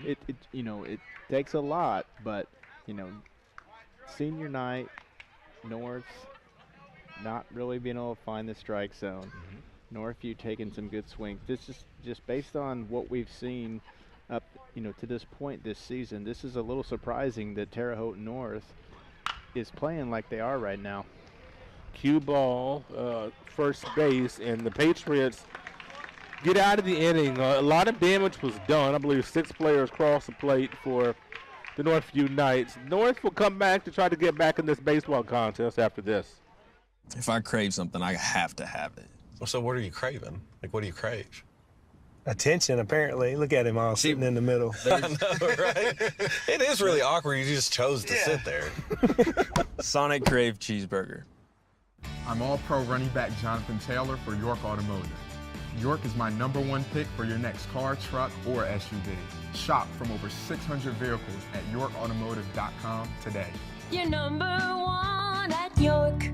It you know, it takes a lot, but you know, senior night, North not really being able to find the strike zone. Northview taking some good swings. This is just based on what we've seen up, you know, to this point this season. This is a little surprising that Terre Haute North is playing like they are right now. Cue ball, first base, and the Patriots get out of the inning. A lot of damage was done. I believe 6 players crossed the plate for the Northview Knights. North will come back to try to get back in this baseball contest after this. If I crave something, I have to have it. Well, so what are you craving? Like, what do you crave? Attention, apparently. Look at him all sitting in the middle. I know, right? It is really awkward. You just chose to sit there. Sonic Crave Cheeseburger. I'm All-Pro running back Jonathan Taylor for York Automotive. York is my #1 pick for your next car, truck, or SUV. Shop from over 600 vehicles at yorkautomotive.com today. You're #1 at York.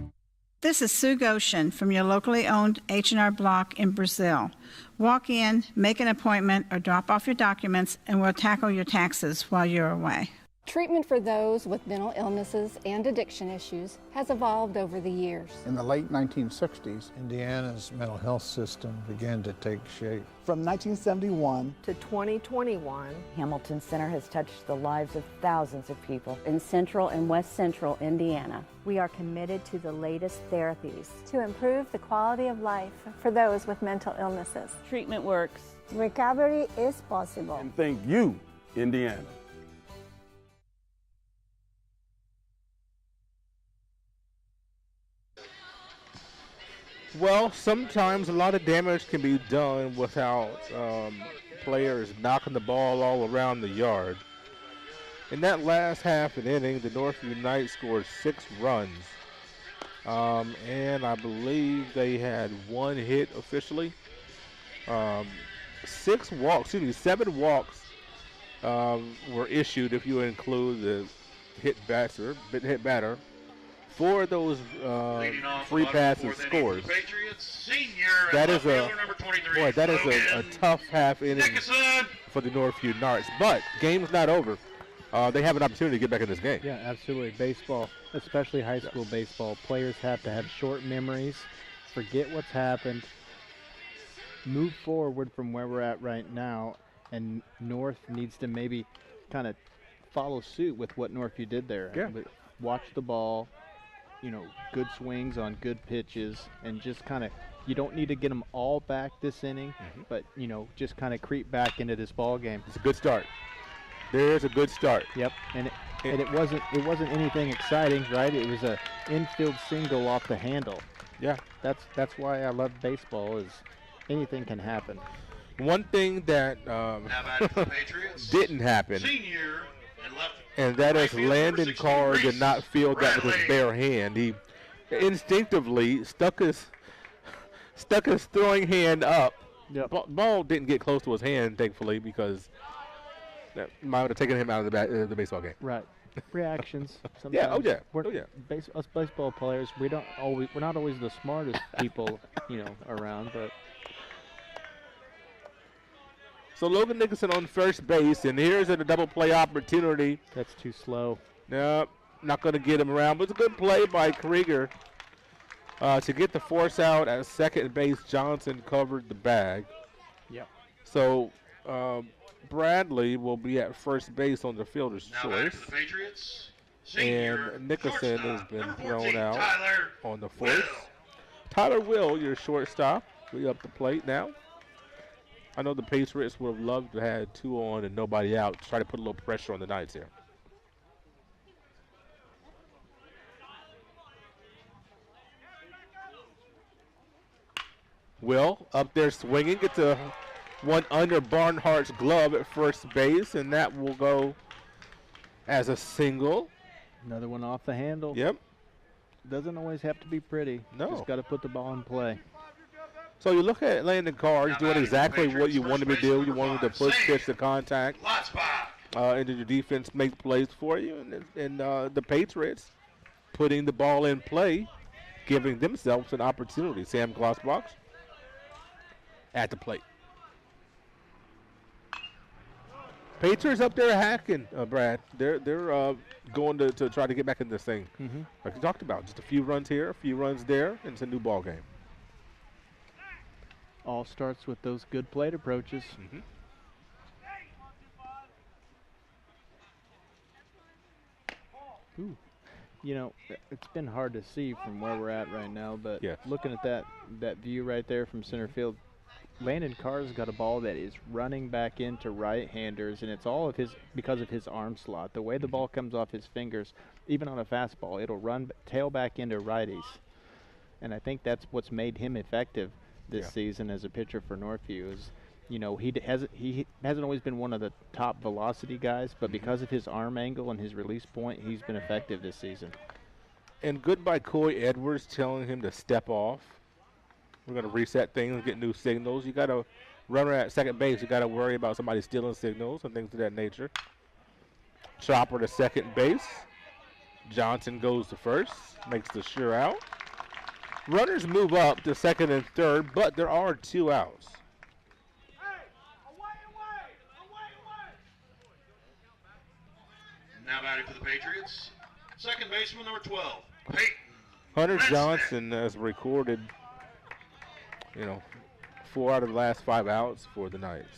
This is Sue Goshen from your locally owned H&R Block in Brazil. Walk in, make an appointment, or drop off your documents, and we'll tackle your taxes while you're away. Treatment for those with mental illnesses and addiction issues has evolved over the years. In the late 1960s, Indiana's mental health system began to take shape. From 1971 to 2021, Hamilton Center has touched the lives of thousands of people in central and west central Indiana. We are committed to the latest therapies to improve the quality of life for those with mental illnesses. Treatment works. Recovery is possible. And thank you, Indiana. Well, sometimes a lot of damage can be done without players knocking the ball all around the yard. In that last half an inning, the Northview Knights scored 6 runs. And I believe they had 1 hit officially. 7 walks were issued if you include the hit batter. 4 of those free passes scores. That is a tough half inning for the Northview Knights. But game's not over. They have an opportunity to get back in this game. Yeah, absolutely. Baseball, especially high school baseball, players have to have short memories, forget what's happened, move forward from where we're at right now, and North needs to maybe kind of follow suit with what Northview did there. Yeah. Watch the ball. Good swings on good pitches, and just kind of, you don't need to get them all back this inning, but, just kind of creep back into this ball game. It's a good start. There's a good start. Yep, and it wasn't anything exciting, right? It was a infield single off the handle. Yeah. That's why I love baseball, is anything can happen. One thing that didn't happen, and that is Landon Carr did not field that with his bare hand. He instinctively stuck his throwing hand up. Yep. Ball didn't get close to his hand, thankfully, because that might have taken him out of the baseball game. Right. Reactions. Sometimes. Yeah. Us baseball players, we're not always the smartest people, around, but. So Logan Nicholson on first base, and here's a double play opportunity. That's too slow. Nope, not going to get him around. But it's a good play by Krieger to get the force out at second base. Johnson covered the bag. Yep. So Bradley will be at first base on the fielder's choice. The Patriots. And Nicholson has been thrown out on the fourth. Tyler Will, your shortstop, will be up the plate now. I know the Patriots would have loved to have 2 on and nobody out to try to put a little pressure on the Knights here. Will up there swinging, gets one under Barnhart's glove at first base, and that will go as a single. Another one off the handle. Yep. Doesn't always have to be pretty. No. Just got to put the ball in play. So you look at Landon Carr, he's doing exactly what you want him to do. You want him to push, pitch, the contact, and then your defense make plays for you. And the Patriots putting the ball in play, giving themselves an opportunity. Sam Glossbox at the plate. Patriots up there hacking, Brad. They're going to try to get back in this thing. Like you talked about, just a few runs here, a few runs there, and it's a new ball game. All starts with those good plate approaches. Ooh. It's been hard to see from where we're at right now, but looking at that view right there from center field, Landon Carr's got a ball that is running back into right-handers, and it's all because of his arm slot. The way the ball comes off his fingers, even on a fastball, it'll run tail back into righties. And I think that's what's made him effective this season as a pitcher for Northview. Is, he hasn't always been one of the top velocity guys, but because of his arm angle and his release point, he's been effective this season. And good by Coy Edwards telling him to step off. We're going to reset things, get new signals. You got a runner at second base. You got to worry about somebody stealing signals and things of that nature. Chopper to second base. Johnson goes to first, makes the sure out. Runners move up to second and third, but there are 2 outs. Now batting for the Patriots, second baseman number 12, Peyton. Hunter Johnson has recorded, 4 out of the last 5 outs for the Knights.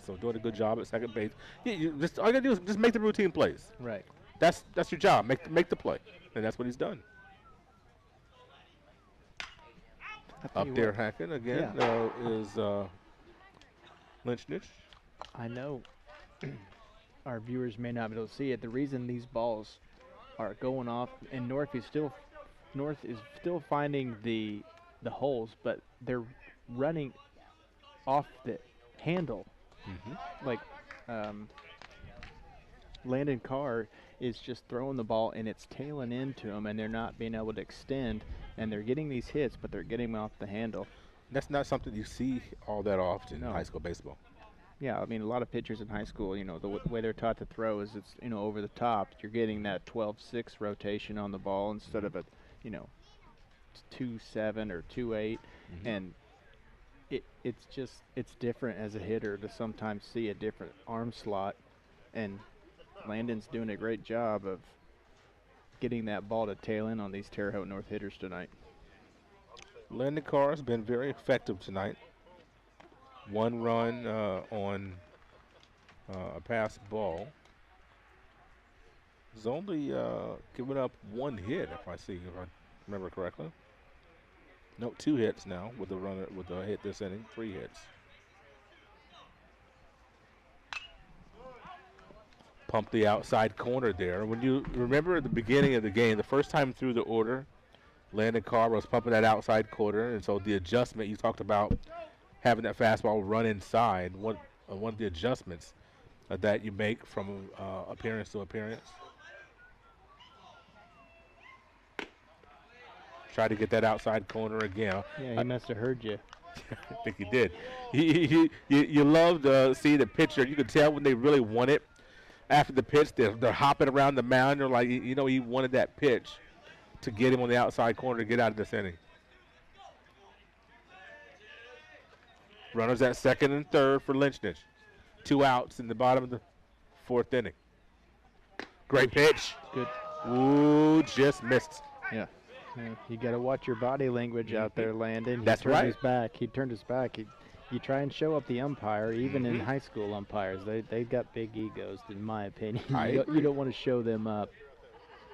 So doing a good job at second base. All you gotta do is just make the routine plays. Right. That's your job. Make the play, and that's what he's done. Up there, hacking again is Lynchnich. I know our viewers may not be able to see it. The reason these balls are going off, and North is still finding the holes, but they're running off the handle. Like Landon Carr is just throwing the ball and it's tailing into them, and they're not being able to extend, and they're getting these hits, but they're getting them off the handle. That's not something you see all that often in high school baseball. Yeah, I mean, a lot of pitchers in high school, the way they're taught to throw is it's, over the top. You're getting that 12-6 rotation on the ball instead of a, 2-7 or 2-8, and it's different as a hitter to sometimes see a different arm slot, and Landon's doing a great job of getting that ball to tail in on these Terre Haute North hitters tonight. Landon Carr has been very effective tonight. 1 run on a pass ball. He's only given up 1 hit, if I remember correctly. No, 2 hits now with the hit this inning. 3 hits. Pump the outside corner there. When you remember at the beginning of the game, the first time through the order, Landon Carr was pumping that outside corner, and so the adjustment you talked about, having that fastball run inside, one of the adjustments that you make from appearance to appearance. Try to get that outside corner again. Yeah, he must have heard you. I think he did. You love to see the pitcher. You can tell when they really want it. After the pitch, they're hopping around the mound. They're like, he wanted that pitch to get him on the outside corner to get out of this inning. Runners at second and third for Lynchnich. 2 outs in the bottom of the 4th inning. Great pitch. Good. Ooh, just missed. Yeah. You got to watch your body language out there, Landon. That's right. He turned his back. You try and show up the umpire, even in high school umpires. They've got big egos, in my opinion. You don't want to show them up.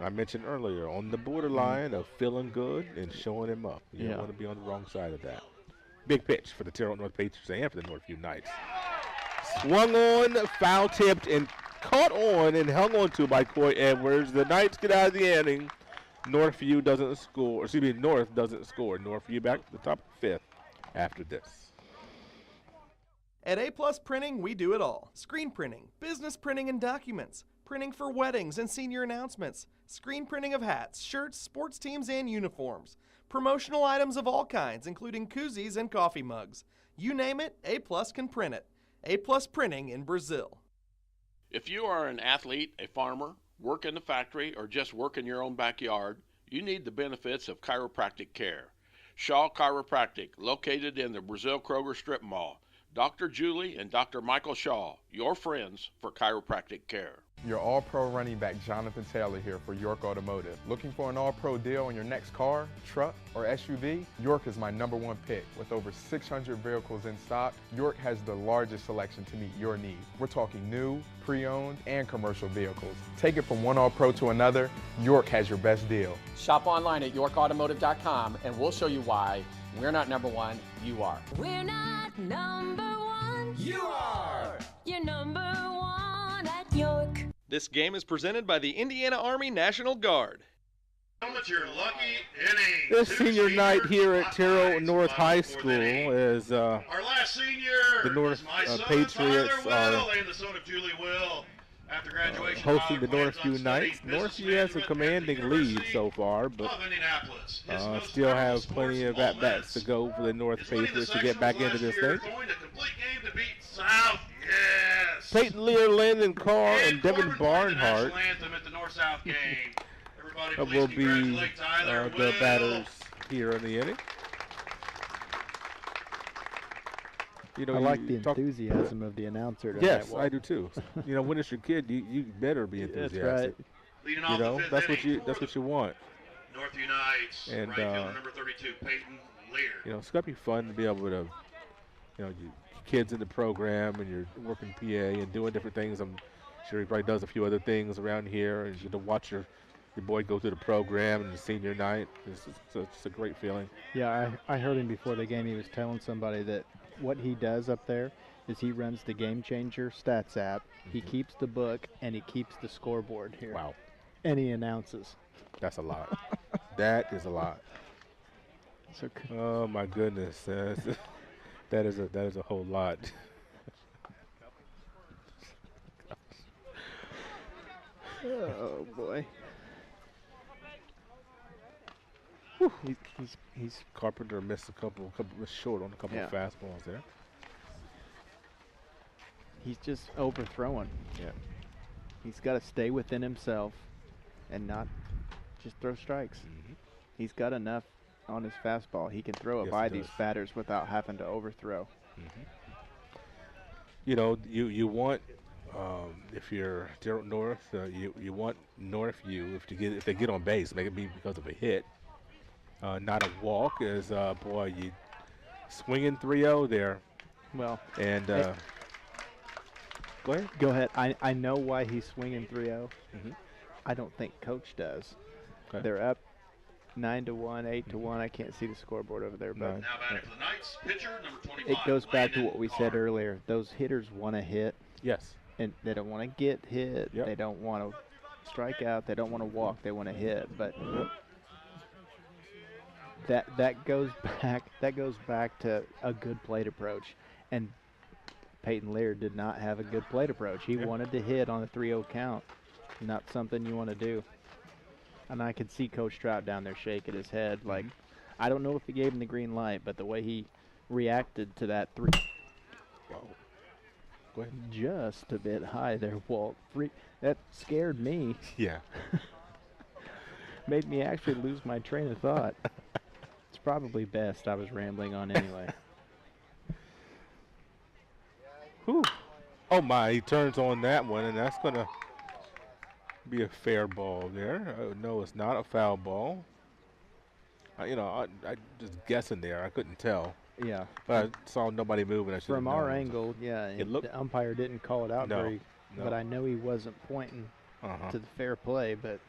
I mentioned earlier, on the borderline of feeling good and showing him up. You don't want to be on the wrong side of that. Big pitch for the Terre Haute North Patriots and for the Northview Knights. Swung on, foul-tipped, and caught on and hung on to by Coy Edwards. The Knights get out of the inning. Northview doesn't score. North doesn't score. Northview back to the top of the 5th after this. At A+ Printing, we do it all. Screen printing, business printing and documents, printing for weddings and senior announcements, screen printing of hats, shirts, sports teams, and uniforms, promotional items of all kinds, including koozies and coffee mugs. You name it, A+ can print it. A+ Printing in Brazil. If you are an athlete, a farmer, work in the factory, or just work in your own backyard, you need the benefits of chiropractic care. Shaw Chiropractic, located in the Brazil Kroger Strip Mall. Dr. Julie and Dr. Michael Shaw, your friends for chiropractic care. Your All-Pro running back Jonathan Taylor here for York Automotive. Looking for an All-Pro deal on your next car, truck, or SUV? York is my #1 pick. With over 600 vehicles in stock, York has the largest selection to meet your needs. We're talking new, pre-owned, and commercial vehicles. Take it from one All-Pro to another, York has your best deal. Shop online at yorkautomotive.com and we'll show you why we're not #1, you are. We're not #1. You are. You're #1 at York. This game is presented by the Indiana Army National Guard. Your lucky inning. This senior night here at Terre Haute North High School is our last senior. The North Patriots are and the son of Julie Will. After graduation, hosting the Northview Knights. Northview has a commanding lead so far, but still have plenty of at-bats to go for the North Patriots to get back into this thing. Peyton Lear, Landon Carr, and Devin Barnhart will be the batters here in the inning. You know, I like the enthusiasm of the announcer. Yes, I do too. You know, when it's your kid, you better be enthusiastic. That's right. Leading You off know, the fifth that's what you want. Northview Knights, And right fielder number 32, Peyton Lear. you know, it's gotta be fun to be able to, you know, kids in the program and you're working PA and doing different things. I'm sure he probably does a few other things around here, and you to watch your boy go through the program and the senior night. It's a great feeling. Yeah, I heard him before the game. He was telling somebody that what he does up there is he runs the Game Changer stats app. He keeps the book, and he keeps the scoreboard here. Wow. And he announces. That's a lot. That is a lot. So oh my goodness, that is a whole lot. Oh boy. He's Carpenter missed a couple short on a couple of fastballs there. He's just overthrowing. Yeah. He's got to stay within himself and not just throw strikes. He's got enough on his fastball. He can throw it by these batters without having to overthrow. You know, you want if you're Terre Haute North, you want Northview if they get on base, make it be because of a hit, not a walk. As boy, you swinging 3-0 there. Well, and go ahead. Go ahead. I know why he's swinging 3-0. I don't think Coach does. Okay. They're up 9-1, 8-1. I can't see the scoreboard over there, but Now batting for the Knights, pitcher number 25. it goes back to what we said earlier. Those hitters want to hit. Yes. And they don't want to get hit. Yep. They don't want to strike out. They don't want to walk. They want to hit. But that goes back to a good plate approach. And Peyton Lear did not have a good plate approach. He wanted to hit on a 3-0 count. Not something you want to do. And I could see Coach Trout down there shaking his head. Like, I don't know if he gave him the green light, but the way he reacted to that 3. Whoa. Go ahead. Just a bit high there, Walt. That scared me. Yeah. Made me actually lose my train of thought. It's probably best I was rambling on anyway. Whew. Oh my, he turns on that one, and that's going to be a fair ball there. No, it's not a foul ball. You know, I just guessing there. I couldn't tell. Yeah. But I saw nobody moving. From our angle, yeah, the umpire didn't call it out but I know he wasn't pointing to the fair play, but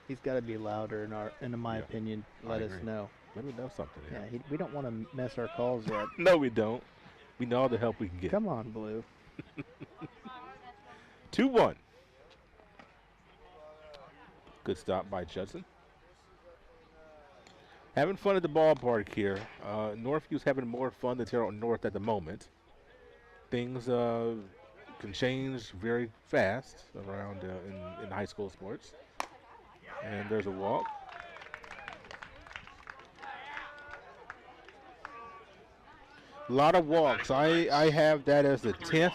he's got to be louder in my opinion. Let us know. Let me know something. Yeah, we don't want to mess our calls up. No, we don't. We know all the help we can get. Come on, Blue. 2-1. Good stop by Judson. Having fun at the ballpark here. Northview's having more fun than Terre Haute North at the moment. Things can change very fast around in high school sports. And there's a walk. A lot of walks. I have that as the 10th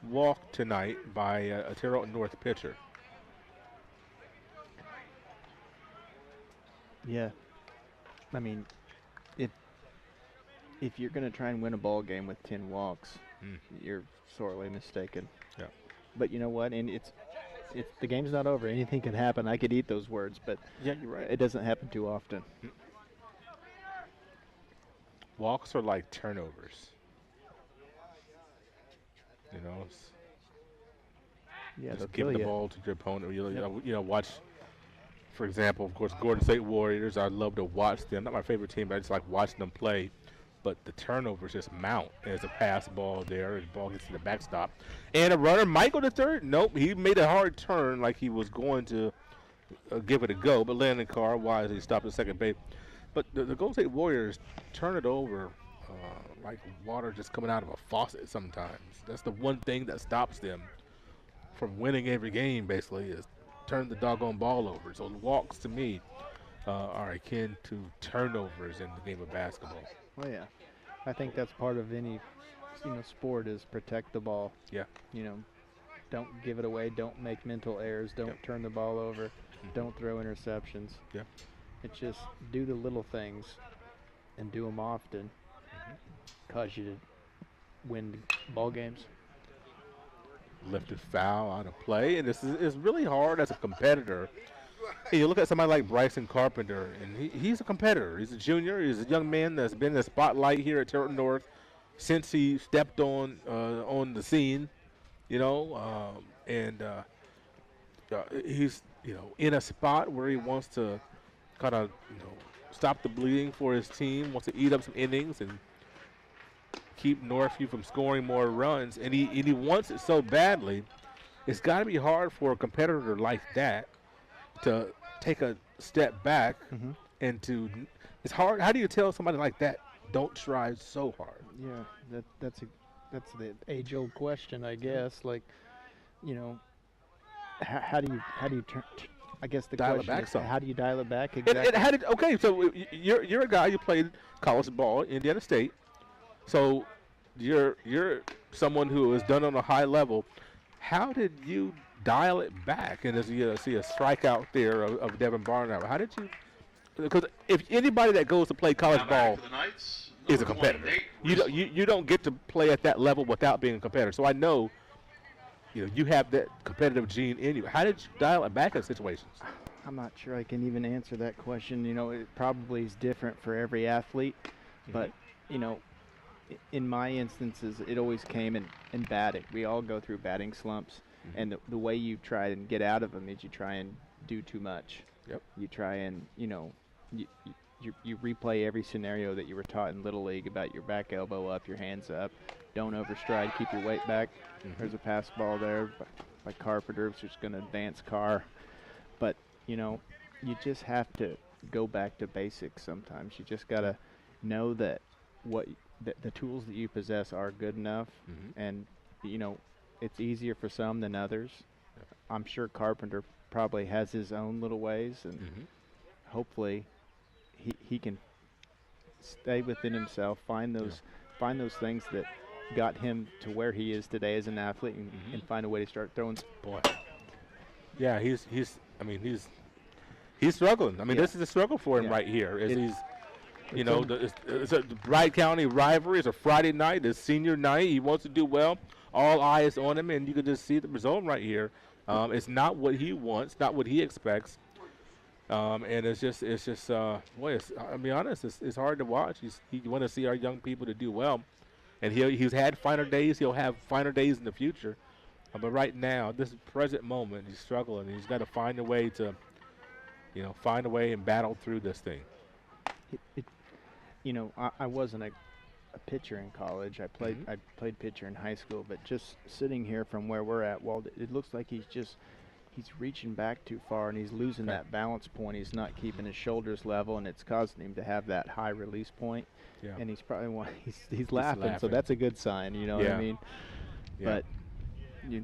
walk tonight by a Terre Haute North pitcher. Yeah. I mean, if you're going to try and win a ball game with 10 walks, you're sorely mistaken. Yeah. But you know what? And it's the game's not over. Anything can happen. I could eat those words, but yeah, you're right. It doesn't happen too often. Walks are like turnovers. You know, just give the ball to your opponent. You know, watch. For example, of course, Gordon State Warriors. I love to watch them. Not my favorite team, but I just like watching them play. But the turnovers just mount. There's a pass ball there. The ball gets to the backstop. And a runner might go to third. Nope, he made a hard turn like he was going to give it a go. But Lynn and Carr wisely stopped at second base. But the Golden State Warriors turn it over like water just coming out of a faucet sometimes. That's the one thing that stops them from winning every game, basically, is turn the doggone ball over. So walks, to me, are akin to turnovers in the game of basketball. Well, yeah. I think that's part of any, sport is protect the ball. Yeah. Don't give it away. Don't make mental errors. Don't turn the ball over. Don't throw interceptions. Yeah. It's just do the little things and do them often, cause you to win ball games. Lifted foul out of play, and it's really hard as a competitor. Hey, you look at somebody like Bryson Carpenter, and he's a competitor. He's a junior. He's a young man that's been in the spotlight here at Terre Haute North since he stepped on the scene, you know, and he's, you know, in a spot where he wants to kind of, you know, stop the bleeding for his team, wants to eat up some innings and keep Northview from scoring more runs, and he wants it so badly. It's got to be hard for a competitor like that to take a step back and to. It's hard. How do you tell somebody like that don't try so hard? Yeah, that's the age-old question, I guess. Like, you know, how do you turn? I guess the Dial it question back is, some. how do you dial it back exactly? Okay, so you're a guy who played college ball at Indiana State. So you're someone who has done on a high level. How did you dial it back? And as you see a strikeout there of Devin Barnard, how did you? Because if anybody that goes to play college ball is a competitor, you don't get to play at that level without being a competitor. So I know, you know, you have that competitive gene in you. How did you dial it back in situations? I'm not sure I can even answer that question. You know, it probably is different for every athlete, but you know, in my instances, it always came in batting. We all go through batting slumps, and the way you try and get out of them is you try and do too much. Yep. You try and, you know, you replay every scenario that you were taught in Little League about your back elbow up, your hands up, don't overstride, keep your weight back. There's a pass ball there by Carpenter, which is going to advance Carr. But, you know, you just have to go back to basics sometimes. You just got to know that the tools that you possess are good enough, and, you know, it's easier for some than others. I'm sure Carpenter probably has his own little ways, and hopefully he can stay within himself, find those things that got him to where he is today as an athlete, and find a way to start throwing. Boy, yeah, he's struggling. I mean, this is a struggle for him right here. He's, you know, it's a Bright County rivalry. It's a Friday night. It's senior night. He wants to do well. All eyes on him, and you can just see the result right here. It's not what he wants, not what he expects, and it's just boy, I'll be honest, it's hard to watch. You want to see our young people to do well, and he's had finer days. He'll have finer days in the future, but right now, this present moment, he's struggling. He's got to find a way to, you know, find a way and battle through this thing. You know, I wasn't a pitcher in college. I played pitcher in high school, but just sitting here from where we're at, Walt, it looks like he's reaching back too far, and he's losing that balance point. He's not keeping his shoulders level, and it's causing him to have that high release point. Yeah. And he's probably he's laughing, so that's a good sign. You know what I mean? Yeah. But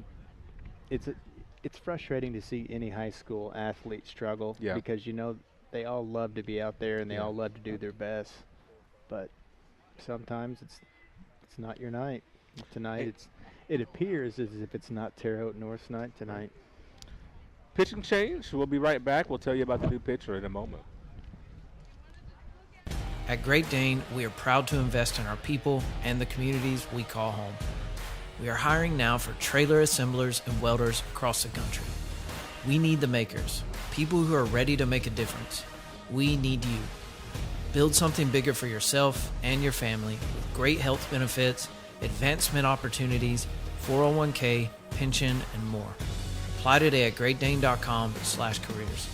it's frustrating to see any high school athlete struggle because, you know, they all love to be out there and they all love to do their best, but sometimes it's not your night. Tonight it appears as if it's not Terre Haute North's night tonight. Pitching change. We'll be right back. We'll tell you about the new pitcher in a moment. At Great Dane, we are proud to invest in our people and the communities we call home. We are hiring now for trailer assemblers and welders across the country. We need the makers, people who are ready to make a difference. We need you. Build something bigger for yourself and your family with great health benefits, advancement opportunities, 401k, pension, and more. Apply today at greatdane.com/careers.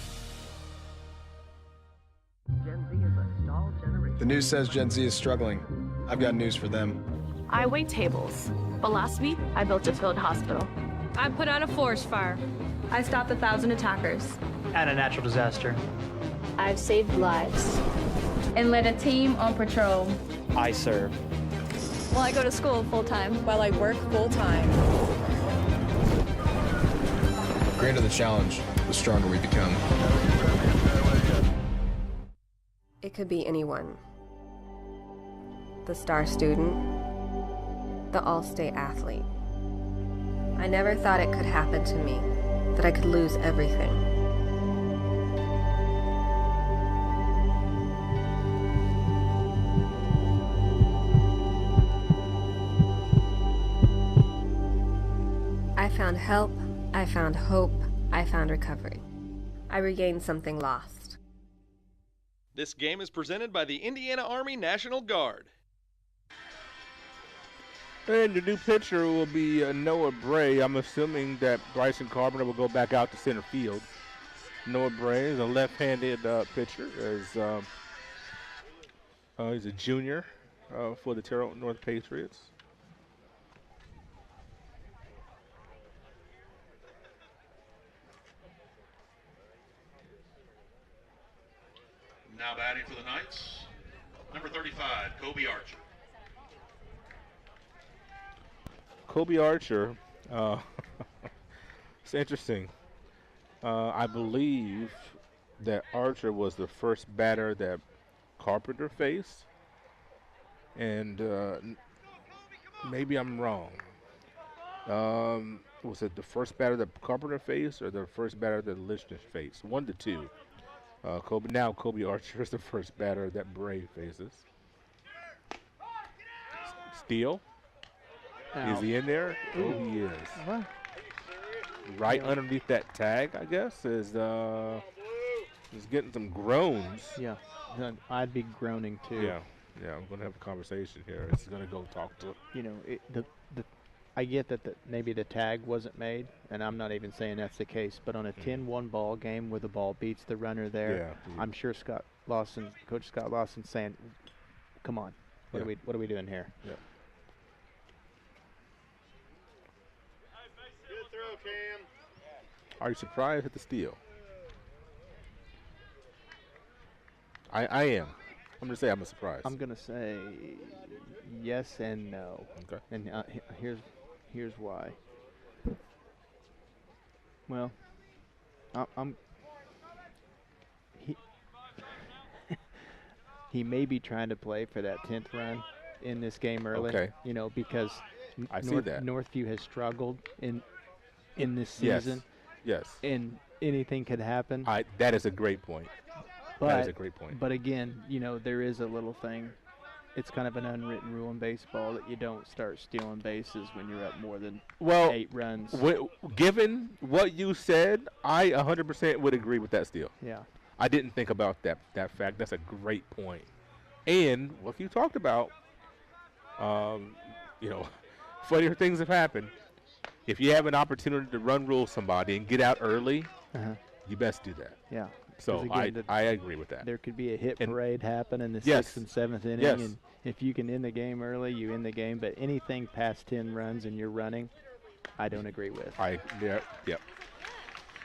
The news says Gen Z is struggling. I've got news for them. I wait tables, but last week I built a field hospital. I put out a forest fire. I stopped 1,000 attackers. And a natural disaster. I've saved lives. And led a team on patrol. I serve. Well, I go to school full-time. While I work full-time. The greater the challenge, the stronger we become. It could be anyone. The star student, the all-state athlete. I never thought it could happen to me, that I could lose everything. help, I found hope, I found recovery. I regained something lost. This game is presented by the Indiana Army National Guard. And the new pitcher will be Noah Bray. I'm assuming that Bryson Carpenter will go back out to center field. Noah Bray is a left-handed pitcher. He's a junior for the Terre Haute North Patriots. Now batting for the Knights, number 35, Kobe Archer. Kobe Archer, it's interesting. I believe that Archer was the first batter that Carpenter faced, and maybe I'm wrong. Was it the first batter that Carpenter faced or the first batter that Lichner faced? One to two. Kobe Archer is the first batter that Bray faces. Steele. Ow. Is he in there? Ooh. Oh, he is. What? Right underneath that tag, I guess, is getting some groans. Yeah, I'd be groaning too. Yeah, I'm going to have a conversation here. It's going to go talk to. You know, I get that maybe the tag wasn't made, and I'm not even saying that's the case. But on a 10-1 ball game where the ball beats the runner there, I'm sure Coach Scott Lawson, saying, "Come on, what are we doing here?" Yeah. Good throw, Cam. Are you surprised at the steal? I am. I'm going to say I'm surprised. I'm going to say yes and no. Okay. And here's why. Well, he may be trying to play for that 10th run in this game early. Okay. You know, because Northview has struggled in this season. Yes. And anything could happen. That is a great point. That is a great point. But again, you know, there is a little thing. It's kind of an unwritten rule in baseball that you don't start stealing bases when you're up more than 8 runs. Given what you said, I 100% would agree with that steal. Yeah. I didn't think about that fact. That's a great point. And what you talked about, you know, funnier things have happened. If you have an opportunity to run rule somebody and get out early, you best do that. Yeah. So again, I agree with that. There could be a hit parade happen in the 6th and 7th inning, and if you can end the game early, you end the game. But anything past 10 runs and you're running, I don't agree with. Yep.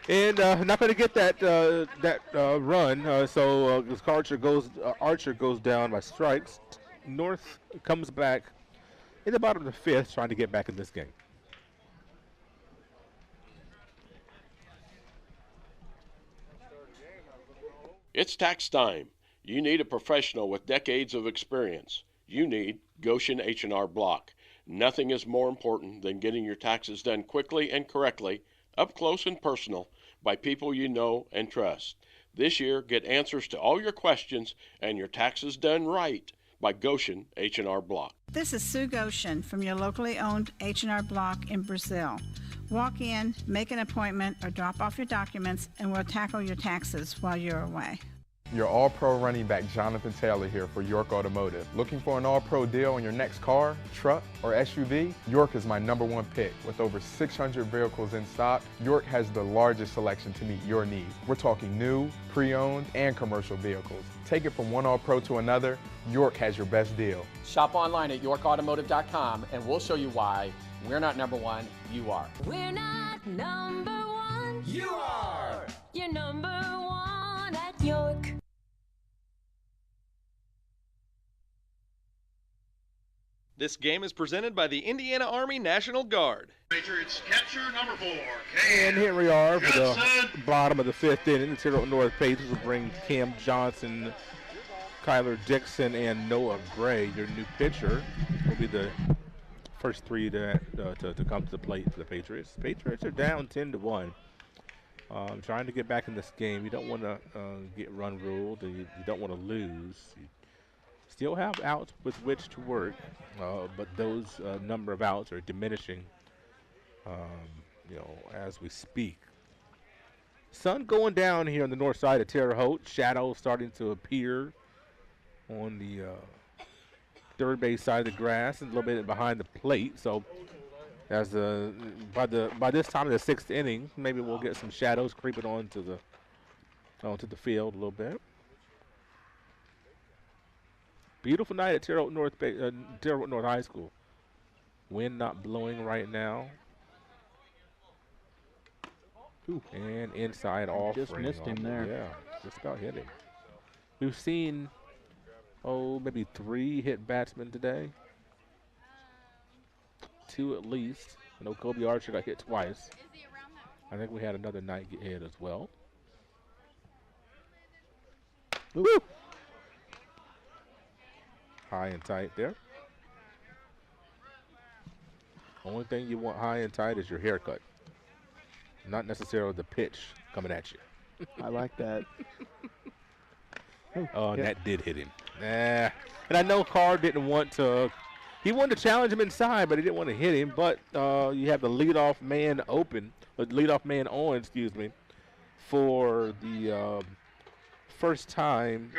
And not going to get that run. So Archer goes down by strikes. North comes back in the bottom of the 5th, trying to get back in this game. It's tax time. You need a professional with decades of experience. You need Goshen H&R Block. Nothing is more important than getting your taxes done quickly and correctly, up close and personal, by people you know and trust. This year, get answers to all your questions and your taxes done right by Goshen H&R Block. This is Sue Goshen from your locally owned H&R Block in Brazil. Walk in, make an appointment, or drop off your documents, and we'll tackle your taxes while you're away. Your All-Pro running back Jonathan Taylor here for York Automotive. Looking for an All-Pro deal on your next car, truck, or SUV? York is my #1 pick. With over 600 vehicles in stock, York has the largest selection to meet your needs. We're talking new, pre-owned, and commercial vehicles. Take it from one All-Pro to another, York has your best deal. Shop online at yorkautomotive.com and we'll show you why we're not #1, you are. We're not #1. You are. You're #1 at York. This game is presented by the Indiana Army National Guard. Patriots catcher number 4. And here we are for the bottom of the 5th inning. The Terre Haute North Patriots will bring Cam Johnson, Kyler Dixon, and Noah Gray. Your new pitcher will be the first 3 to come to the plate for the Patriots. Patriots are down 10-1. Trying to get back in this game. You don't want to get run ruled. You don't want to lose. You still have outs with which to work, but those number of outs are diminishing as we speak. Sun going down here on the north side of Terre Haute. Shadows starting to appear on the third base side of the grass and a little bit behind the plate. So as by this time of the sixth inning, maybe we'll get some shadows creeping onto the field a little bit. Beautiful night at Terre Haute North High School. Wind not blowing right now. Ooh. And inside off. Just missed him there. Yeah, just about hit him. We've seen, maybe 3 hit batsmen today. 2 at least. I know Kobe Archer got hit twice. I think we had another night get hit as well. Woo! High and tight there. Only thing you want high and tight is your haircut. Not necessarily the pitch coming at you. I like that. Oh, that did hit him. And I know Carr didn't want to. He wanted to challenge him inside, but he didn't want to hit him. But you have the leadoff man on, for the first time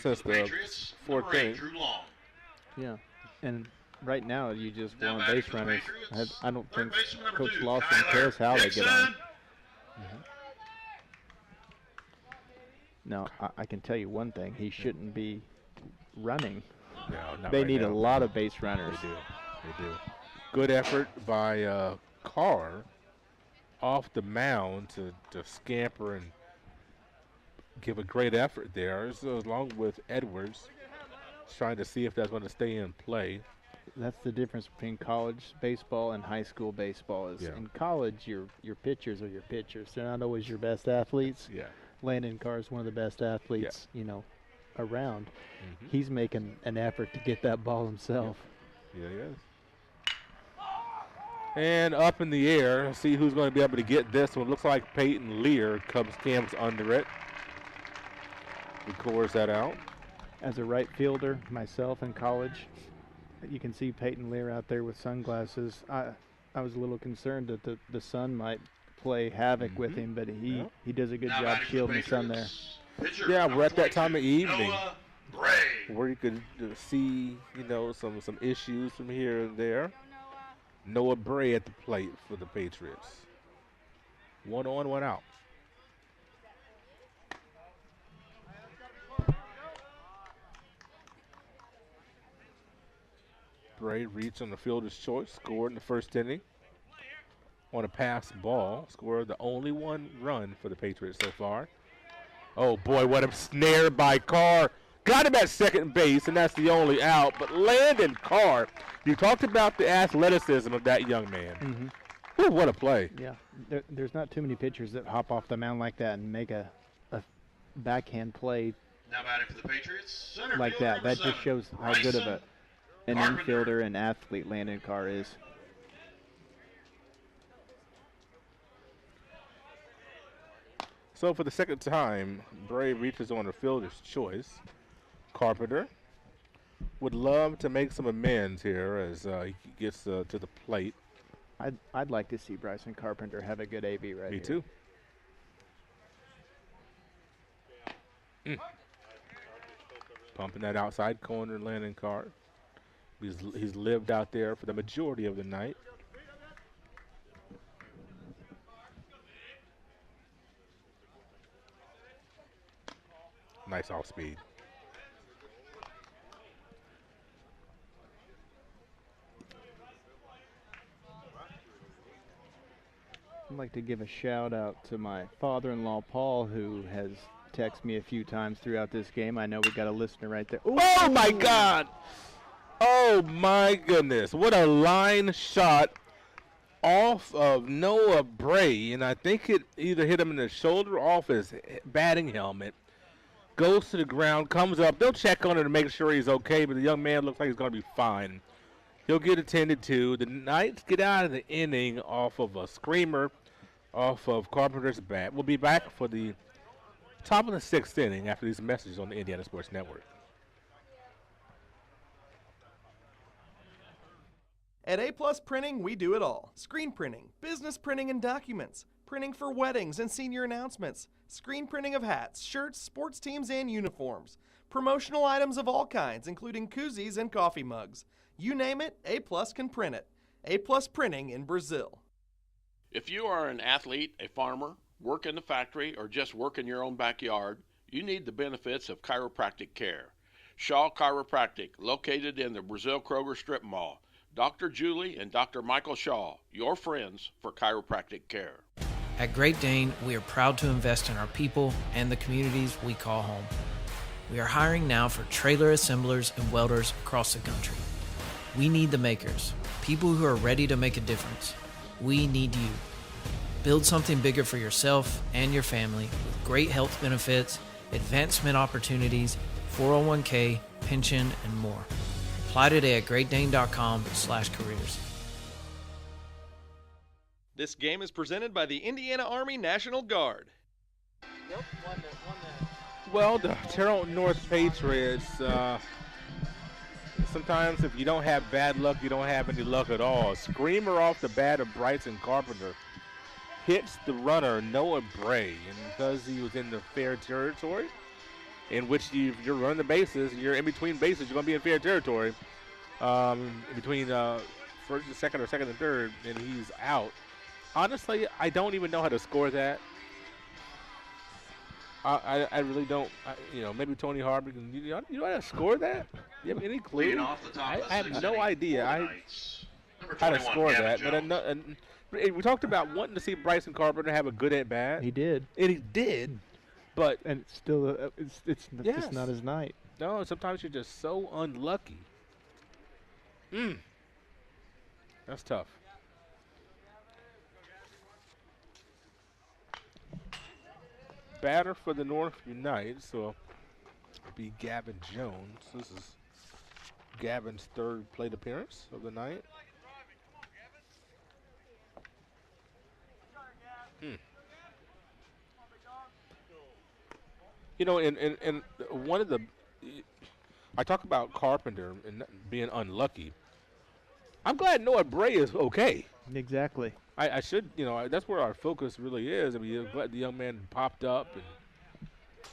since the fourth inning. Yeah, and right now you just want base runners. I don't think Coach Lawson cares how they get on. Now, I can tell you one thing. He shouldn't be running. No, they need a lot of base runners. They do. Good effort by Carr off the mound to scamper and give a great effort there. So along with Edwards, trying to see if that's going to stay in play. That's the difference between college baseball and high school baseball. In college, your pitchers are your pitchers. They're not always your best athletes. Yeah. Landon Carr is one of the best athletes, around. He's making an effort to get that ball himself. Yeah, he is. And up in the air, see who's going to be able to get this one. Looks like Peyton Lear camps under it. He cores that out. As a right fielder myself in college, you can see Peyton Lear out there with sunglasses. I was a little concerned that the sun might play havoc with him, but he does a good job shielding the sun there. Yeah, we're at that time of evening where you could see, some issues from here and there. Noah Bray at the plate for the Patriots. 1 on, 1 out. Bray reached on the fielder's choice, scored in the first inning on a pass ball, scored the only 1 run for the Patriots so far. Oh boy, what a snare by Carr. Got him at second base, and that's the only out. But Landon Carr, you talked about the athleticism of that young man. Ooh, what a play. Yeah, there's not too many pitchers that hop off the mound like that and make a backhand play now batting for the Patriots, like that. That just shows how good of an infielder and athlete Landon Carr is. So for the second time, Bray reaches on a fielder's choice. Carpenter would love to make some amends here as he gets to the plate. I'd like to see Bryson Carpenter have a good AB right here. Me too. Pumping that outside corner, Landon Carr. He's lived out there for the majority of the night. Nice off speed. I'd like to give a shout out to my father-in-law, Paul, who has texted me a few times throughout this game. I know we got a listener right there. Ooh. Oh my God! Oh my goodness. What a line shot off of Noah Bray. And I think it either hit him in the shoulder or off his batting helmet. Goes to the ground, comes up. They'll check on it to make sure he's okay, but the young man looks like he's going to be fine. He'll get attended to. The Knights get out of the inning off of a screamer off of Carpenter's bat. We'll be back for the top of the sixth inning after these messages on the Indiana Sports Network. At A Plus Printing, we do it all. Screen printing, business printing and documents, printing for weddings and senior announcements, screen printing of hats, shirts, sports teams, and uniforms, promotional items of all kinds, including koozies and coffee mugs. You name it, A Plus can print it. A Plus Printing in Brazil. If you are an athlete, a farmer, work in the factory, or just work in your own backyard, you need the benefits of chiropractic care. Shaw Chiropractic, located in the Brazil Kroger Strip Mall. Dr. Julie and Dr. Michael Shaw, your friends for chiropractic care. At Great Dane, we are proud to invest in our people and the communities we call home. We are hiring now for trailer assemblers and welders across the country. We need the makers, people who are ready to make a difference. We need you. Build something bigger for yourself and your family with great health benefits, advancement opportunities, 401k, pension, and more. Apply today at greatdane.com/careers. This game is presented by the Indiana Army National Guard. Well, the Terre Haute North Patriots, sometimes if you don't have bad luck, you don't have any luck at all. Screamer off the bat of Bryson Carpenter hits the runner, Noah Bray, and because he was in the fair territory, in which you're running the bases, you're in between bases, you're going to be in fair territory, in between first and second or second and third, and he's out. Honestly, I don't even know how to score that. I really don't. Maybe Tony Harper can. You know how to score that? You have any clue? I have no idea how to score that. But we talked about wanting to see Bryson Carpenter have a good at bat. He did. And he did. But it's still it's just not his night. No, sometimes you're just so unlucky. That's tough. Batter for the Northview Knights, so it'll be Gavin Jones. This is Gavin's third plate appearance of the night. And one of the, I talk about Carpenter and being unlucky. I'm glad Noah Bray is okay. Exactly. I should, that's where our focus really is. I mean, I'm glad the young man popped up and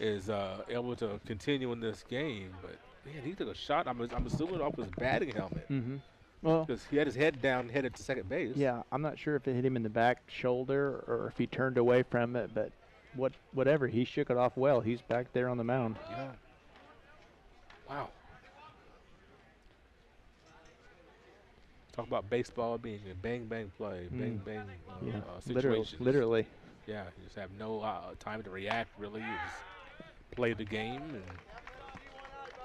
is able to continue in this game. But, man, he took a shot. I'm assuming off his batting helmet. Mm-hmm. Well, because he had his head down, headed to second base. Yeah, I'm not sure if it hit him in the back shoulder or if he turned away from it, but whatever, he shook it off well. He's back there on the mound. Yeah. Wow. Talk about baseball being a bang-bang play, bang-bang situations. Literally. Yeah, you just have no time to react, really. You just play the game,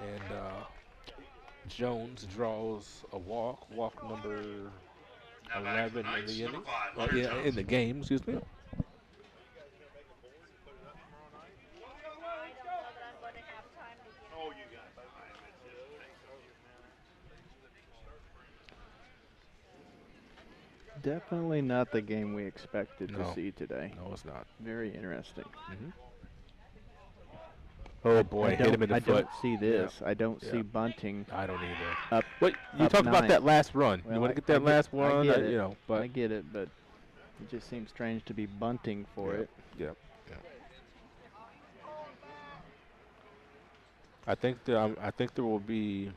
and Jones draws a walk number 11 in the inning. In the game, excuse me. Definitely not the game we expected to see today. No, it's not. Very interesting. Mm-hmm. Oh boy, hit him in the foot. I don't see this. Yeah. I don't see bunting. I don't either. Wait, you talked about that last run. Well, you want to get that last run? I get it. But I get it, but it just seems strange to be bunting for it. Yep. I think there will be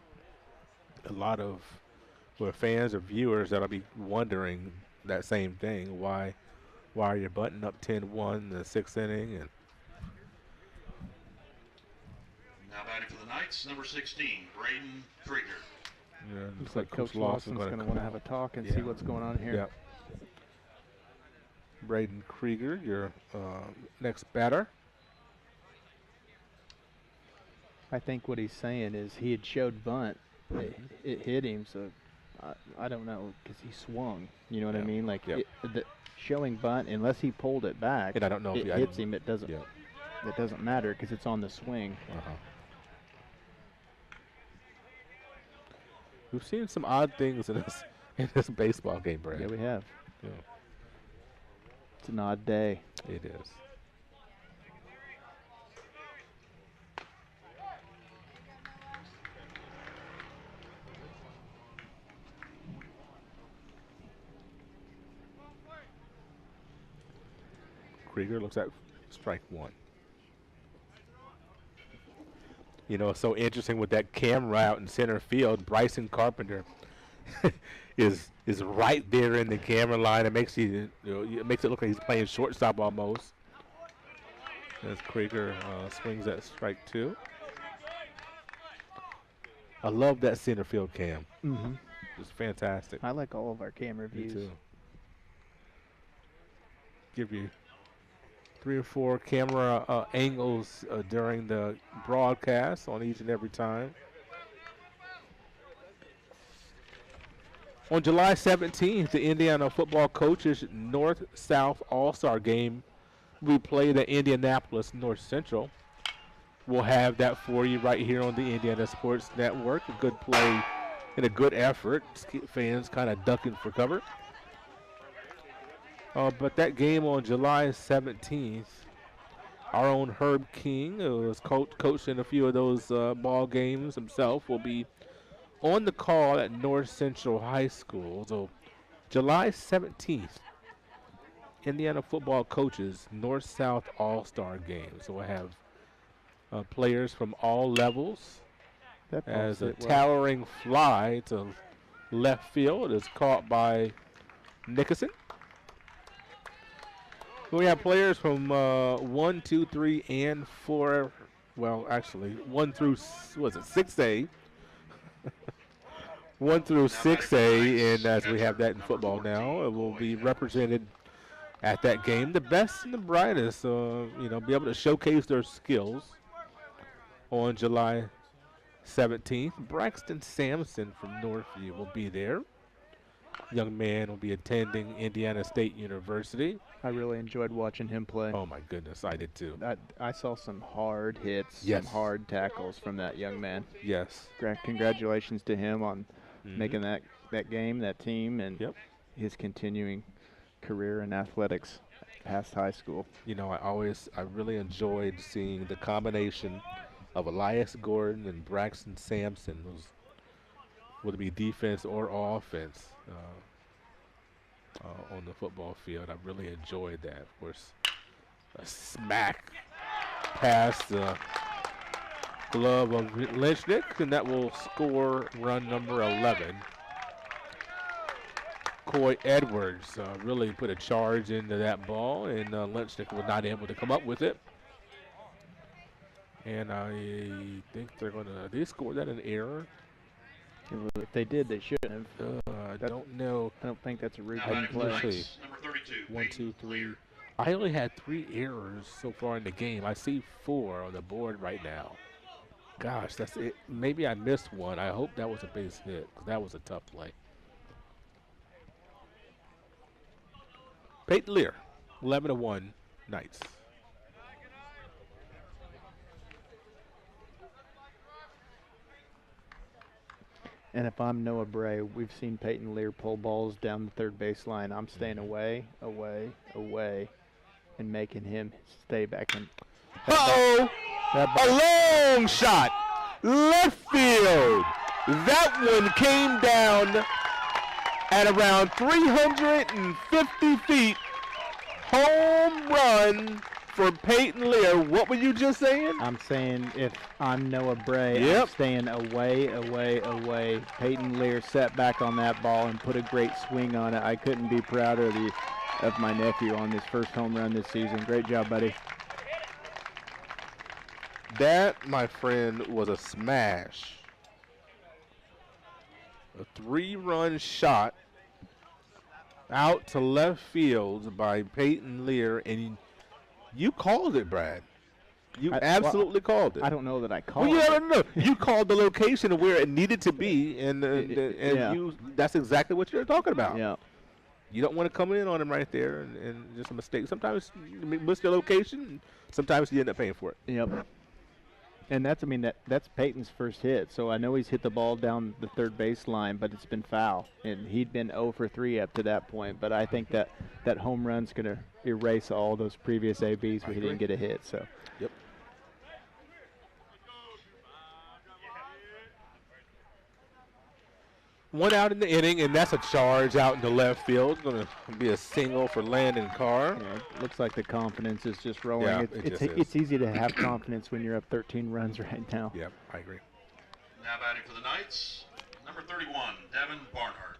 a lot of fans or viewers that'll be wondering that same thing. Why are you bunting up 10-1 in the sixth inning? And now batting for the Knights, number 16, Braden Carlisle. Yeah, looks like Coach Lawson's going to want to have a talk and see what's going on here. Yep. Braden Carlisle, your next batter. I think what he's saying is he had showed bunt. It hit him, so I don't know, because he swung. You know what I mean? Like showing bunt, unless he pulled it back, and I don't know if it hits him. It doesn't. It doesn't matter because it's on the swing. We've seen some odd things in this baseball game, Brad. Yeah, we have. Yeah. It's an odd day. It is. Krieger looks at strike one. You know, it's so interesting with that camera out in center field. Bryson Carpenter is right there in the camera line. It makes it look like he's playing shortstop almost. As Krieger swings at strike two. I love that center field cam. Mm-hmm. It's fantastic. I like all of our camera views. Me too. Give you 3 or 4 camera angles during the broadcast on each and every time. On July 17th, the Indiana football coaches North-South All-Star game we played at Indianapolis North Central. We'll have that for you right here on the Indiana Sports Network. A good play and a good effort. Fans kind of ducking for cover. But that game on July 17th, our own Herb King, who was coached in a few of those ball games himself, will be on the call at North Central High School. So July 17th, Indiana football coaches North-South All-Star game. So we'll have players from all levels as a towering fly to left field is caught by Nickerson. We have players from 1, 2, 3, and 4. Well, actually, 1 through 6A. 1 through 6A, and as we have that in football now, it will be represented at that game. The best and the brightest, be able to showcase their skills on July 17th. Braxton Sampson from Northview will be there. Young man will be attending Indiana State University. I really enjoyed watching him play. Oh, my goodness, I did too. I saw some hard hits, yes, some hard tackles from that young man. Yes. Congratulations to him on making that game, that team, and his continuing career in athletics past high school. You know, I really enjoyed seeing the combination of Elias Gordon and Braxton Sampson, whether it be defense or offense, on the football field. I really enjoyed that. Of course, a smack past the glove of Lynchnick, and that will score run number 11. Coy Edwards really put a charge into that ball, and Lynchnick was not able to come up with it. And I think they scored that an error. If they did, they shouldn't have. I don't know. I don't think that's a routine play. Number 32. 1, 2, 3. I only had 3 errors so far in the game. I see 4 on the board right now. Gosh, that's it. Maybe I missed one. I hope that was a base hit, because that was a tough play. Peyton Lear, 11-1 Knights. And if I'm Noah Bray, we've seen Peyton Lear pull balls down the third baseline. I'm staying away, and making him stay back in. Uh-oh! A long shot, left field. That one came down at around 350 feet. Home run for Peyton Lear. What were you just saying? I'm saying if I'm Noah Bray, I'm staying away. Peyton Lear sat back on that ball and put a great swing on it. I couldn't be prouder of my nephew on his first home run this season. Great job, buddy. That, my friend, was a smash. A 3-run shot out to left field by Peyton Lear, and you called it, Brad. You absolutely called it. I don't know that I called it. Well, no. You called the location of where it needed to be, and that's exactly what you're talking about. Yeah. You don't want to come in on him right there and just a mistake. Sometimes you miss the location, sometimes you end up paying for it. Yep. And that's Peyton's first hit. So I know he's hit the ball down the third baseline, but it's been foul. And he'd been 0 for 3 up to that point. But I think that home run's going to erase all those previous ABs where he didn't get a hit. So. Yep. One out in the inning, and that's a charge out in the left field. It's going to be a single for Lynn and Carr. Yeah, it looks like the confidence is just rolling. Yeah, It's easy to have confidence when you're up 13 runs right now. Yep, I agree. Now batting for the Knights, number 31, Devin Barnhart.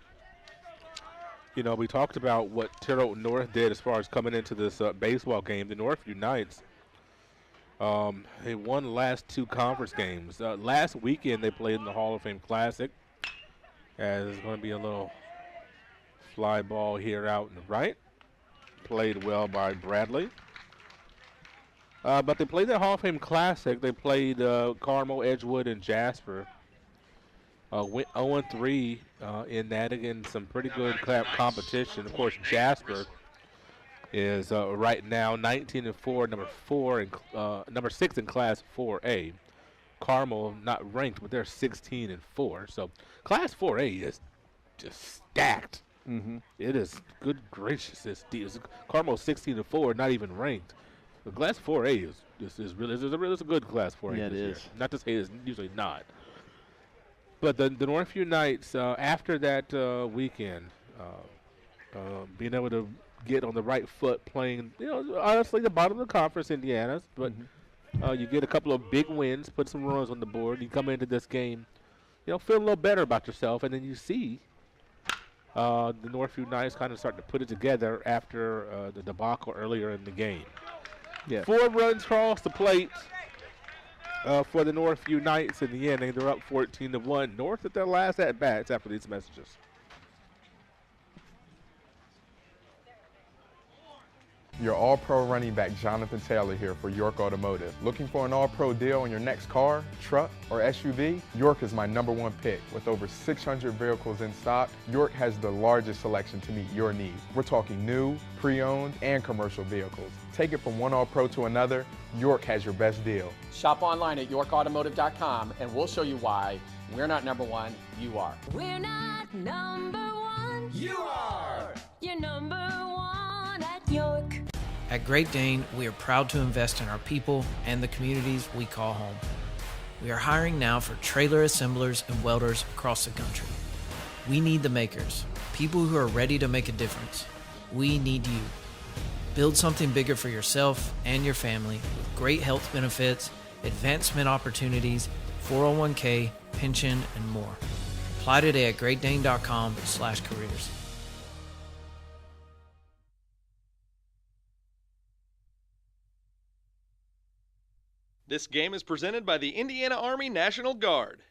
You know, we talked about what Terre Haute North did as far as coming into this baseball game. The Northview Knights, they won the last 2 conference games. Last weekend they played in the Hall of Fame Classic. As it's going to be a little fly ball here out in the right. Played well by Bradley. But they played the Hall of Fame Classic. They played Carmel, Edgewood, and Jasper. Went 0-3 in that against some pretty good competition. Of course, Jasper is right now 19-4, number 6 in Class 4A. Carmel not ranked, but they're 16-4. So Class 4A is just stacked. Mm-hmm. It is, good gracious, it's Carmel 16-4, not even ranked. The Class 4A is really it's a good Class 4A. Yeah, it is. Not to say it's usually not. But the Northview Knights, after that weekend, being able to get on the right foot, playing, honestly, the bottom of the conference, Indiana, but. Mm-hmm. You get a couple of big wins, put some runs on the board. You come into this game, feel a little better about yourself, and then you see the Northview Knights kind of starting to put it together after the debacle earlier in the game. Yeah. 4 runs across the plate for the Northview Knights in the inning. They're up 14-1. North at their last at-bats after these messages. Your all-pro running back Jonathan Taylor here for York Automotive. Looking for an all-pro deal on your next car, truck, or SUV? York is my #1 pick. With over 600 vehicles in stock, York has the largest selection to meet your needs. We're talking new, pre-owned, and commercial vehicles. Take it from one all-pro to another, York has your best deal. Shop online at yorkautomotive.com and we'll show you why we're not #1, you are. We're not #1. You are. You're #1 at York. At Great Dane, we are proud to invest in our people and the communities we call home. We are hiring now for trailer assemblers and welders across the country. We need the makers, people who are ready to make a difference. We need you. Build something bigger for yourself and your family with great health benefits, advancement opportunities, 401k, pension, and more. Apply today at greatdane.com/careers. This game is presented by the Indiana Army National Guard.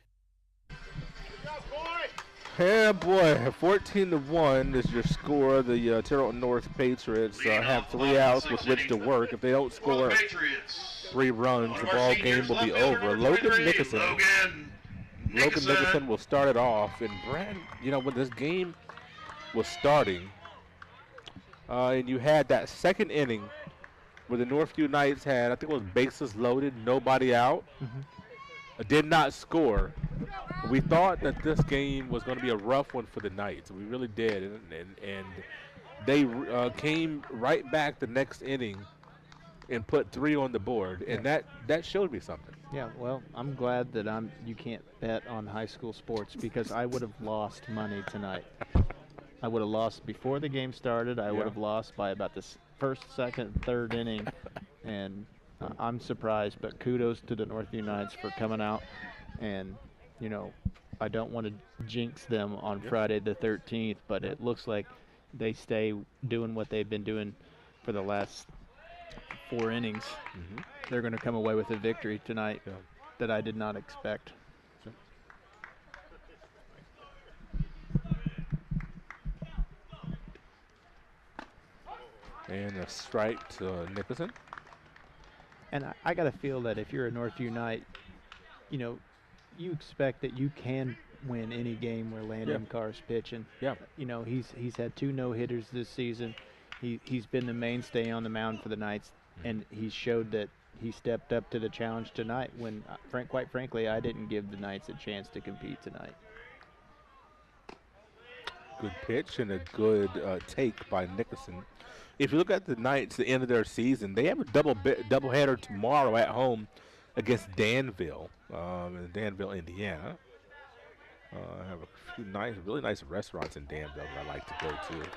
Yeah, boy, 14-1 is your score. The Terre Haute North Patriots have 3 outs with which to work. If they don't score 3 runs, the ball game will be over. Logan Nickerson will start it off. And Brad, when this game was starting, and you had that second inning where the Northview Knights had, I think it was bases loaded, nobody out, did not score. We thought that this game was going to be a rough one for the Knights. We really did, and they came right back the next inning and put 3 on the board, and that showed me something. Yeah, well, I'm glad that you can't bet on high school sports because I would have lost money tonight. I would have lost before the game started. I would have lost by about the first, second, third inning, and I'm surprised, but kudos to the Northview Knights for coming out, and I don't want to jinx them on Friday the 13th, but it looks like they stay doing what they've been doing for the last 4 innings. They're going to come away with a victory tonight that I did not expect. And a strike to Nicholson. And I got to feel that if you're a Northview Knight, you expect that you can win any game where Landon Carr's pitching. Yeah. He's had 2 no-hitters this season. He's been the mainstay on the mound for the Knights, and he showed that he stepped up to the challenge tonight when, quite frankly, I didn't give the Knights a chance to compete tonight. Good pitch and a good take by Nicholson. If you look at the Knights, the end of their season, they have a doubleheader tomorrow at home against Danville, in Danville, Indiana. I have a few really nice restaurants in Danville that I like to go to.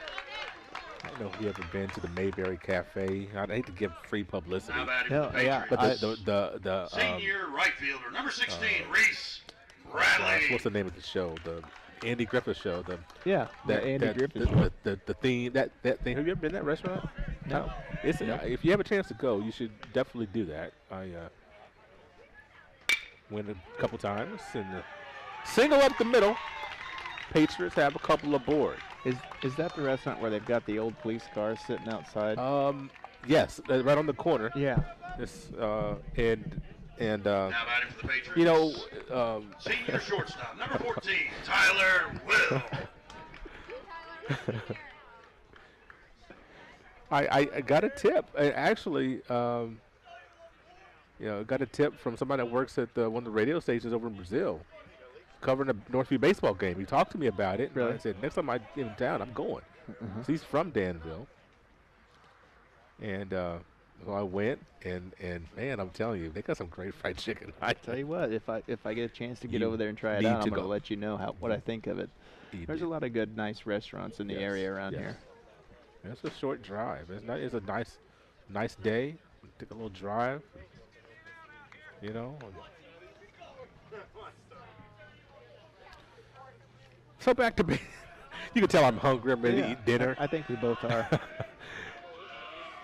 I don't know if you've ever been to the Mayberry Cafe. I'd hate to give free publicity. Now batting for the Yeah, Patriots. But the Senior right fielder, number 16, Reese Bradley. what's the name of the show? The Andy Griffith show. Andy Griffith show. The theme that thing. Have you ever been to that restaurant? No. If you have a chance to go, you should definitely do that. I went a couple times and single up the middle. Patriots have a couple aboard. Is that the restaurant where they've got the old police cars sitting outside? Yes, right on the corner. Yeah. It's Now batting for the Patriots. you know, Senior shortstop, number 14, Tyler Will. I got a tip. I actually, got a tip from somebody that works at one of the radio stations over in Brazil, covering a Northview baseball game. He talked to me about it. Really? And I said, next time I'm in town, I'm going. So he's from Danville. And so I went, and man, I'm telling you, they got some great fried chicken. I tell you what, if I get a chance to get You over there and try it need out, to I'm going to go. let you know what I think of it. There's a lot of good, nice restaurants in the area around here. It's a short drive. It's a nice day. Take a little drive. You know. So back to you can tell I'm hungry. I'm ready to eat dinner. I think we both are.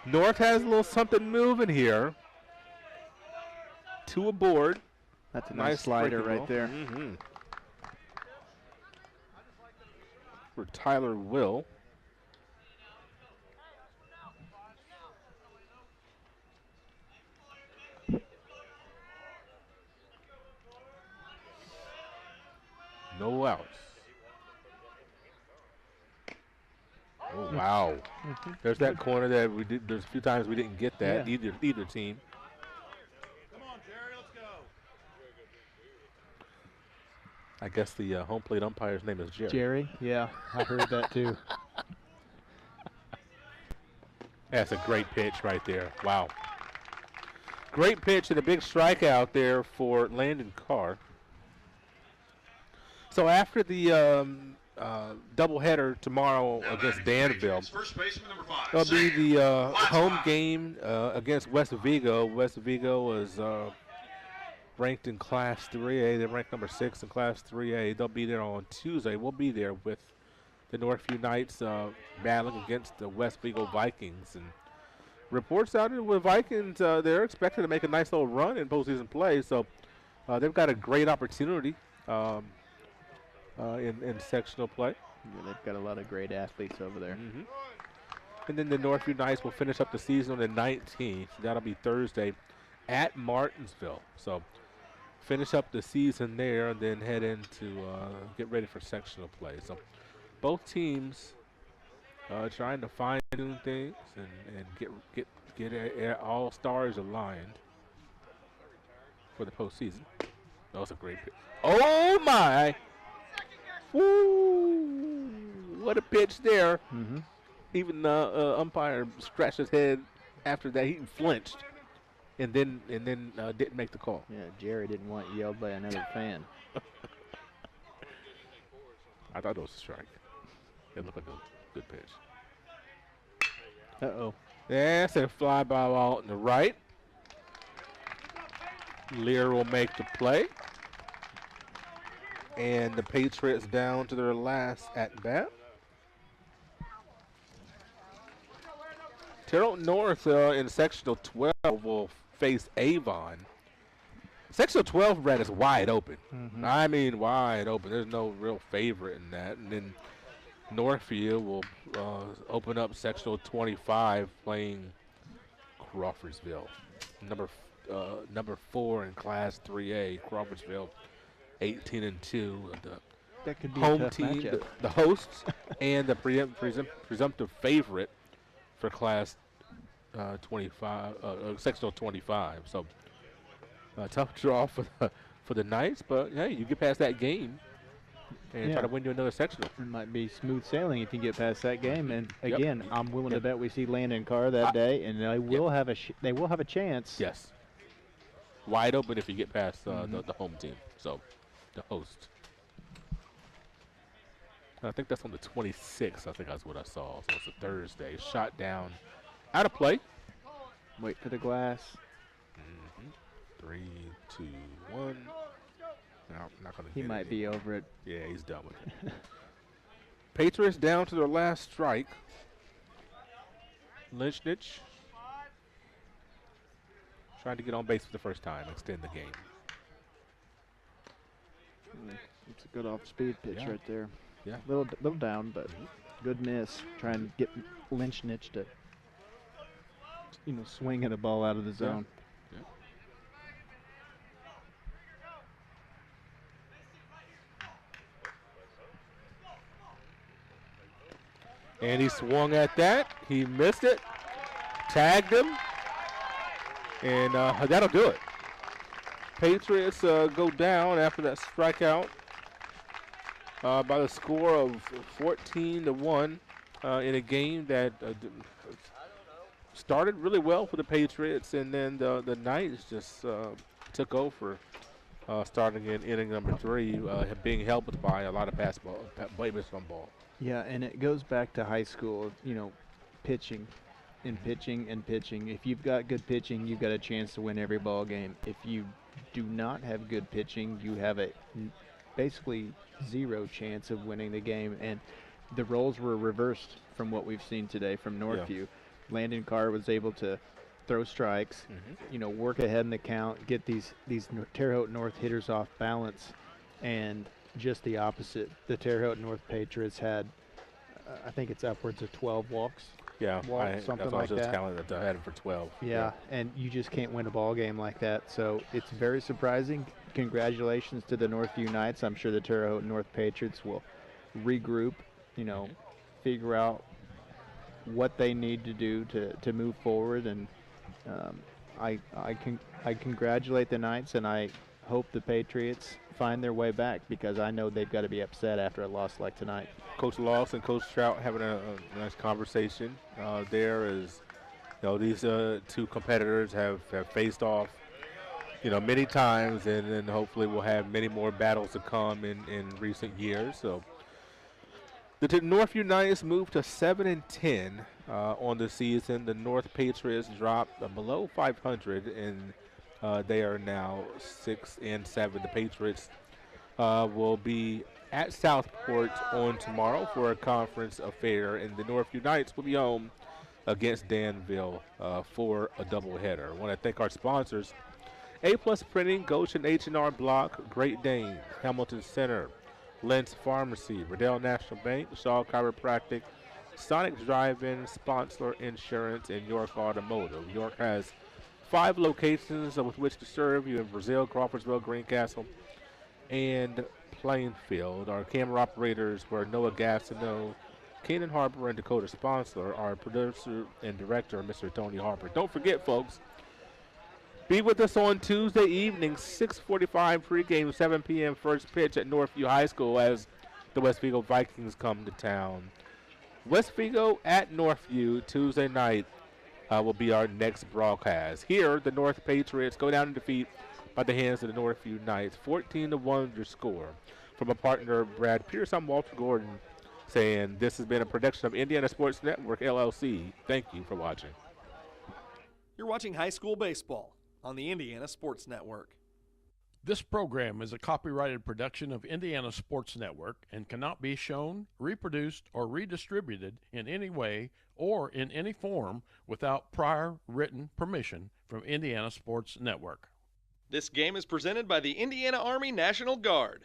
North has a little something moving here. 2 aboard. That's a nice slider breaking right ball. there. For Tyler Will. No outs. Oh, wow. There's that corner that we did. There's a few times we didn't get that, either team. Come on, Jerry, let's go. I guess the home plate umpire's name is Jerry. Jerry? Yeah, I heard that too. That's a great pitch right there. Wow. Great pitch and a big strikeout there for Landon Carr. So after the doubleheader tomorrow against Danville, First baseman, number 5. it'll be the home game against West Vigo. West Vigo is ranked in Class 3A. They're ranked number 6 in Class 3A. They'll be there on Tuesday. We'll be there with the Northview Knights battling against the West Vigo Vikings. And reports out of the Vikings, they're expected to make a nice little run in postseason play. So they've got a great opportunity in sectional play. Yeah, they've got a lot of great athletes over there. And then the Northview Knights will finish up the season on the 19th. That'll be Thursday at Martinsville. So finish up the season there and then head into get ready for sectional play. So both teams trying to fine-tune things and get all stars aligned for the postseason. That was a great pitch. Oh my! Woo! What a pitch there. Even the umpire scratched his head after that. He flinched and then didn't make the call. Yeah, Jerry didn't want yelled by another fan. I thought it was a strike. It looked like a good pitch. Uh-oh. That's a fly ball out in the right. Lear will make the play. And the Patriots down to their last at-bat. Terre Haute North in Sectional 12 will face Avon. Sectional 12, Brad, is wide open. I mean wide open. There's no real favorite in that. And then Northview will open up Sectional 25 playing Crawfordsville. Number 4 in Class 3A, Crawfordsville. 18-2. That could be home a tough team, matchup. the hosts, and the presumptive favorite for Class 25, Sectional 25. So tough draw for the Knights, but hey, you get past that game and try to win you another sectional. It might be smooth sailing if you get past that game. And again, I'm willing to bet we see Landon Carr that day, and they will have a chance. Yes, wide open if you get past the home team. So the host. I think that's on the 26th. I think that's what I saw. So it's a Thursday. Shot down, out of play. Wait for the glass. 3, 2, 1. No, I'm not going to. He might be over it. Yeah, he's done with it. Patriots down to their last strike. Lynchnich trying to get on base for the first time, extend the game. It's a good off-speed pitch right there. Yeah. Little down, but good miss. Trying to get Lynchnich to, swing at a ball out of the zone. And he swung at that. He missed it. Tagged him. And that'll do it. Patriots go down after that strikeout by the score of 14-1 in a game that started really well for the Patriots, and then the Knights just took over starting in inning number 3, being helped by a lot of baseball ball. Yeah, and it goes back to high school, pitching and pitching and pitching. If you've got good pitching, you've got a chance to win every ball game. If you do not have good pitching, you have a basically zero chance of winning the game. And the roles were reversed from what we've seen today from Northview. Yeah. Landon Carr was able to throw strikes, work ahead in the count, get these Terre Haute North hitters off balance, and just the opposite. The Terre Haute North Patriots had, I think it's upwards of 12 walks. Yeah, something like that. I had it for 12. Yeah, and you just can't win a ball game like that. So it's very surprising. Congratulations to the Northview Knights. I'm sure the Terre Haute North Patriots will regroup, figure out what they need to do to move forward. And I congratulate the Knights, and I hope the Patriots find their way back, because I know they've got to be upset after a loss like tonight. Coach Loss and Coach Trout having a nice conversation there. As these two competitors have faced off many times, and hopefully we'll have many more battles to come in recent years. So the Northview Knights moved to 7-10 on the season. The North Patriots dropped below 500, and they are now 6-7. The Patriots will be at Southport on tomorrow for a conference affair, and the Northview Knights will be home against Danville for a doubleheader. I want to thank our sponsors: A+ Printing, Goshen H&R Block, Great Dane, Hamilton Center, Lynn's Pharmacy, Riddell National Bank, Shaw Chiropractic, Sonic Drive-In, Sponsor Insurance, and York Automotive. York has 5 locations with which to serve you in Brazil, Crawfordsville, Greencastle, and Plainfield. Our camera operators were Noah Gastineau, Keenan Harper, and Dakota Sponsor. Our producer and director, Mr. Tony Harper. Don't forget, folks, be with us on Tuesday evening, 6:45 pregame, 7 p.m. first pitch at Northview High School as the West Vigo Vikings come to town. West Vigo at Northview Tuesday night will be our next broadcast. Here, the North Patriots go down in defeat by the hands of the Northview Knights. 14-1 your score. From a partner, Brad Pierce, I'm Walter Gordon, saying this has been a production of Indiana Sports Network, LLC. Thank you for watching. You're watching high school baseball on the Indiana Sports Network. This program is a copyrighted production of Indiana Sports Network and cannot be shown, reproduced, or redistributed in any way or in any form without prior written permission from Indiana Sports Network. This game is presented by the Indiana Army National Guard.